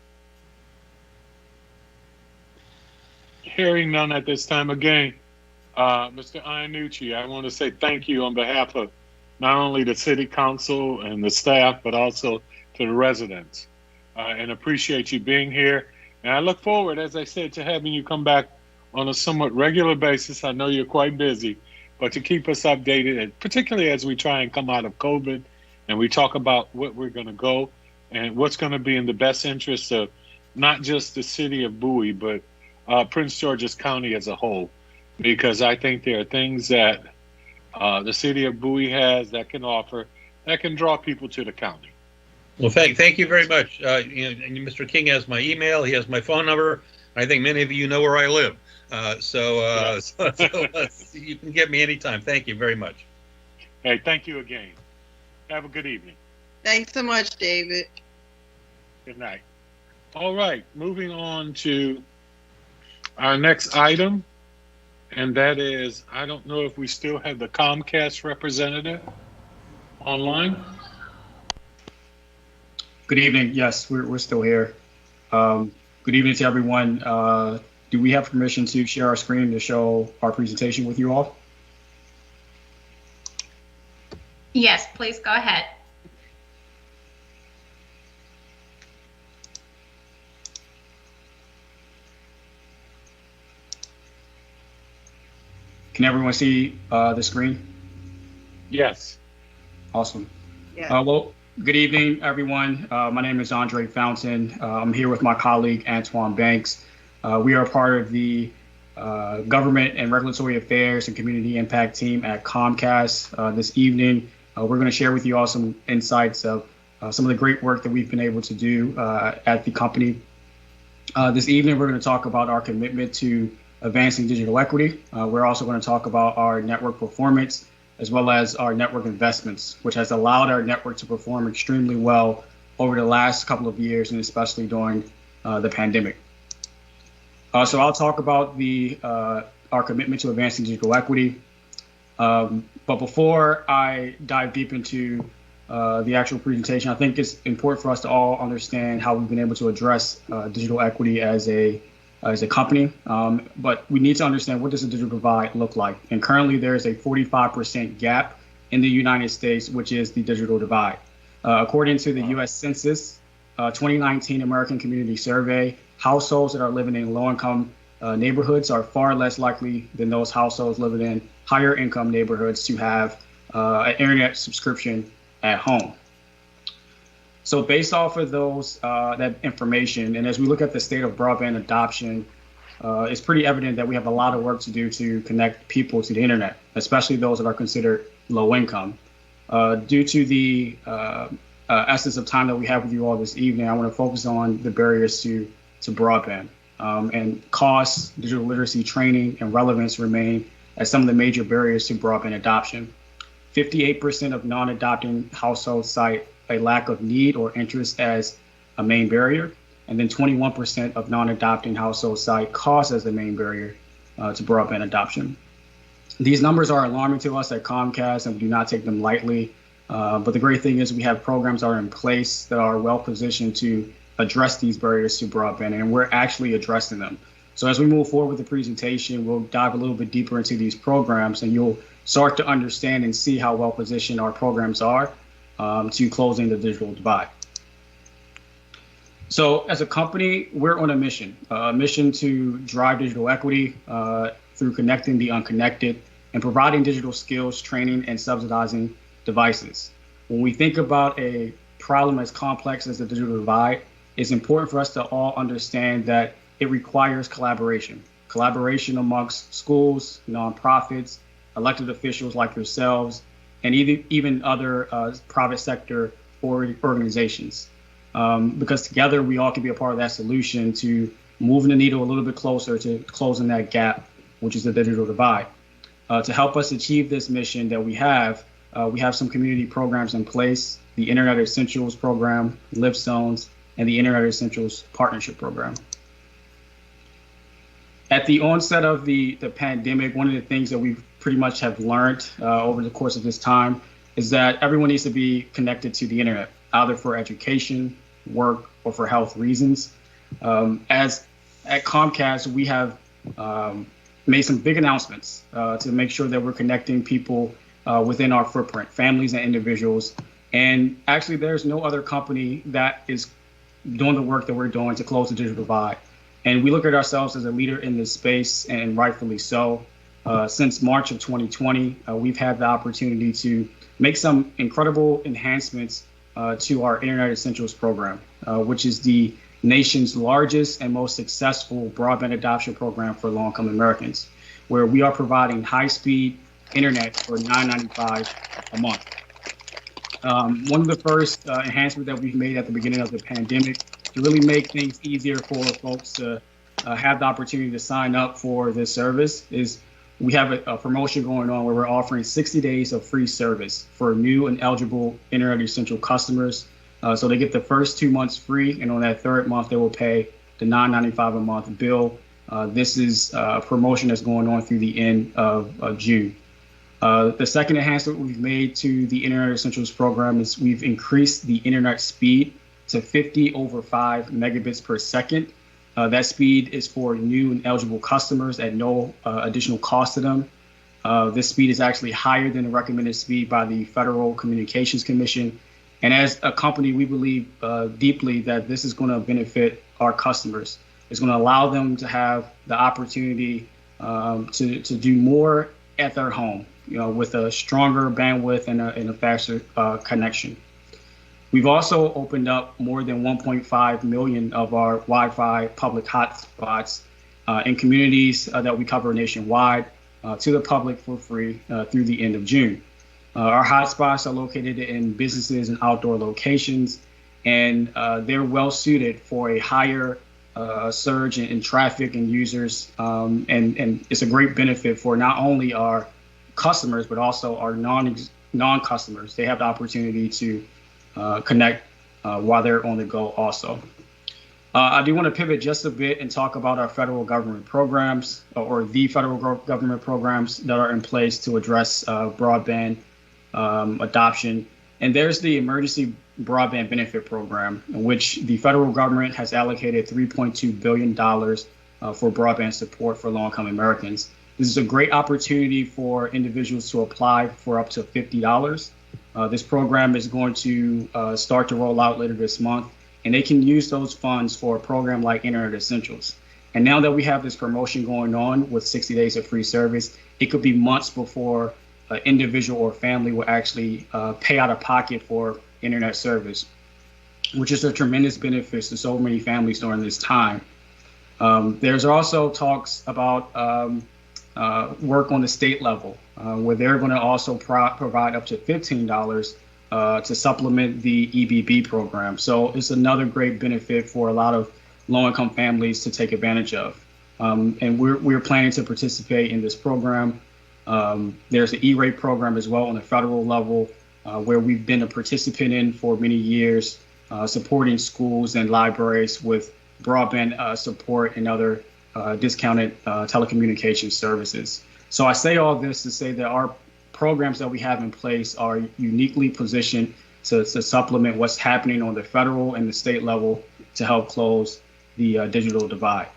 Speaker 3: Hearing none at this time. Again, Mr. Iannucci, I want to say thank you on behalf of not only the city council and the staff, but also to the residents, and appreciate you being here. And I look forward, as I said, to having you come back on a somewhat regular basis. I know you're quite busy, but to keep us updated, and particularly as we try and come out of COVID and we talk about what we're going to go and what's going to be in the best interest of not just the city of Bowie, but Prince George's County as a whole, because I think there are things that the city of Bowie has that can offer, that can draw people to the county.
Speaker 14: Well, thank you very much. And Mr. King has my email. He has my phone number. I think many of you know where I live. So you can get me anytime. Thank you very much.
Speaker 3: Hey, thank you again. Have a good evening.
Speaker 5: Thanks so much, David.
Speaker 3: Good night. All right, moving on to our next item, and that is, I don't know if we still have the Comcast representative online.
Speaker 15: Good evening. Yes, we're still here. Good evening to everyone. Do we have permission to share our screen to show our presentation with you all?
Speaker 2: Yes, please go ahead.
Speaker 15: Can everyone see the screen?
Speaker 3: Yes.
Speaker 15: Awesome.
Speaker 5: Yeah.
Speaker 15: Well, good evening, everyone. My name is Andre Fountain. I'm here with my colleague, Antoine Banks. We are part of the Government and Regulatory Affairs and Community Impact team at Comcast. This evening, we're going to share with you all some insights of some of the great work that we've been able to do at the company. This evening, we're going to talk about our commitment to advancing digital equity. We're also going to talk about our network performance, as well as our network investments, which has allowed our network to perform extremely well over the last couple of years, and especially during the pandemic. So I'll talk about our commitment to advancing digital equity. But before I dive deep into the actual presentation, I think it's important for us to all understand how we've been able to address digital equity as a company. But we need to understand, what does a digital divide look like? And currently there is a 45% gap in the United States, which is the digital divide. According to the US Census 2019 American Community Survey, households that are living in low-income neighborhoods are far less likely than those households living in higher income neighborhoods to have an internet subscription at home. So based off of that information, and as we look at the state of broadband adoption, it's pretty evident that we have a lot of work to do to connect people to the internet, especially those that are considered low income. Due to the essence of time that we have with you all this evening, I want to focus on the barriers to broadband. And costs, digital literacy training, and relevance remain as some of the major barriers to broadband adoption. 58% of non-adopting households cite a lack of need or interest as a main barrier, and then 21% of non-adopting households cite cost as the main barrier to broadband adoption. These numbers are alarming to us at Comcast, and we do not take them lightly. But the great thing is we have programs that are in place that are well positioned to address these barriers to broadband, and we're actually addressing them. So as we move forward with the presentation, we'll dive a little bit deeper into these programs, and you'll start to understand and see how well positioned our programs are to closing the digital divide. So as a company, we're on a mission to drive digital equity through connecting the unconnected and providing digital skills, training, and subsidizing devices. When we think about a problem as complex as the digital divide, it's important for us to all understand that it requires collaboration amongst schools, nonprofits, elected officials like yourselves, and even other private sector organizations. Because together we all can be a part of that solution to moving the needle a little bit closer to closing that gap which is the digital divide. To help us achieve this mission that we have some community programs in place, the Internet Essentials program, Lift Zones, and the Internet Essentials Partnership Program. At the onset of the pandemic, one of the things that we pretty much have learned over the course of this time is that everyone needs to be connected to the internet, either for education, work, or for health reasons. As at Comcast, we have made some big announcements to make sure that we're connecting people within our footprint, families and individuals. And actually, there's no other company that is doing the work that we're doing to close the digital divide. And we look at ourselves as a leader in this space, and rightfully so. Since March of 2020, we've had the opportunity to make some incredible enhancements to our Internet Essentials program, which is the nation's largest and most successful broadband adoption program for low-income Americans, where we are providing high-speed internet for $9.95 a month. One of the first enhancements that we've made at the beginning of the pandemic to really make things easier for folks to have the opportunity to sign up for this service is we have a promotion going on where we're offering 60 days of free service for new and eligible Internet Essential customers. So they get the first 2 months free, and on that third month, they will pay the $9.95 a month bill. This is a promotion that's going on through the end of June. The second enhancement we've made to the Internet Essentials program is we've increased the internet speed to 50/5 megabits per second. That speed is for new and eligible customers at no additional cost to them. This speed is actually higher than the recommended speed by the Federal Communications Commission. And as a company, we believe deeply that this is going to benefit our customers. It's going to allow them to have the opportunity to do more at their home, with a stronger bandwidth and a faster connection. We've also opened up more than 1.5 million of our Wi-Fi public hotspots in communities that we cover nationwide to the public for free through the end of June. Our hotspots are located in businesses and outdoor locations, and they're well suited for a higher surge in traffic and users. And it's a great benefit for not only our customers, but also our non-customers. They have the opportunity to connect while they're on the go also. I do want to pivot just a bit and talk about our federal government programs, or the federal government programs that are in place to address broadband adoption. And there's the Emergency Broadband Benefit Program, in which the federal government has allocated $3.2 billion for broadband support for low-income Americans. This is a great opportunity for individuals to apply for up to $50. This program is going to start to roll out later this month, and they can use those funds for a program like Internet Essentials. And now that we have this promotion going on with 60 days of free service, it could be months before an individual or family will actually pay out of pocket for internet service, which is a tremendous benefit to so many families during this time. There's also talks about work on the state level, where they're going to also provide up to $15 to supplement the EBB program. So it's another great benefit for a lot of low-income families to take advantage of. And we're planning to participate in this program. There's an E-rate program as well on the federal level, where we've been a participant in for many years, supporting schools and libraries with broadband support and other discounted telecommunications services. So I say all this to say that our programs that we have in place are uniquely positioned to supplement what's happening on the federal and the state level to help close the digital divide.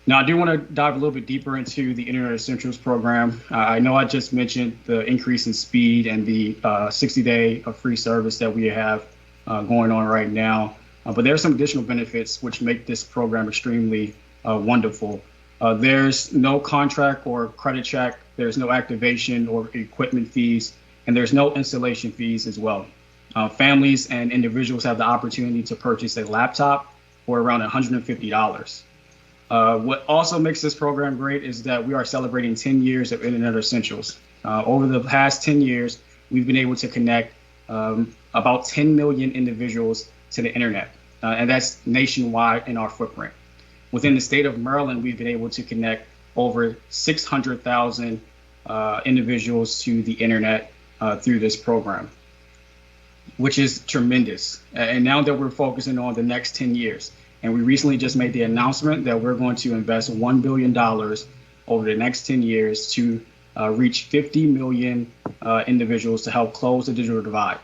Speaker 15: Now, I do want to dive a little bit deeper into the Internet Essentials program. I know I just mentioned the increase in speed and the 60-day of free service that we have going on right now. But there are some additional benefits which make this program extremely wonderful. There's no contract or credit check. There's no activation or equipment fees, and there's no installation fees as well. Families and individuals have the opportunity to purchase a laptop for around $150. What also makes this program great is that we are celebrating 10 years of Internet Essentials. Over the past 10 years, we've been able to connect about 10 million individuals to the internet, and that's nationwide in our footprint. Within the state of Maryland, we've been able to connect over 600,000 individuals to the internet through this program, which is tremendous. And now that we're focusing on the next 10 years, and we recently just made the announcement that we're going to invest $1 billion over the next 10 years to reach 50 million individuals to help close the digital divide.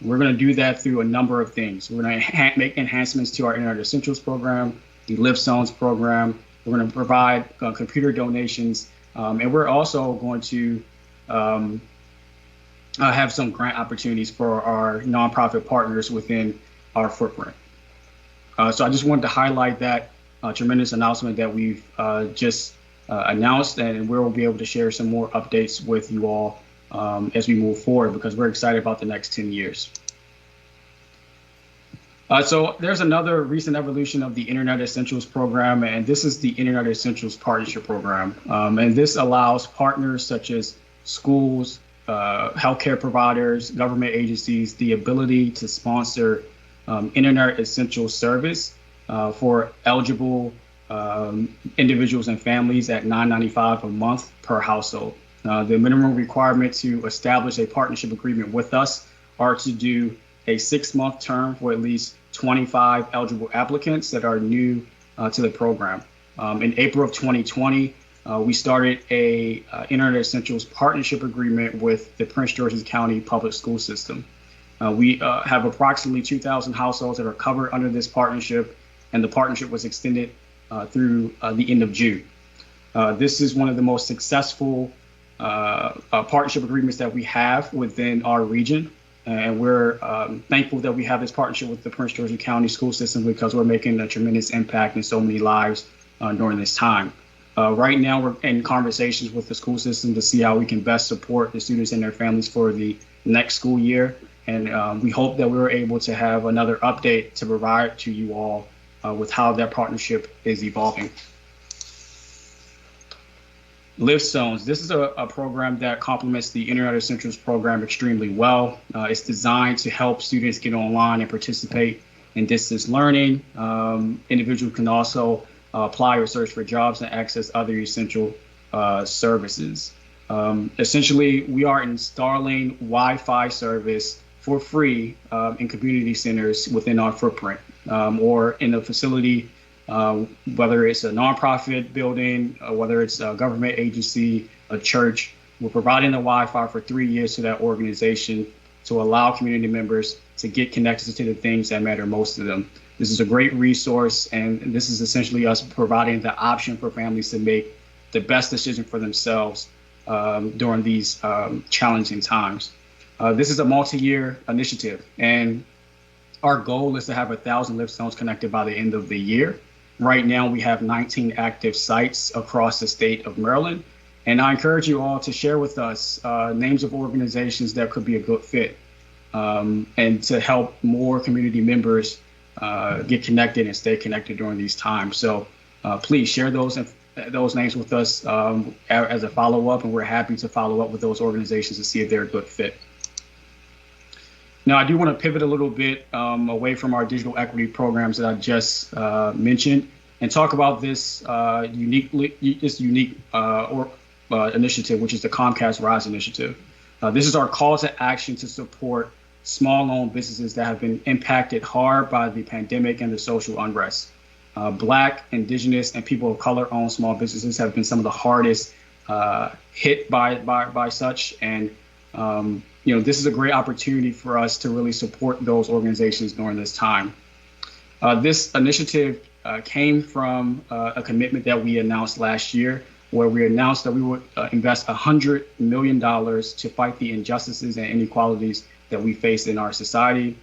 Speaker 15: We're going to do that through a number of things. We're going to make enhancements to our Internet Essentials program, the Lift Zones program. We're going to provide computer donations, and we're also going to have some grant opportunities for our nonprofit partners within our footprint. So I just wanted to highlight that tremendous announcement that we've just announced, and we'll be able to share some more updates with you all as we move forward, because we're excited about the next 10 years. So there's another recent evolution of the Internet Essentials program, and this is the Internet Essentials Partnership Program. And this allows partners such as schools, healthcare providers, government agencies, the ability to sponsor Internet Essentials service for eligible individuals and families at $9.95 a month per household. The minimum requirement to establish a partnership agreement with us are to do a 6-month term for at least 25 eligible applicants that are new to the program. In April of 2020, we started a Internet Essentials partnership agreement with the Prince George's County Public School System. We have approximately 2,000 households that are covered under this partnership, and the partnership was extended through the end of June. This is one of the most successful partnership agreements that we have within our region, and we're thankful that we have this partnership with the Prince George's County School System, because we're making a tremendous impact in so many lives during this time. Right now, we're in conversations with the school system to see how we can best support the students and their families for the next school year. And we hope that we're able to have another update to provide to you all with how that partnership is evolving. Lift Zones. This is a program that complements the Internet Essentials program extremely well. It's designed to help students get online and participate in distance learning. Individuals can also apply or search for jobs and access other essential services. Essentially, we are installing Wi-Fi service for free in community centers within our footprint, or in a facility, whether it's a nonprofit building, whether it's a government agency, a church. We're providing the Wi-Fi for 3 years to that organization to allow community members to get connected to the things that matter most to them. This is a great resource, and this is essentially us providing the option for families to make the best decision for themselves during these challenging times. This is a multi-year initiative, and our goal is to have 1,000 lift zones connected by the end of the year. Right now, we have 19 active sites across the state of Maryland, and I encourage you all to share with us names of organizations that could be a good fit, and to help more community members get connected and stay connected during these times. So please share those names with us as a follow-up, and we're happy to follow up with those organizations to see if they're a good fit. Now, I do want to pivot a little bit away from our digital equity programs that I just mentioned, and talk about this unique initiative, which is the Comcast Rise initiative. This is our call to action to support small-owned businesses that have been impacted hard by the pandemic and the social unrest. Black, Indigenous, and people of color-owned small businesses have been some of the hardest hit by such, and this is a great opportunity for us to really support those organizations during this time. This initiative came from a commitment that we announced last year, where we announced that we would invest $100 million to fight the injustices and inequalities that we face in our society.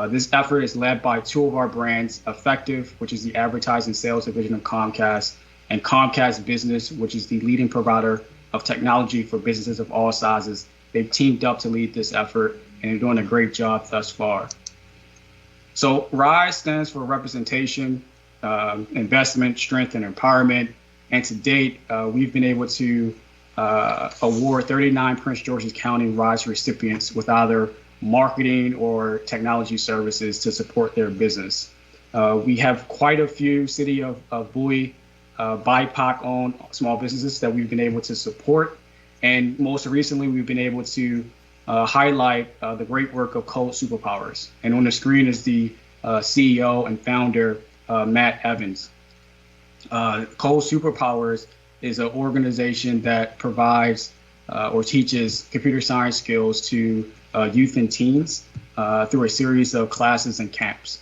Speaker 15: This effort is led by two of our brands, Effective, which is the advertising sales division of Comcast, and Comcast Business, which is the leading provider of technology for businesses of all sizes. They've teamed up to lead this effort, and they're doing a great job thus far. So RISE stands for representation, investment, strength, and empowerment. And to date, we've been able to award 39 Prince George's County RISE recipients with either marketing or technology services to support their business. We have quite a few City of Bowie BIPOC-owned small businesses that we've been able to support. And most recently, we've been able to highlight the great work of Code Superpowers. And on the screen is the CEO and founder, Matt Evans. Code Superpowers is an organization that provides or teaches computer science skills to youth and teens through a series of classes and camps.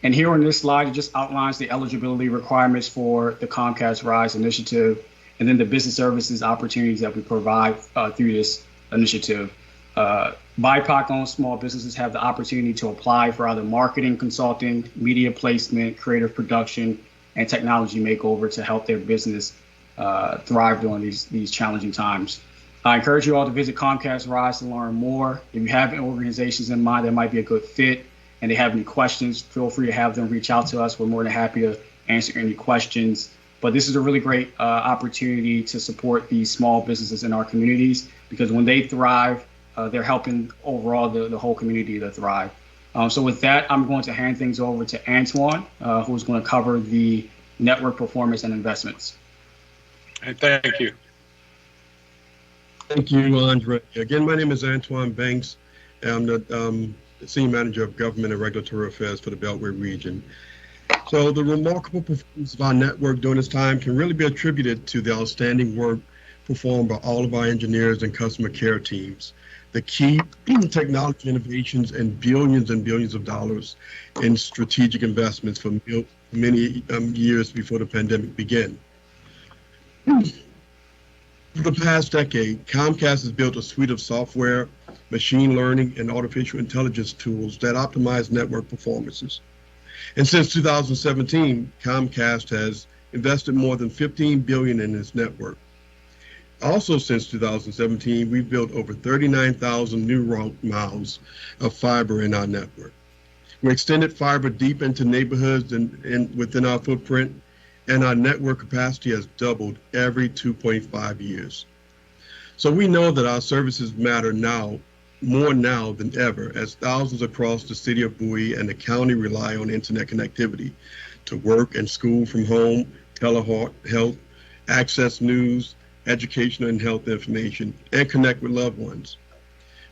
Speaker 15: And here on this slide, it just outlines the eligibility requirements for the Comcast RISE initiative, and then the business services opportunities that we provide through this initiative. BIPOC-owned small businesses have the opportunity to apply for either marketing, consulting, media placement, creative production, and technology makeover to help their business thrive during these challenging times. I encourage you all to visit Comcast RISE to learn more. If you have organizations in mind that might be a good fit and they have any questions, feel free to have them reach out to us. We're more than happy to answer any questions. But this is a really great opportunity to support these small businesses in our communities, because when they thrive, they're helping overall the whole community to thrive. So with that, I'm going to hand things over to Antoine, who's going to cover the network performance and investments.
Speaker 3: Thank you.
Speaker 16: Thank you, Andre. Again, my name is Antoine Banks. I'm the Senior Manager of Government and Regulatory Affairs for the Beltway region. So the remarkable performance of our network during this time can really be attributed to the outstanding work performed by all of our engineers and customer care teams. The key technology innovations and billions of dollars in strategic investments for many years before the pandemic began. For the past decade, Comcast has built a suite of software, machine learning, and artificial intelligence tools that optimize network performances. And since 2017, Comcast has invested more than $15 billion in its network. Also, since 2017, we've built over 39,000 new route miles of fiber in our network. We extended fiber deep into neighborhoods and within our footprint, and our network capacity has doubled every 2.5 years. So we know that our services matter now, more now than ever, as thousands across the city of Bowie and the county rely on internet connectivity to work and school from home, telehealth, access news, educational and health information, and connect with loved ones.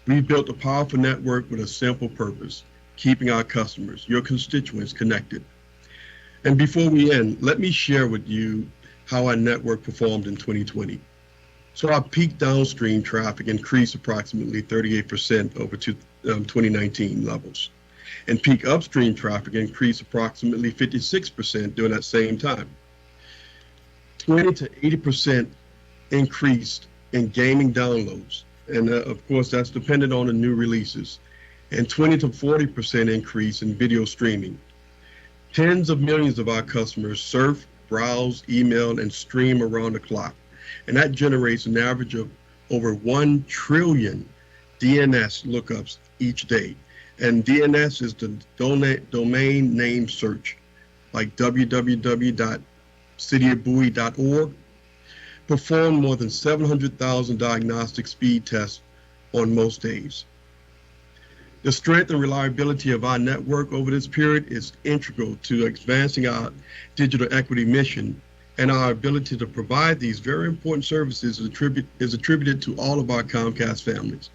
Speaker 16: We've built a powerful network with a simple purpose: keeping our customers, your constituents, connected. And before we end, let me share with you how our network performed in 2020. So our peak downstream traffic increased approximately 38% over 2019 levels. And peak upstream traffic increased approximately 56% during that same time. 20 to 80% increased in gaming downloads. And of course, that's dependent on the new releases. And 20 to 40% increase in video streaming. Tens of millions of our customers surf, browse, email, and stream around the clock. And that generates an average of over 1 trillion DNS lookups each day. And DNS is the domain name search, like www.cityofbowie.org. Performed more than 700,000 diagnostic speed tests on most days. The strength and reliability of our network over this period is integral to advancing our digital equity mission, and our ability to provide these very important services is attributed to all of our Comcast families.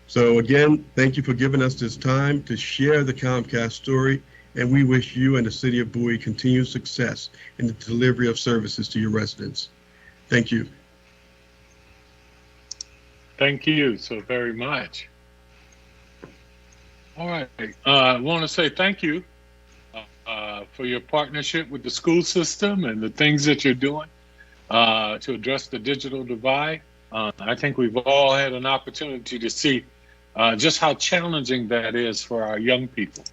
Speaker 16: So again, thank you for giving us this time to share the Comcast story, and we wish you and the city of Bowie continued success in the delivery of services to your residents. Thank you.
Speaker 3: Thank you so very much. All right, I want to say thank you for your partnership with the school system and the things that you're doing to address the digital divide. I think we've all had an opportunity to see just how challenging that is for our young people.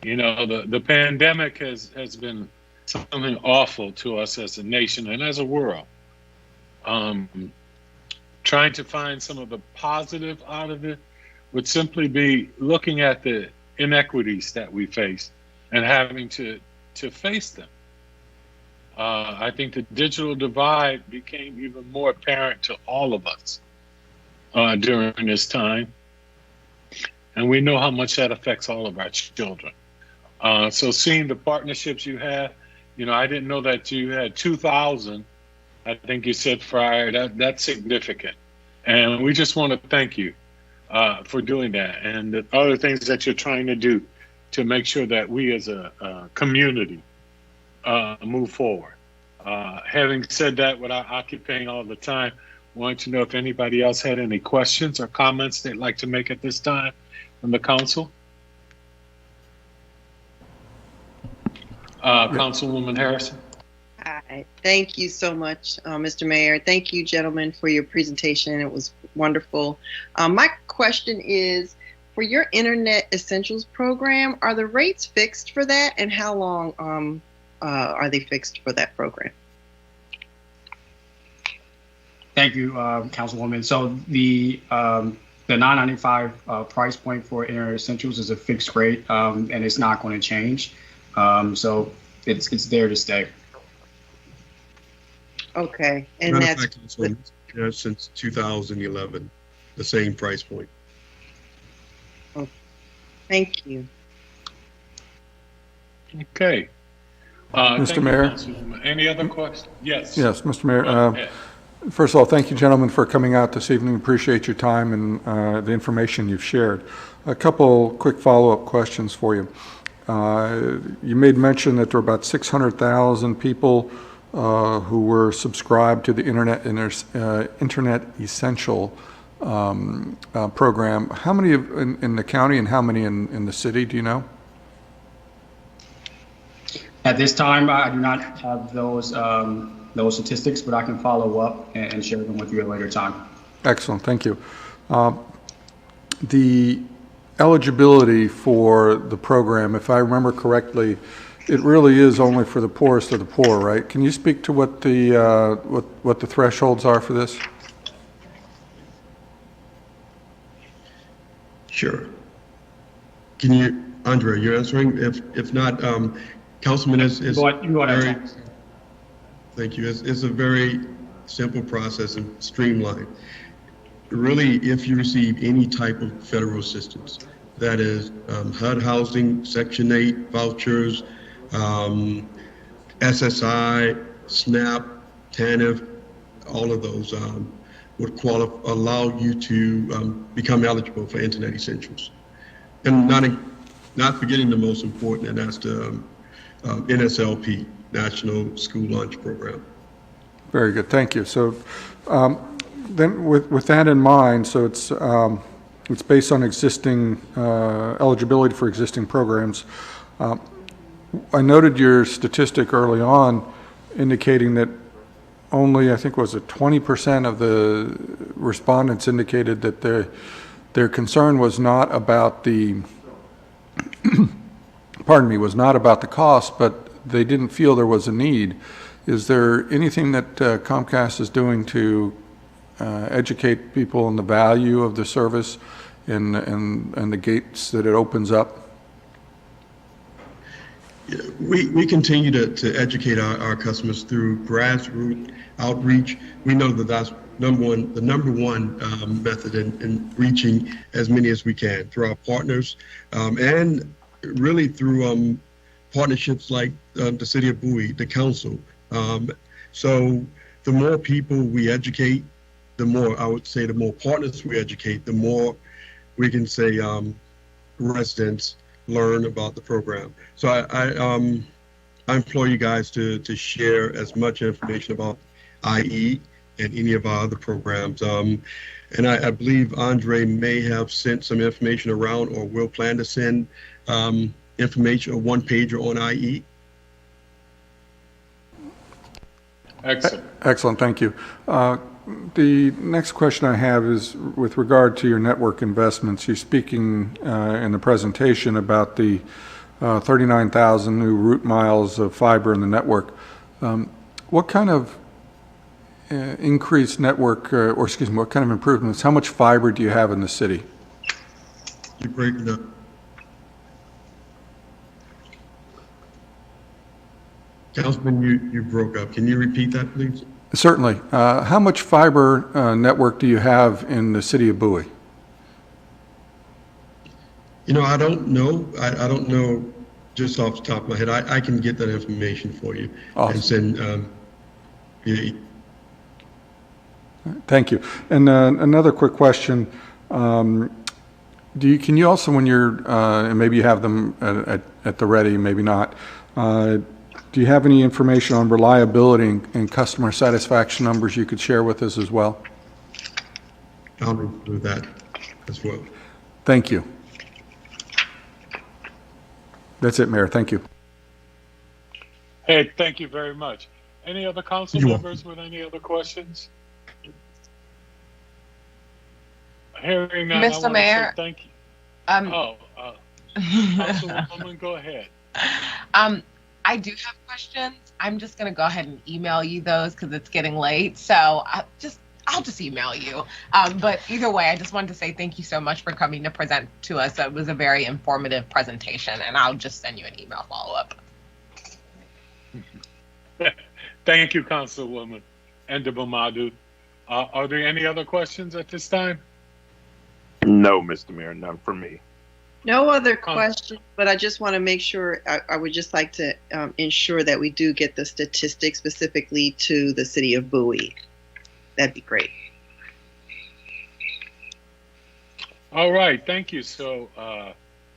Speaker 3: You know, the pandemic has been something awful to us as a nation and as a world. Trying to find some of the positive out of it would simply be looking at the inequities that we face and having to face them. I think the digital divide became even more apparent to all of us during this time. And we know how much that affects all of our children. So seeing the partnerships you have, I didn't know that you had 2,000. I think you said prior. That's significant, and we just want to thank you for doing that, and the other things that you're trying to do to make sure that we as a community move forward. Having said that, without occupying all the time, wanted to know if anybody else had any questions or comments they'd like to make at this time from the council. Councilwoman Harrison.
Speaker 5: Hi, thank you so much, Mr. Mayor. Thank you, gentlemen, for your presentation. It was wonderful. My question is, for your Internet Essentials program, are the rates fixed for that, and how long are they fixed for that program?
Speaker 15: Thank you, Councilwoman. So the $9.95 price point for Internet Essentials is a fixed rate, and it's not going to change. So it's there to stay.
Speaker 5: Okay, and
Speaker 16: Matter
Speaker 5: that's
Speaker 16: of fact, since 2011, the same price point.
Speaker 5: okay. Thank you.
Speaker 3: Okay.
Speaker 10: Mr. Mayor?
Speaker 3: Any other questions? Yes.
Speaker 10: Yes, Mr. Mayor. First of all, thank you, gentlemen, for coming out this evening. Appreciate your time and the information you've shared. A couple quick follow-up questions for you. You made mention that there were about 600,000 people who were subscribed to the Internet Essential program. How many in the county and how many in the city, do you know?
Speaker 15: At this time, I do not have those statistics, but I can follow up and share them with you at a later time.
Speaker 10: Excellent, thank you. The eligibility for the program, if I remember correctly, it really is only for the poorest of the poor, right? Can you speak to what the thresholds are for this?
Speaker 16: Sure. Can you, Andre, you're answering? If not, Councilman is very, thank you. It's a very simple process and streamlined. Really, if you receive any type of federal assistance, that is HUD housing, Section 8 vouchers, SSI, SNAP, TANF, all of those would allow you to become eligible for Internet Essentials. And not forgetting the most important, and that's the NSLP, National School Lunch Program.
Speaker 10: Very good, thank you. So then with that in mind, so it's based on existing eligibility for existing programs. I noted your statistic early on indicating that only, I think, was it 20% of the respondents indicated that their concern was not about the pardon me, was not about the cost, but they didn't feel there was a need. Is there anything that Comcast is doing to educate people on the value of the service and the gates that it opens up?
Speaker 16: We continue to educate our customers through grassroots outreach. We know that that's the number one method in reaching as many as we can through our partners and really through partnerships like the City of Bowie, the council. So the more people we educate, the more, I would say, the more partners we educate, the more we can say residents learn about the program. So I implore you guys to share as much information about IE and any of our other programs. And I believe Andre may have sent some information around or will plan to send information, a one-pager on IE.
Speaker 3: Excellent.
Speaker 10: Excellent, thank you. The next question I have is with regard to your network investments. You're speaking in the presentation about the 39,000 new route miles of fiber in the network. What kind of increased network, or excuse me, what kind of improvements, how much fiber do you have in the city?
Speaker 16: You're breaking up. Councilman, you broke up. Can you repeat that, please?
Speaker 10: Certainly. How much fiber network do you have in the city of Bowie?
Speaker 16: You know, I don't know. I don't know just off the top of my head. I can get that information for you
Speaker 10: Awesome.
Speaker 16: and send. Yeah.
Speaker 10: Thank you. And another quick question. Can you also, when you're, and maybe you have them at the ready, maybe not, do you have any information on reliability and customer satisfaction numbers you could share with us as well?
Speaker 16: I'll do that as well.
Speaker 10: Thank you. That's it, Mayor. Thank you.
Speaker 3: Hey, thank you very much. Any other council members with any other questions? Hearing none,
Speaker 1: Mr. Mayor.
Speaker 3: Thank you. Councilwoman, go ahead.
Speaker 1: I do have questions. I'm just gonna go ahead and email you those because it's getting late. So I'll just email you. But either way, I just wanted to say thank you so much for coming to present to us. It was a very informative presentation, and I'll just send you an email follow-up.
Speaker 3: Thank you, Councilwoman Ndabumadu. Are there any other questions at this time?
Speaker 8: No, Mr. Mayor, none for me.
Speaker 5: No other questions, but I just want to make sure, I would just like to ensure that we do get the statistics specifically to the city of Bowie. That'd be great.
Speaker 3: All right, thank you. So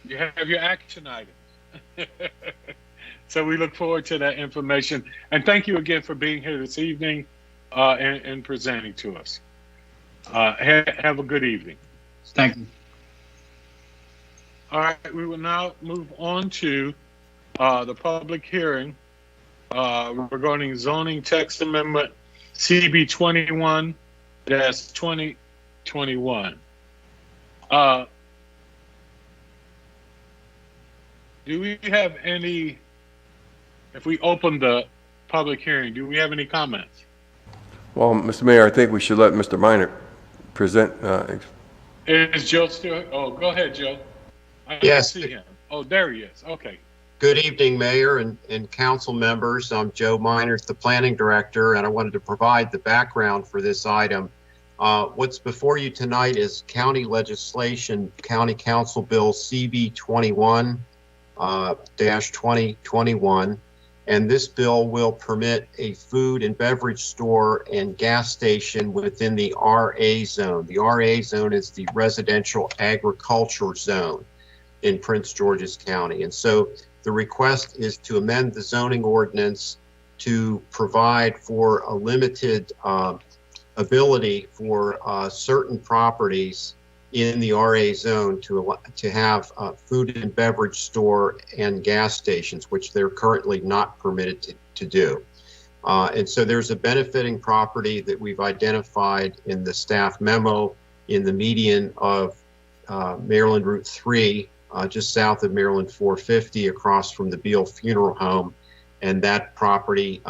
Speaker 3: you have your action items. So we look forward to that information. And thank you again for being here this evening and presenting to us. Have a good evening.
Speaker 15: Thank you.
Speaker 3: All right, we will now move on to the public hearing regarding zoning text amendment CB 21-2021. Do we have any, if we open the public hearing, do we have any comments?
Speaker 4: Well, Mr. Mayor, I think we should let Mr. Minor present.
Speaker 3: Is Joe still? Oh, go ahead, Joe. I
Speaker 17: Yes.
Speaker 3: don't see him. Oh, there he is. Okay.
Speaker 17: Good evening, Mayor and council members. I'm Joe Miners, the Planning Director, and I wanted to provide the background for this item. What's before you tonight is county legislation, County Council Bill CB 21-2021, and this bill will permit a food and beverage store and gas station within the RA zone. The RA zone is the residential agriculture zone in Prince George's County. And so the request is to amend the zoning ordinance to provide for a limited ability for certain properties in the RA zone to have food and beverage store and gas stations, which they're currently not permitted to do. And so there's a benefiting property that we've identified in the staff memo in the median of Maryland Route 3, just south of Maryland 450, across from the Beale Funeral Home. And that property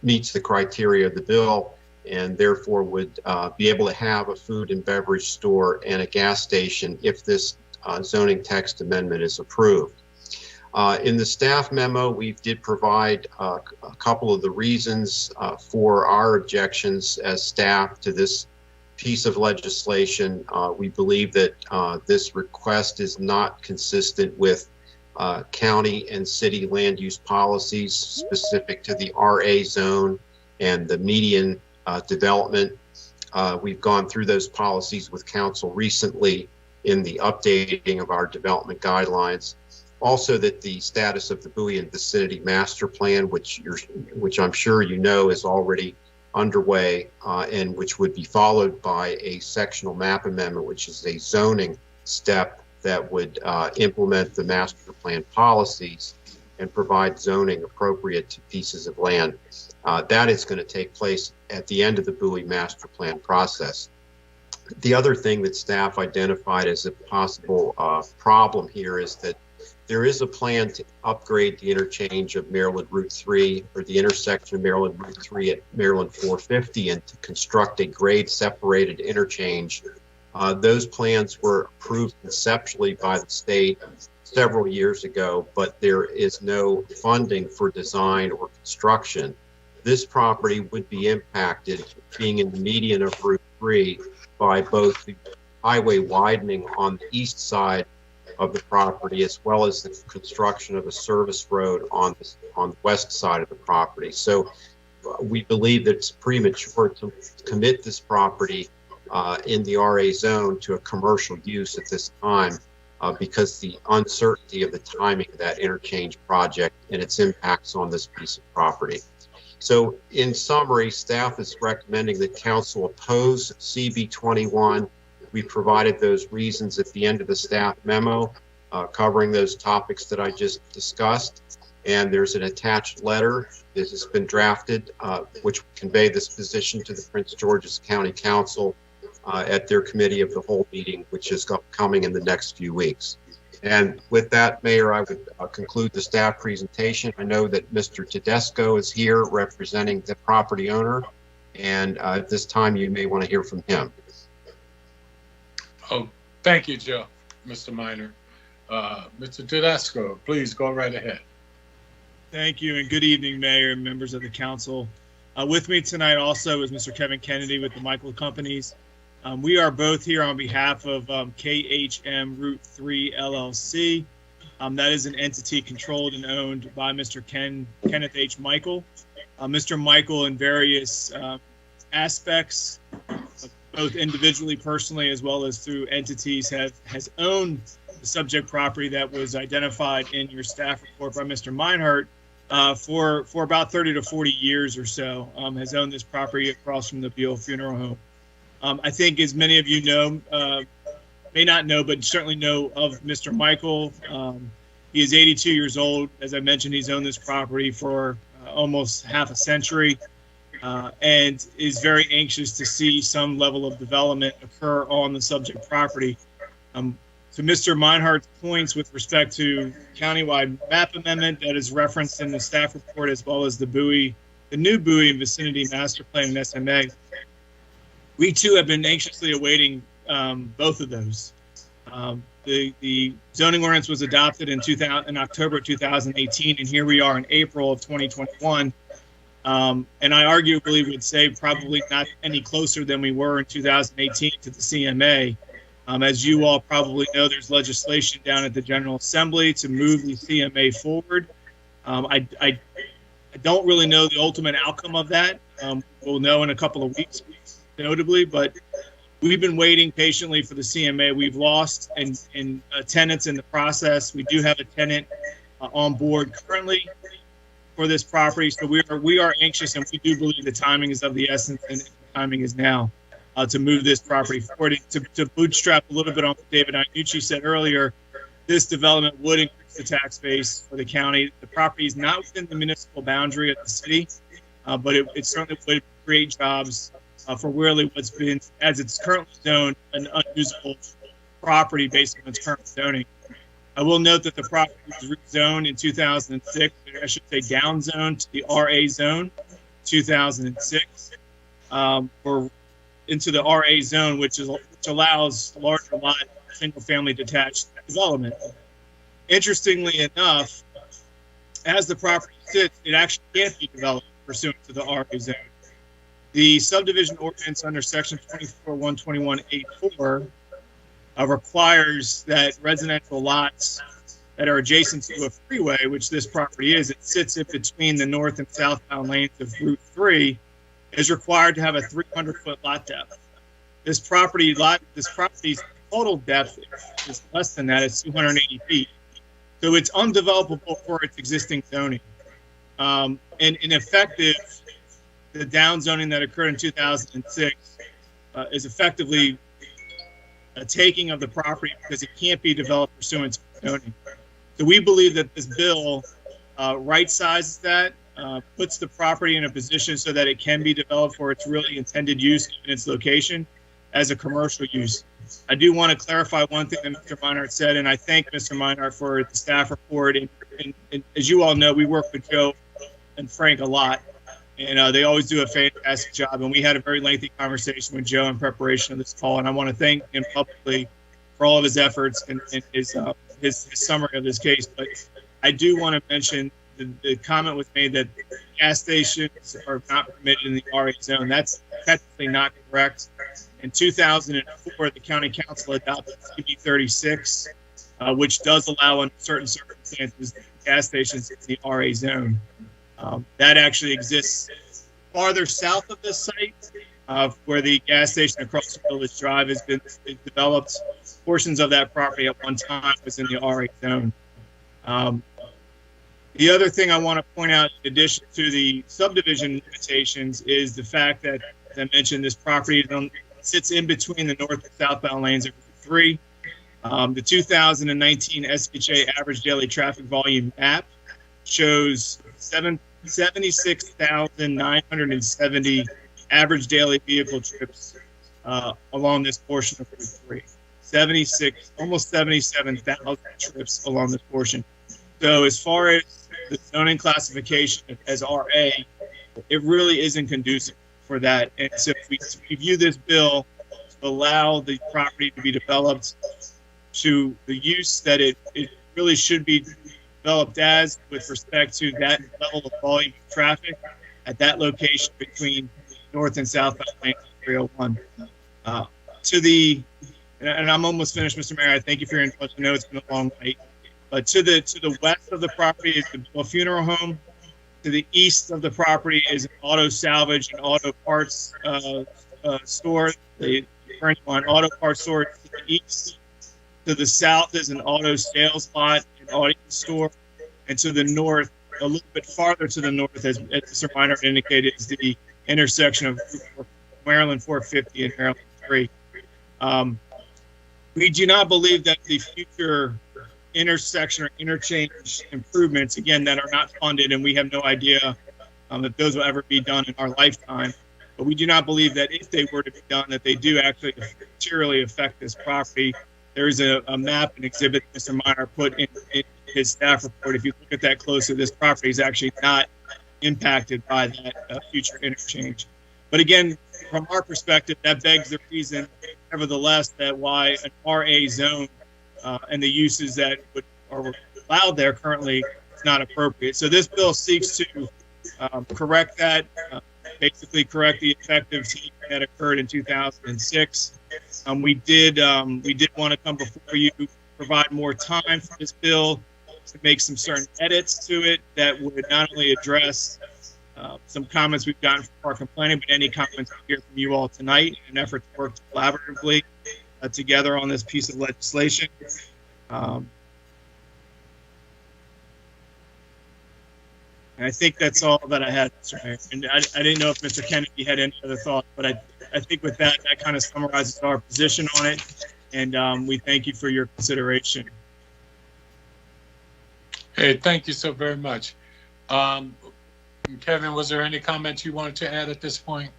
Speaker 17: meets the criteria of the bill and therefore would be able to have a food and beverage store and a gas station if this zoning text amendment is approved. In the staff memo, we did provide a couple of the reasons for our objections as staff to this piece of legislation. We believe that this request is not consistent with county and city land use policies specific to the RA zone and the median development. We've gone through those policies with council recently in the updating of our development guidelines. Also, that the status of the Bowie and vicinity master plan, which I'm sure you know is already underway, and which would be followed by a sectional map amendment, which is a zoning step that would implement the master plan policies and provide zoning appropriate to pieces of land. That is going to take place at the end of the Bowie master plan process. The other thing that staff identified as a possible problem here is that there is a plan to upgrade the interchange of Maryland Route 3, or the intersection of Maryland Route 3 at Maryland 450, and to construct a grade separated interchange. Those plans were approved conceptually by the state several years ago, but there is no funding for design or construction. This property would be impacted, being in the median of Route 3, by both the highway widening on the east side of the property, as well as the construction of a service road on the west side of the property. So we believe that it's premature to commit this property in the RA zone to a commercial use at this time because the uncertainty of the timing of that interchange project and its impacts on this piece of property. So in summary, staff is recommending that council oppose CB 21. We provided those reasons at the end of the staff memo covering those topics that I just discussed. And there's an attached letter that has been drafted, which will convey this position to the Prince George's County Council at their committee of the whole meeting, which is coming in the next few weeks. And with that, Mayor, I would conclude the staff presentation. I know that Mr. Tedesco is here representing the property owner, and at this time you may want to hear from him.
Speaker 3: Oh, thank you, Joe, Mr. Minor. Mr. Tedesco, please go right ahead.
Speaker 18: Thank you, and good evening, Mayor and members of the council. With me tonight also is Mr. Kevin Kennedy with the Michael Companies. We are both here on behalf of KHM Route 3 LLC. That is an entity controlled and owned by Mr. Kenneth H. Michael. Mr. Michael, in various aspects, both individually, personally, as well as through entities, has owned the subject property that was identified in your staff report by Mr. Meinhardt for about 30 to 40 years or so. Has owned this property across from the Beale Funeral Home. I think, as many of you know, may not know, but certainly know of Mr. Michael. He is 82 years old. As I mentioned, he's owned this property for almost half a century and is very anxious to see some level of development occur on the subject property. To Mr. Meinhardt's points with respect to countywide map amendment that is referenced in the staff report, as well as the new Bowie and vicinity master plan and SMA, we too have been anxiously awaiting both of those. The zoning ordinance was adopted in October 2018, and here we are in April of 2021. And I arguably would say probably not any closer than we were in 2018 to the CMA. As you all probably know, there's legislation down at the General Assembly to move the CMA forward. I don't really know the ultimate outcome of that. We'll know in a couple of weeks, notably, but we've been waiting patiently for the CMA. We've lost tenants in the process. We do have a tenant on board currently for this property, so we are anxious, and we do believe the timing is of the essence, and the timing is now to move this property forward. To bootstrap a little bit on what David Iannucci said earlier, this development would increase the tax base for the county. The property is not within the municipal boundary of the city, but it certainly would create jobs for really what's been, as it's currently zoned, an unusable property based on its current zoning. I will note that the property was rezoned in 2006, I should say downzoned to the RA zone, 2006, or into the RA zone, which allows larger lot, single-family detached development. Interestingly enough, as the property sits, it actually can't be developed pursuant to the RA zone. The subdivision ordinance under section 24-121-84 requires that residential lots that are adjacent to a freeway, which this property is, it sits in between the north and southbound lanes of Route 3, is required to have a 300-foot lot depth. This property's total depth is less than that. It's 280 feet. So it's undevelopable for its existing zoning. And ineffective, the downzoning that occurred in 2006 is effectively a taking of the property because it can't be developed pursuant to zoning. So we believe that this bill right-sizes that, puts the property in a position so that it can be developed for its really intended use in its location as a commercial use. I do want to clarify one thing that Mr. Meinhardt said, and I thank Mr. Meinhardt for the staff report. And as you all know, we work with Joe and Frank a lot, and they always do a fantastic job. And we had a very lengthy conversation with Joe in preparation of this call, and I want to thank him publicly for all of his efforts and his summary of this case. But I do want to mention the comment was made that gas stations are not permitted in the RA zone. That's technically not correct. In 2004, the county council adopted CB 36, which does allow in certain circumstances gas stations in the RA zone. That actually exists farther south of this site, where the gas station across the Village Drive has been developed. Portions of that property at one time was in the RA zone. The other thing I want to point out, in addition to the subdivision limitations, is the fact that, as I mentioned, this property sits in between the north and southbound lanes of Route 3. The 2019 SHA average daily traffic volume map shows 76,970 average daily vehicle trips along this portion of Route 3. Almost 77,000 trips along this portion. So as far as the zoning classification as RA, it really isn't conducive for that. And so if we view this bill to allow the property to be developed to the use that it really should be developed as, with respect to that level of volume of traffic at that location between north and southbound lanes of 301. And I'm almost finished, Mr. Mayor. I thank you for your input. I know it's been a long night. But to the west of the property is the funeral home. To the east of the property is an auto salvage and auto parts store. The current one auto parts store to the east. To the south is an auto sales lot and audio store. And to the north, a little bit farther to the north, as Mr. Minor indicated, is the intersection of Maryland 450 and Maryland 3. We do not believe that the future intersection or interchange improvements, again, that are not funded, and we have no idea that those will ever be done in our lifetime. But we do not believe that if they were to be done, that they do actually materially affect this property. There is a map and exhibit Mr. Minor put in his staff report. If you look at that closer, this property is actually not impacted by that future interchange. But again, from our perspective, that begs the reason, nevertheless, that why an RA zone and the uses that are allowed there currently is not appropriate. So this bill seeks to correct that, basically correct the effective taking that occurred in 2006. We did want to come before you, provide more time for this bill to make some certain edits to it that would not only address some comments we've gotten from our complaining, but any comments we hear from you all tonight in an effort to work collaboratively together on this piece of legislation. And I think that's all that I had, Mr. Mayor. And I didn't know if Mr. Kennedy had any other thoughts, but I think with that kind of summarizes our position on it. And we thank you for your consideration.
Speaker 3: Hey, thank you so very much. Kevin, was there any comments you wanted to add at this point?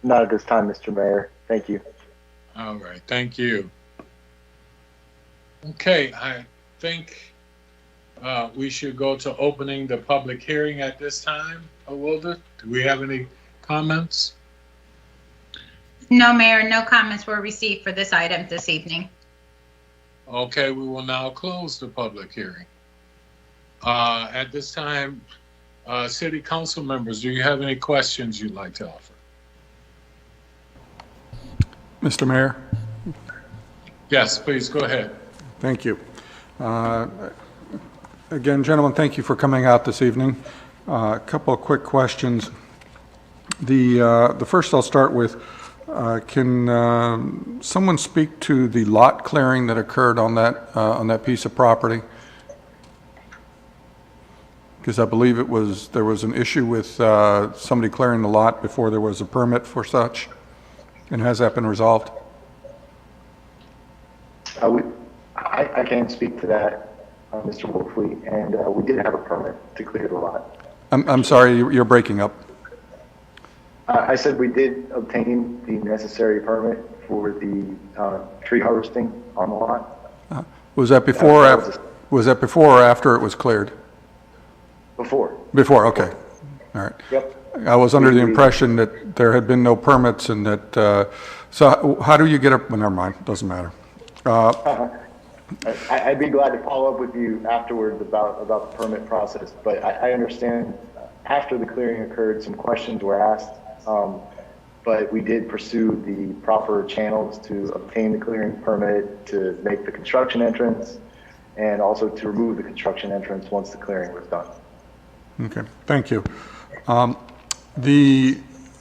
Speaker 19: Not at this time, Mr. Mayor. Thank you.
Speaker 3: All right, thank you. Okay, I think we should go to opening the public hearing at this time. Wilda, do we have any comments?
Speaker 2: No, Mayor, no comments were received for this item this evening.
Speaker 3: Okay, we will now close the public hearing. At this time, City Council members, do you have any questions you'd like to offer?
Speaker 10: Mr. Mayor?
Speaker 3: Yes, please go ahead.
Speaker 10: Thank you. Again, gentlemen, thank you for coming out this evening. A couple of quick questions. The first I'll start with, can someone speak to the lot clearing that occurred on that piece of property? Because I believe there was an issue with somebody clearing the lot before there was a permit for such. And has that been resolved?
Speaker 19: I can't speak to that, Mr. Wolfley, and we did have a permit to clear the lot.
Speaker 10: I'm sorry, you're breaking up.
Speaker 19: I said we did obtain the necessary permit for the tree harvesting on the lot.
Speaker 10: Was that before or after it was cleared?
Speaker 19: Before.
Speaker 10: Before, okay. All right.
Speaker 19: Yep.
Speaker 10: I was under the impression that there had been no permits and that, so how do you get up, well, never mind, doesn't matter.
Speaker 19: I'd be glad to follow up with you afterwards about the permit process, but I understand after the clearing occurred, some questions were asked but we did pursue the proper channels to obtain the clearing permit, to make the construction entrance, and also to remove the construction entrance once the clearing was done.
Speaker 10: Okay, thank you.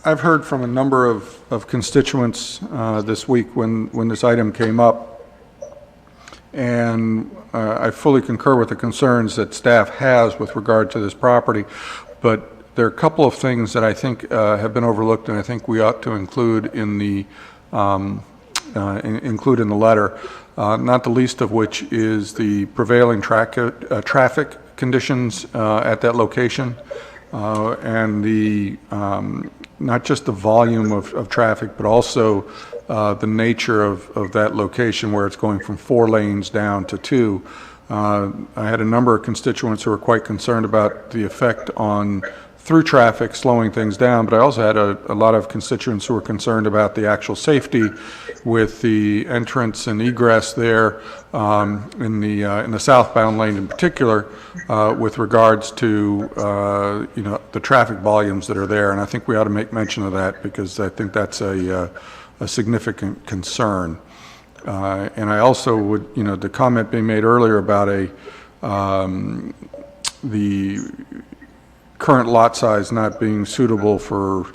Speaker 10: I've heard from a number of constituents this week when this item came up, and I fully concur with the concerns that staff has with regard to this property, but there are a couple of things that I think have been overlooked, and I think we ought to include in the letter. Not the least of which is the prevailing traffic conditions at that location, and the not just the volume of traffic, but also the nature of that location, where it's going from 4 lanes down to 2. I had a number of constituents who were quite concerned about the effect on through traffic slowing things down, but I also had a lot of constituents who were concerned about the actual safety with the entrance and egress there in the southbound lane in particular, with regards to the traffic volumes that are there, and I think we ought to make mention of that because I think that's a significant concern. And I also would, the comment being made earlier about the current lot size not being suitable for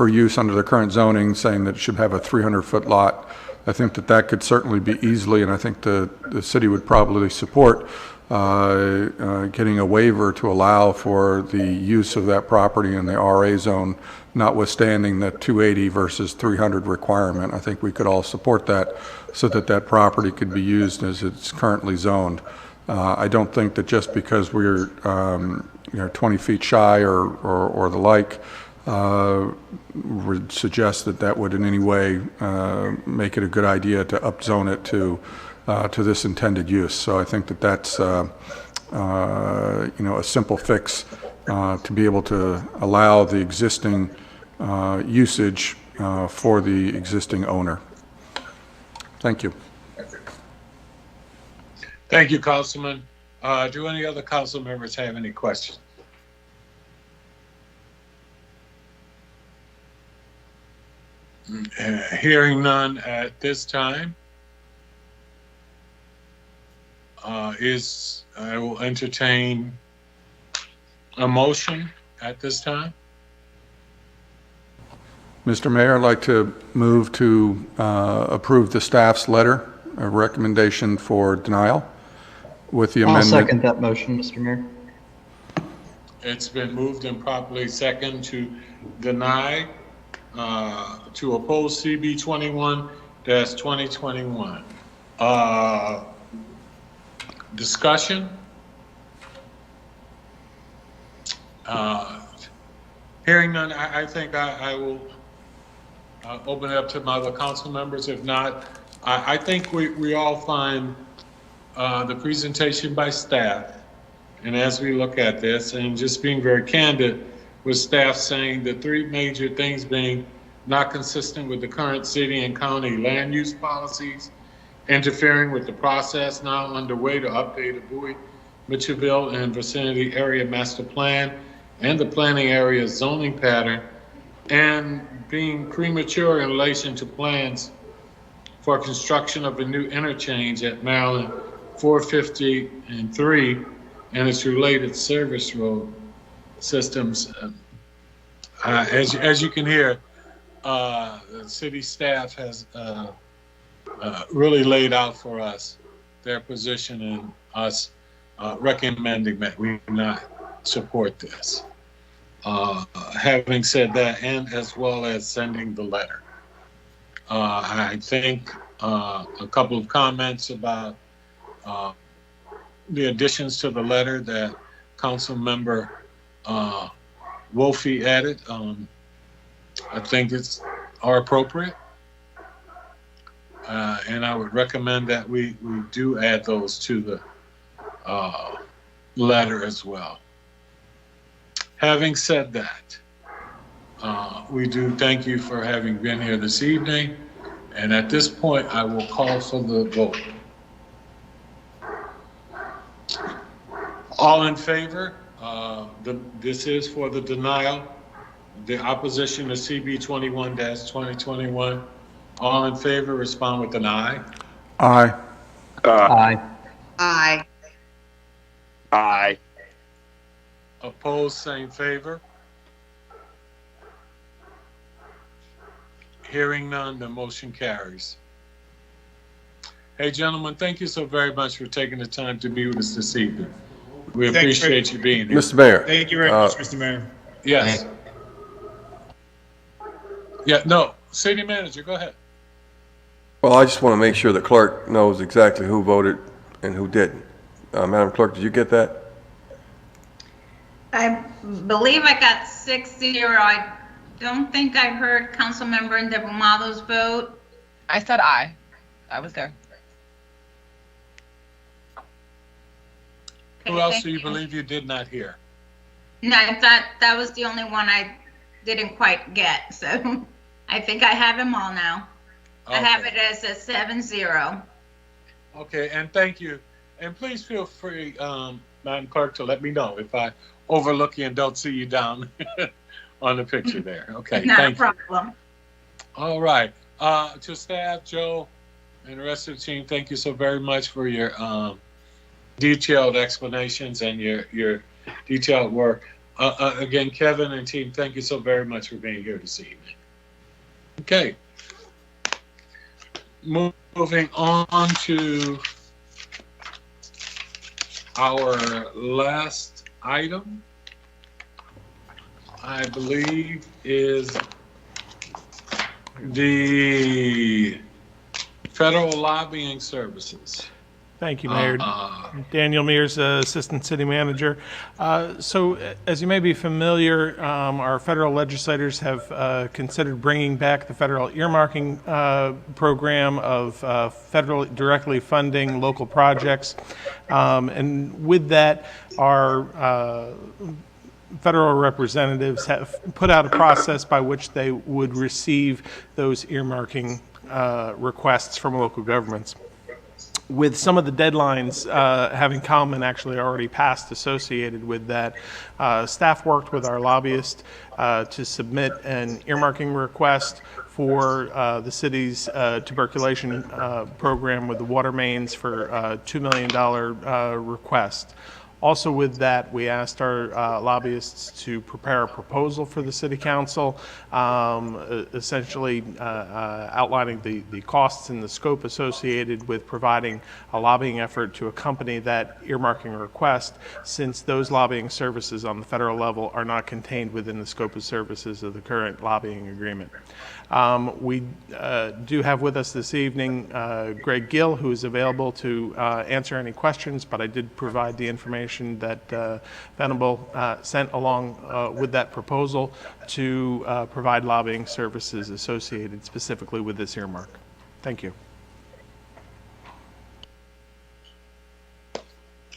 Speaker 10: use under the current zoning, saying that it should have a 300-foot lot. I think that could certainly be easily, and I think the city would probably support getting a waiver to allow for the use of that property in the RA zone, notwithstanding the 280 versus 300 requirement. I think we could all support that so that property could be used as it's currently zoned. I don't think that just because we're 20 feet shy or the like would suggest that would in any way make it a good idea to upzone it to this intended use. So I think that's a simple fix to be able to allow the existing usage for the existing owner. Thank you.
Speaker 3: Thank you, Councilman. Do any other council members have any questions? Hearing none at this time, I will entertain a motion at this time.
Speaker 10: Mr. Mayor, I'd like to move to approve the staff's letter, a recommendation for denial with the amendment.
Speaker 9: I'll second that motion, Mr. Mayor.
Speaker 3: It's been moved and properly second to deny, to oppose CB 21-2021. Discussion? Hearing none, I think I will open it up to my other council members. If not, I think we all find the presentation by staff, and as we look at this, and just being very candid with staff saying the 3 major things being not consistent with the current city and county land use policies, interfering with the process now underway to update the Bowie, Mitchellville, and vicinity area master plan and the planning area zoning pattern, and being premature in relation to plans for construction of a new interchange at Maryland 450 and 3 and its related service road systems. As you can hear, the city staff has really laid out for us their position and us recommending that we not support this. Having said that, and as well as sending the letter, I think a couple of comments about the additions to the letter that Council Member Wolfie added, I think are appropriate. And I would recommend that we do add those to the letter as well. Having said that, we do thank you for having been here this evening. And at this point, I will call for the vote. All in favor? This is for the denial The opposition to CB 21-2021. All in favor, respond with an aye.
Speaker 10: Aye.
Speaker 9: Aye.
Speaker 5: Aye.
Speaker 8: Aye.
Speaker 3: Opposed, same favor. Hearing none, the motion carries. Hey, gentlemen, thank you so very much for taking the time to be with us this evening. We appreciate you being here.
Speaker 4: Mr. Mayor.
Speaker 18: Thank you very much, Mr. Mayor.
Speaker 3: Yes. Yeah, no, city manager, go ahead.
Speaker 4: Well, I just want to make sure the clerk knows exactly who voted and who didn't. Madam Clerk, did you get that?
Speaker 2: I believe I got 6-0. I don't think I heard Councilmember Ndebumalo's vote.
Speaker 1: I said aye. I was there.
Speaker 3: Who else do you believe you did not hear?
Speaker 2: No, that was the only one I didn't quite get. So I think I have them all now.
Speaker 3: Okay.
Speaker 2: I have it as a 7-0.
Speaker 3: Okay, and thank you. And please feel free, Madam Clerk, to let me know if I overlook you and don't see you down on the picture there. Okay,
Speaker 2: Not
Speaker 3: thank
Speaker 2: a problem.
Speaker 3: you. All right. To staff, Joe, and the rest of the team, thank you so very much for your detailed explanations and your detailed work. Again, Kevin and team, thank you so very much for being here this evening. Okay. Moving on to our last item, I believe, is the federal lobbying services.
Speaker 6: Thank you, Mayor. Daniel Mears, Assistant City Manager. So, as you may be familiar, our federal legislators have considered bringing back the federal earmarking program of federal directly funding local projects. And with that, our federal representatives have put out a process by which they would receive those earmarking requests from local governments. With some of the deadlines having come and actually already passed associated with that, staff worked with our lobbyist to submit an earmarking request for the city's tuberculation program with the water mains for a $2 million request. Also with that, we asked our lobbyists to prepare a proposal for the City Council, essentially outlining the costs and the scope associated with providing a lobbying effort to accompany that earmarking request, since those lobbying services on the federal level are not contained within the scope of services of the current lobbying agreement. We do have with us this evening Greg Gill, who is available to answer any questions, but I did provide the information that Venable sent along with that proposal to provide lobbying services associated specifically with this earmark. Thank you.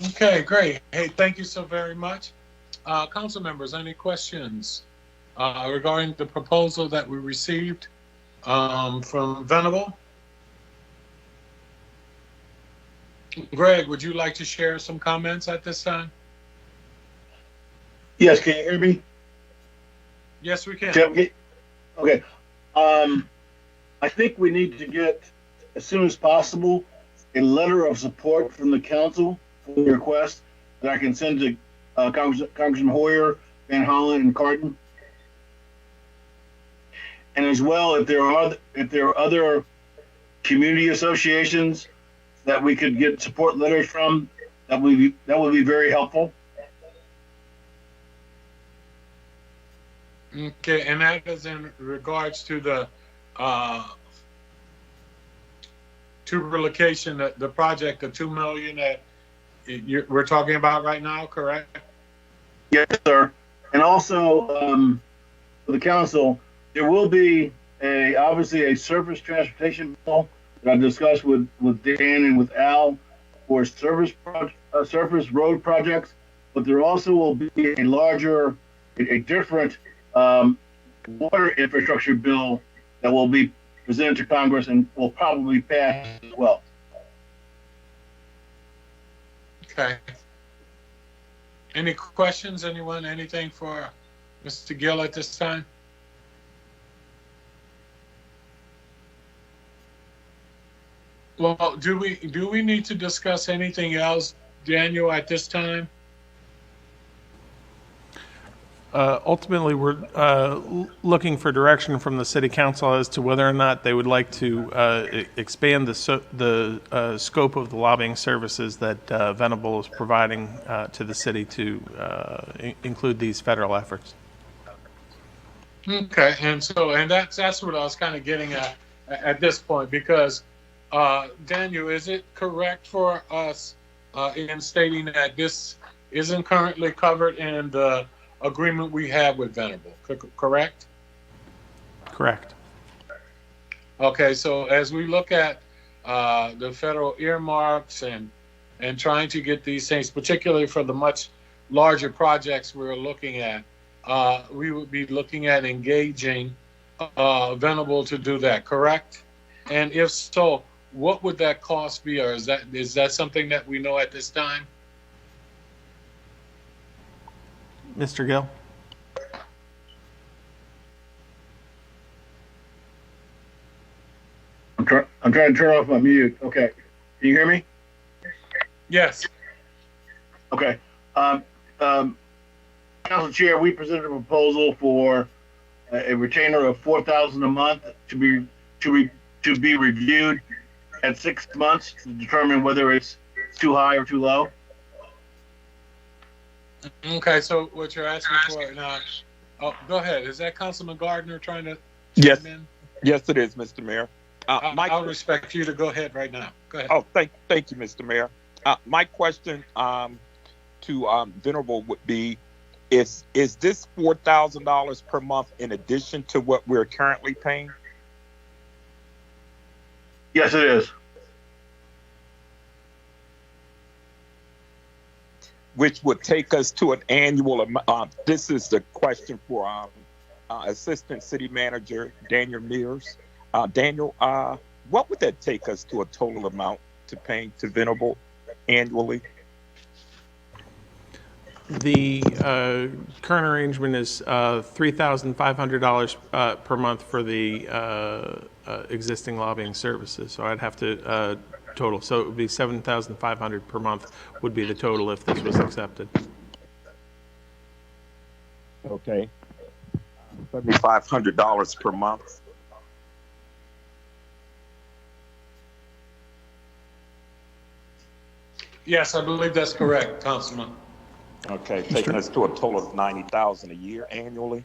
Speaker 3: Okay, great. Hey, thank you so very much. Council members, any questions regarding the proposal that we received from Venable? Greg, would you like to share some comments at this time?
Speaker 20: Yes, can you hear me?
Speaker 3: Yes, we can.
Speaker 20: Okay. I think we need to get, as soon as possible, a letter of support from the council for the request that I can send to Congressman Hoyer, Van Hollen, and Cardin. And as well, if there are other community associations that we could get support letters from, that would be very helpful.
Speaker 3: Okay, and that is in regards to the tuber location, the project of $2 million that we're talking about right now, correct?
Speaker 20: Yes, sir. And also for the council, there will be obviously a surface transportation bill that I discussed with Dan and with Al for surface road projects, but there also will be a different water infrastructure bill that will be presented to Congress and will probably pass as well.
Speaker 3: Okay. Any questions, anyone, anything for Mr. Gill at this time? Well, do we need to discuss anything else, Daniel, at this time?
Speaker 6: Ultimately, we're looking for direction from the City Council as to whether or not they would like to expand the scope of the lobbying services that Venable is providing to the city to include these federal efforts.
Speaker 3: Okay, and that's what I was kind of getting at this point, because Daniel, is it correct for us in stating that this isn't currently covered in the agreement we have with Venable, correct?
Speaker 6: Correct.
Speaker 3: Okay, so as we look at the federal earmarks and trying to get these things, particularly for the much larger projects we're looking at, we would be looking at engaging Venable to do that, correct? And if so, what would that cost be, or is that something that we know at this time?
Speaker 6: Mr. Gill?
Speaker 20: I'm trying to turn off my mute. Okay. Can you hear me?
Speaker 3: Yes.
Speaker 20: Okay. Council Chair, we presented a proposal for a retainer of $4,000 a month to be reviewed at 6 months to determine whether it's too high or too low.
Speaker 3: Okay, so what you're asking for now, go ahead. Is that Councilman Gardner trying to
Speaker 8: Yes.
Speaker 3: chime in?
Speaker 8: Yes, it is, Mr. Mayor.
Speaker 3: I'll respect you to go ahead right now. Go ahead.
Speaker 8: Oh, thank you, Mr. Mayor. My question to Venerable would be, is this $4,000 per month in addition to what we're currently paying?
Speaker 20: Yes, it is.
Speaker 8: Which would take us to an annual amount. This is the question for Assistant City Manager Daniel Mears. Daniel, what would that take us to a total amount to paying to Venable annually?
Speaker 6: The current arrangement is $3,500 per month for the existing lobbying services. So I'd have to total. So it would be $7,500 per month would be the total if this was accepted.
Speaker 8: Okay. $7,500 per month.
Speaker 3: Yes, I believe that's correct, Councilman.
Speaker 8: Okay, taking us to a total of $90,000 a year annually.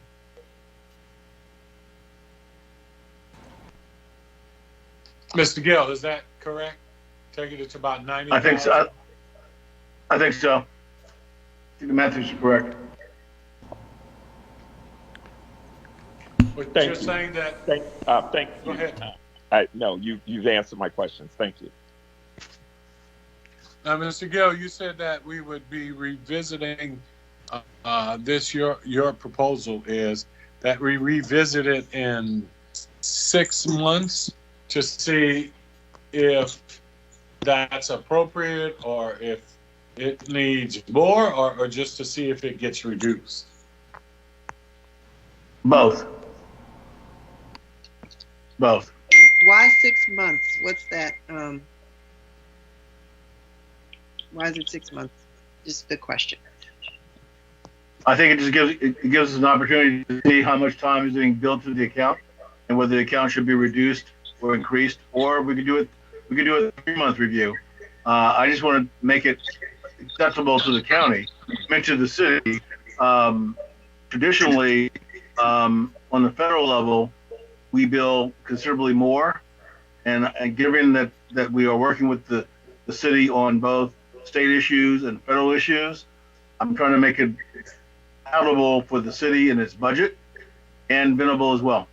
Speaker 3: Mr. Gill, is that correct? Taking it to about 90,000?
Speaker 20: I think so. I think so. I think the math is correct.
Speaker 3: But
Speaker 8: Thank
Speaker 3: you're
Speaker 8: you.
Speaker 3: saying that.
Speaker 8: Thank you.
Speaker 3: Go ahead.
Speaker 8: No, you've answered my questions. Thank you.
Speaker 3: Now, Mr. Gill, you said that we would be revisiting your proposal is that we revisit it in 6 months to see if that's appropriate or if it needs more, or just to see if it gets reduced?
Speaker 20: Both. Both.
Speaker 5: Why 6 months? What's that? Why is it 6 months? Just the question.
Speaker 20: I think it gives us an opportunity to see how much time is being billed to the account and whether the account should be reduced or increased, or we could do a 3-month review. I just want to make it acceptable to the county, meant to the city. Traditionally, on the federal level, we bill considerably more, and given that we are working with the city on both state issues and federal issues, I'm trying to make it palatable for the city and its budget, and Venable as well.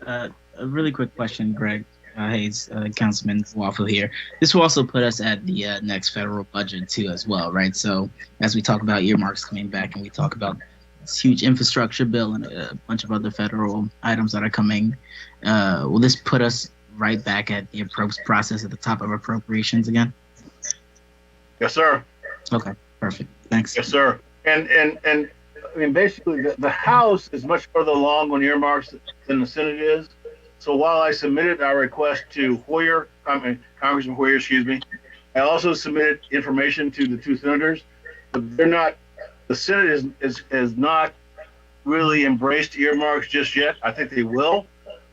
Speaker 7: A really quick question, Greg Hayes, Councilman Waffle here. This will also put us at the next federal budget too as well, right? So as we talk about earmarks coming back and we talk about this huge infrastructure bill and a bunch of other federal items that are coming, will this put us right back at the process at the top of appropriations again?
Speaker 20: Yes, sir.
Speaker 7: Okay, perfect. Thanks.
Speaker 20: Yes, sir. And I mean, basically, the House is much further along on earmarks than the Senate is. So while I submitted our request to Congressman Hoyer, excuse me, I also submitted information to the two senators, but they're not. The Senate is not really embraced earmarks just yet. I think they will,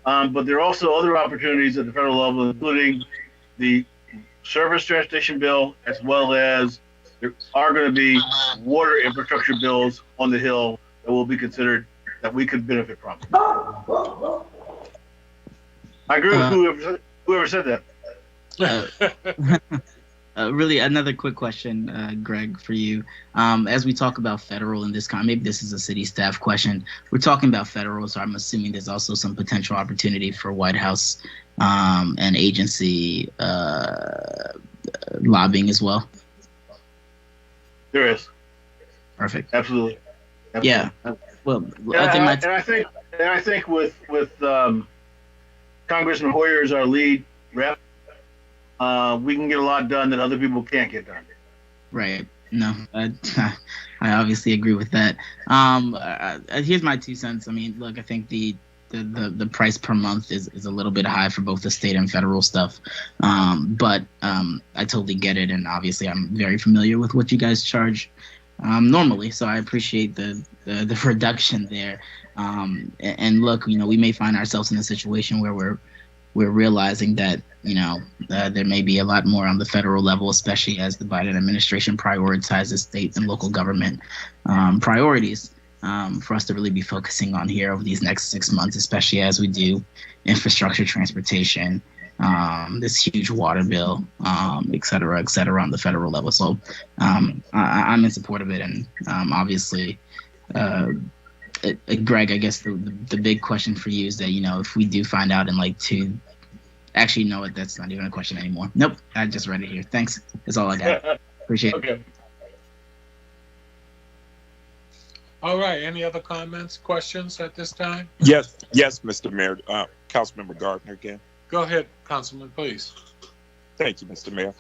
Speaker 20: but there are also other opportunities at the federal level, including the Surface Transportation Bill, as well as there are going to be water infrastructure bills on the Hill that will be considered that we could benefit from. I agree with whoever said that.
Speaker 7: Really, another quick question, Greg, for you. As we talk about federal in this maybe this is a city staff question. We're talking about federal, so I'm assuming there's also some potential opportunity for White House and agency lobbying as well.
Speaker 20: There is.
Speaker 7: Perfect.
Speaker 20: Absolutely.
Speaker 7: Yeah. Well,
Speaker 20: I think with Congressman Hoyer as our lead rep, we can get a lot done that other people can't get done.
Speaker 7: Right. No, I obviously agree with that. Here's my 2 cents. I mean, look, I think the price per month is a little bit high for both the state and federal stuff. But I totally get it. And obviously I'm very familiar with what you guys charge normally. So I appreciate the reduction there. And look, we may find ourselves in a situation where we're realizing that, there may be a lot more on the federal level, especially as the Biden administration prioritizes state and local government priorities for us to really be focusing on here over these next 6 months, especially as we do infrastructure, transportation, this huge water bill, et cetera, on the federal level. So I'm in support of it. And obviously, Greg, I guess the big question for you is that, if we do find out in like actually, no, that's not even a question anymore. Nope, I just read it here. Thanks. That's all I got. Appreciate it.
Speaker 20: Okay.
Speaker 3: All right. Any other comments, questions at this time?
Speaker 8: Yes, Mr. Mayor. Councilmember Gardner again.
Speaker 3: Go ahead, Councilman, please.
Speaker 8: Thank you, Mr. Mayor.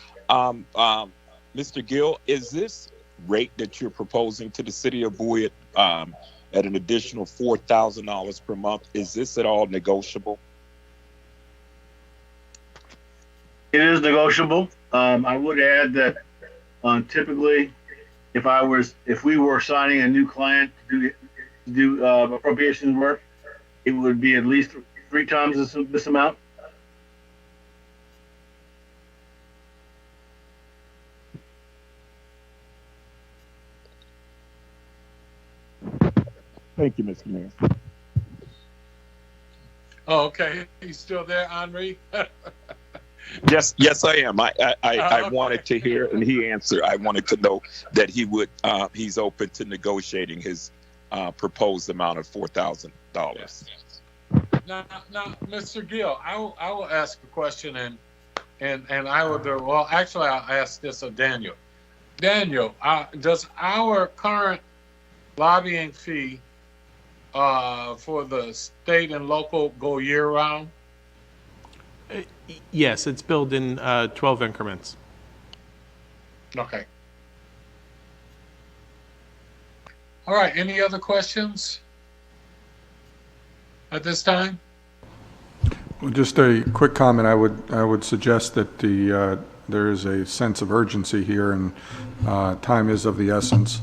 Speaker 8: Mr. Gill, is this rate that you're proposing to the city of Bowie at an additional $4,000 per month, is this at all negotiable?
Speaker 20: It is negotiable. I would add that typically, if we were signing a new client to do appropriations work, it would be at least 3 times this amount.
Speaker 8: Thank you, Mr. Mayor.
Speaker 3: Oh, okay. He's still there, Henri?
Speaker 8: Yes, I am. I wanted to hear, and he answered. I wanted to know that he's open to negotiating his proposed amount of $4,000.
Speaker 3: Now, Mr. Gill, I will ask a question, and I will do. Well, actually, I'll ask this of Daniel. Daniel, does our current lobbying fee for the state and local go year round?
Speaker 6: Yes, it's billed in 12 increments.
Speaker 3: Okay. All right. Any other questions at this time?
Speaker 10: Well, just a quick comment. I would suggest that there is a sense of urgency here, and time is of the essence.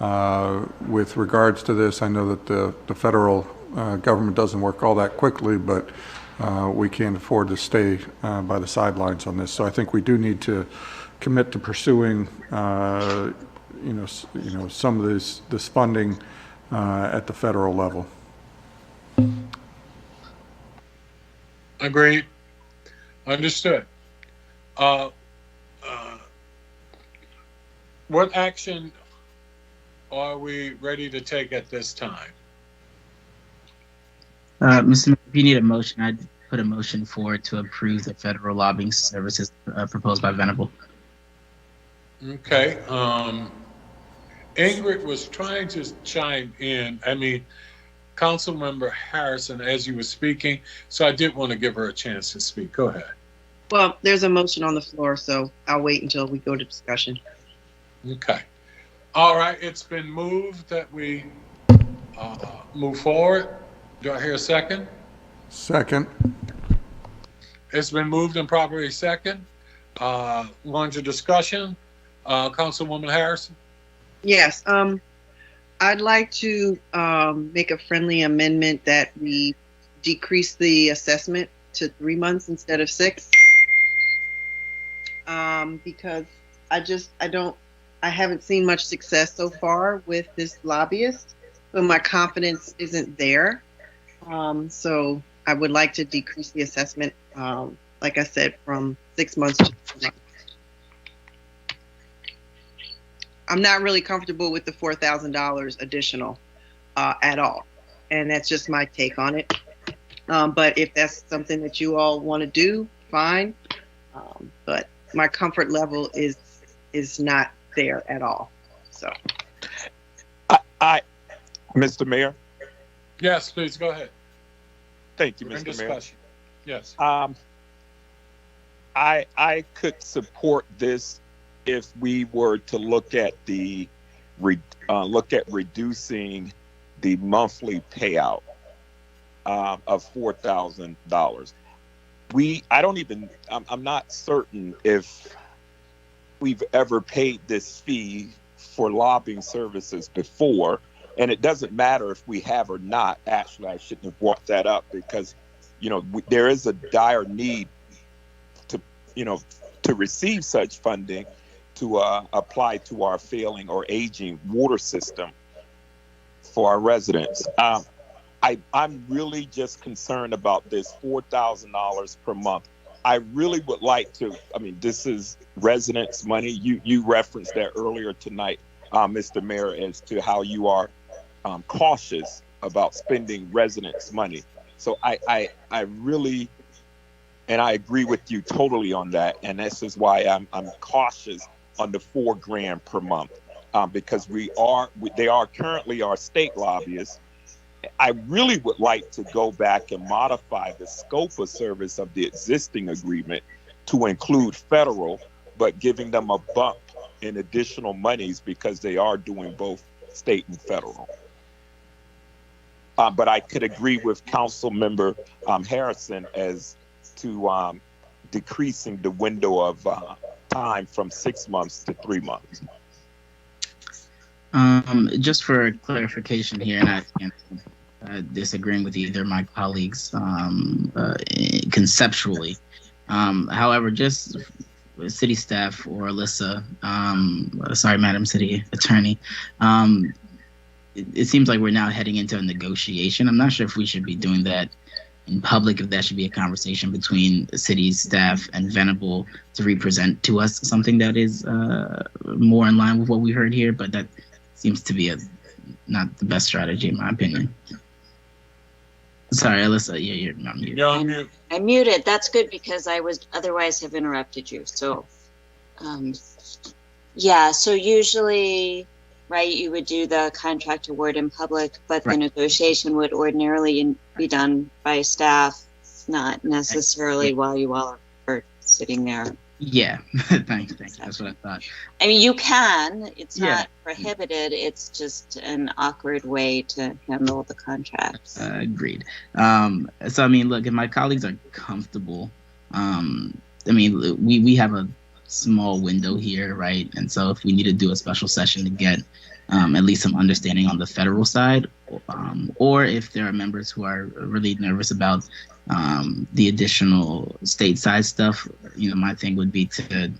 Speaker 10: With regards to this, I know that the federal government doesn't work all that quickly, but we can't afford to stay by the sidelines on this. So I think we do need to commit to pursuing, some of this funding at the federal level.
Speaker 3: Agreed. Understood. What action are we ready to take at this time?
Speaker 7: Mr. If you need a motion, I'd put a motion forward to approve the federal lobbying services proposed by Venable.
Speaker 3: Okay. Ingrid was trying to chime in. I mean, Councilmember Harrison, as you were speaking, so I did want to give her a chance to speak. Go ahead.
Speaker 5: Well, there's a motion on the floor, so I'll wait until we go to discussion.
Speaker 3: Okay. All right, it's been moved that we move forward. Do I hear a second?
Speaker 10: Second.
Speaker 3: It's been moved and properly second. Launch a discussion. Councilwoman Harrison?
Speaker 5: Yes, I'd like to make a friendly amendment that we decrease the assessment to 3 months instead of 6. Because I haven't seen much success so far with this lobbyist, but my confidence isn't there. So I would like to decrease the assessment, like I said, from 6 months to 3 months. I'm not really comfortable with the $4,000 additional at all. And that's just my take on it. But if that's something that you all want to do, fine. But my comfort level is not there at all. So,
Speaker 8: Mr. Mayor.
Speaker 3: Yes, please go ahead.
Speaker 8: Thank you,
Speaker 3: We're in
Speaker 8: Mr. Mayor.
Speaker 3: discussion. Yes.
Speaker 8: I could support this if we were to look at reducing the monthly payout of $4,000. I'm not certain if we've ever paid this fee for lobbying services before, and it doesn't matter if we have or not. Actually, I shouldn't have brought that up because, there is a dire need to receive such funding to apply to our failing or aging water system for our residents. I'm really just concerned about this $4,000 per month. I really would like to, this is residents' money. You referenced that earlier tonight, Mr. Mayor, as to how you are cautious about spending residents' money. So I really, and I agree with you totally on that. And this is why I'm cautious on the $4,000 per month, because they are currently our state lobbyists. I really would like to go back and modify the scope of service of the existing agreement to include federal, but giving them a bump in additional monies because they are doing both state and federal. But I could agree with Council Member Harrison as to decreasing the window of time from 6 months to 3 months.
Speaker 7: Just for clarification here, and I can't disagreeing with either of my colleagues conceptually. However, just city staff or Alyssa, sorry, Madam City Attorney, it seems like we're now heading into a negotiation. I'm not sure if we should be doing that in public, if that should be a conversation between the city staff and Venable to represent to us something that is more in line with what we heard here, but that seems to be not the best strategy in my opinion. Sorry, Alyssa, you're not muted.
Speaker 3: You're on mute.
Speaker 11: I'm muted. That's good because I would otherwise have interrupted you. So, so usually, right, you would do the contract award in public, but the negotiation would ordinarily be done by staff, not necessarily while you all are sitting there.
Speaker 7: Yeah, thanks. That's what I thought.
Speaker 11: I mean, you can. It's not prohibited. It's just an awkward way to handle the contracts.
Speaker 7: Agreed. So, look, if my colleagues are comfortable, we have a small window here, right? And so if we need to do a special session to get at least some understanding on the federal side, or if there are members who are really nervous about the additional stateside stuff, my thing would be to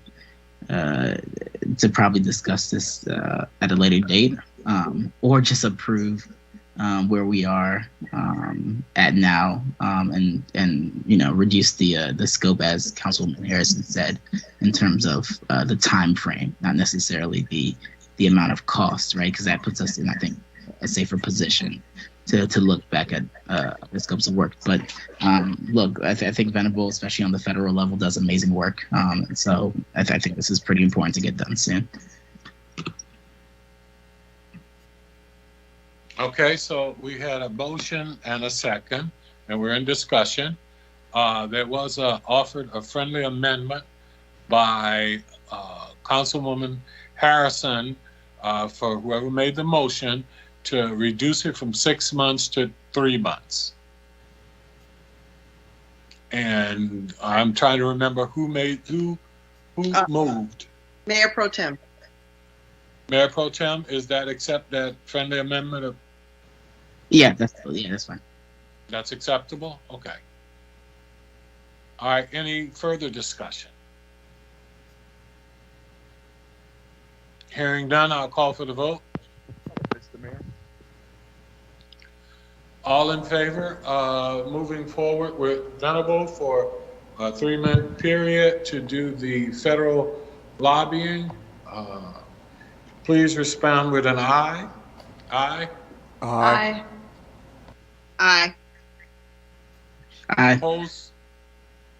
Speaker 7: probably discuss this at a later date, or just approve where we are at now, and reduce the scope, as Councilwoman Harrison said, in terms of the time frame, not necessarily the amount of cost, right? Because that puts us in, I think, a safer position to look back at the scopes of work. But look, I think Venable, especially on the federal level, does amazing work. So I think this is pretty important to get done soon.
Speaker 3: Okay, so we had a motion and a second, and we're in discussion. There was offered a friendly amendment by Councilwoman comparison for whoever made the motion to reduce it from 6 months to 3 months. And I'm trying to remember who moved.
Speaker 5: Mayor Pro Tem.
Speaker 3: Mayor Pro Tem, is that accept that friendly amendment of?
Speaker 7: Yeah, that's fine.
Speaker 3: That's acceptable? Okay. All right, any further discussion? Hearing none, I'll call for the vote.
Speaker 8: Mr. Mayor.
Speaker 3: All in favor of moving forward with Venable for a 3-month period to do the federal lobbying? Please respond with an aye. Aye.
Speaker 5: Aye. Aye.
Speaker 7: Aye.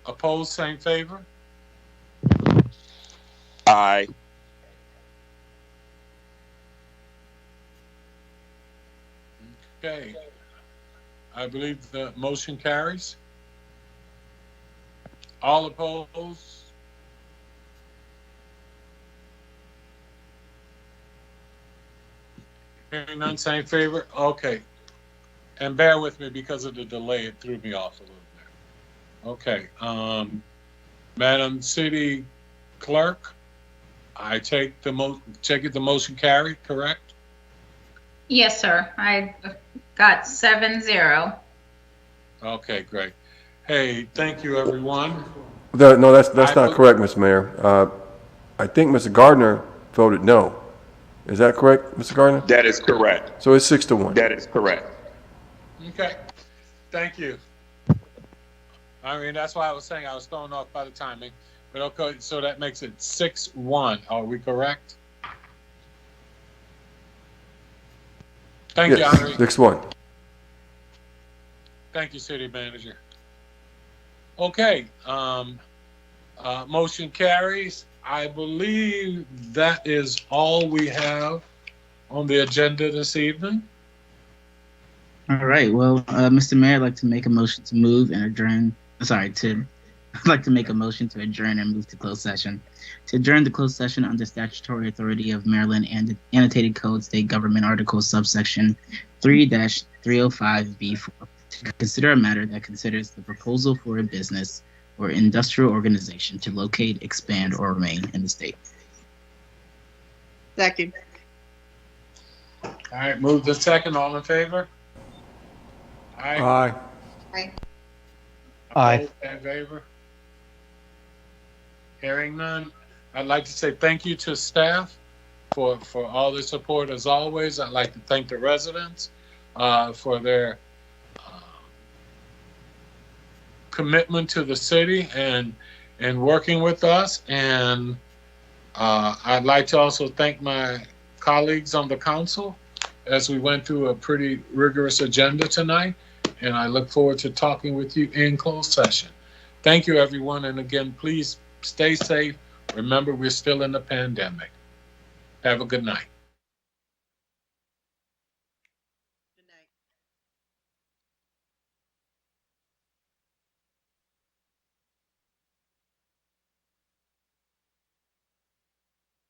Speaker 3: Opposed, same favor?
Speaker 8: Aye.
Speaker 3: Okay. I believe the motion carries. All opposed? Hearing none, same favor? Okay. And bear with me because of the delay, it threw me off a little bit. Okay. Madam City Clerk, I take it the motion carried, correct?
Speaker 2: Yes, sir. I got 7-0.
Speaker 3: Okay, great. Hey, thank you, everyone.
Speaker 4: No, that's not correct, Mr. Mayor. I think Mr. Gardner voted no. Is that correct, Mr. Gardner?
Speaker 8: That is correct.
Speaker 4: So it's 6-1.
Speaker 8: That is correct.
Speaker 3: Okay, thank you. I mean, that's why I was saying I was thrown off by the timing. But okay, so that makes it 6-1. Are we correct? Thank you, Henry.
Speaker 4: 6-1.
Speaker 3: Thank you, City Manager. Okay, motion carries. I believe that is all we have on the agenda this evening.
Speaker 7: All right. Well, Mr. Mayor, I'd like to make a motion to move and adjourn. I'd like to make a motion to adjourn and move to closed session. To adjourn the closed session under statutory authority of Maryland and Annotated Code State Government Article subsection 3-305B4 to consider a matter that considers the proposal for a business or industrial organization to locate, expand, or remain in the state.
Speaker 5: Second.
Speaker 3: All right, move the second. All in favor? Aye.
Speaker 10: Aye.
Speaker 5: Aye.
Speaker 3: Aye. In favor? Hearing none. I'd like to say thank you to staff for all the support as always. I'd like to thank the residents for their commitment to the city and working with us. And I'd like to also thank my colleagues on the council as we went through a pretty rigorous agenda tonight. And I look forward to talking with you in closed session. Thank you, everyone. And again, please stay safe. Remember, we're still in the pandemic. Have a good night.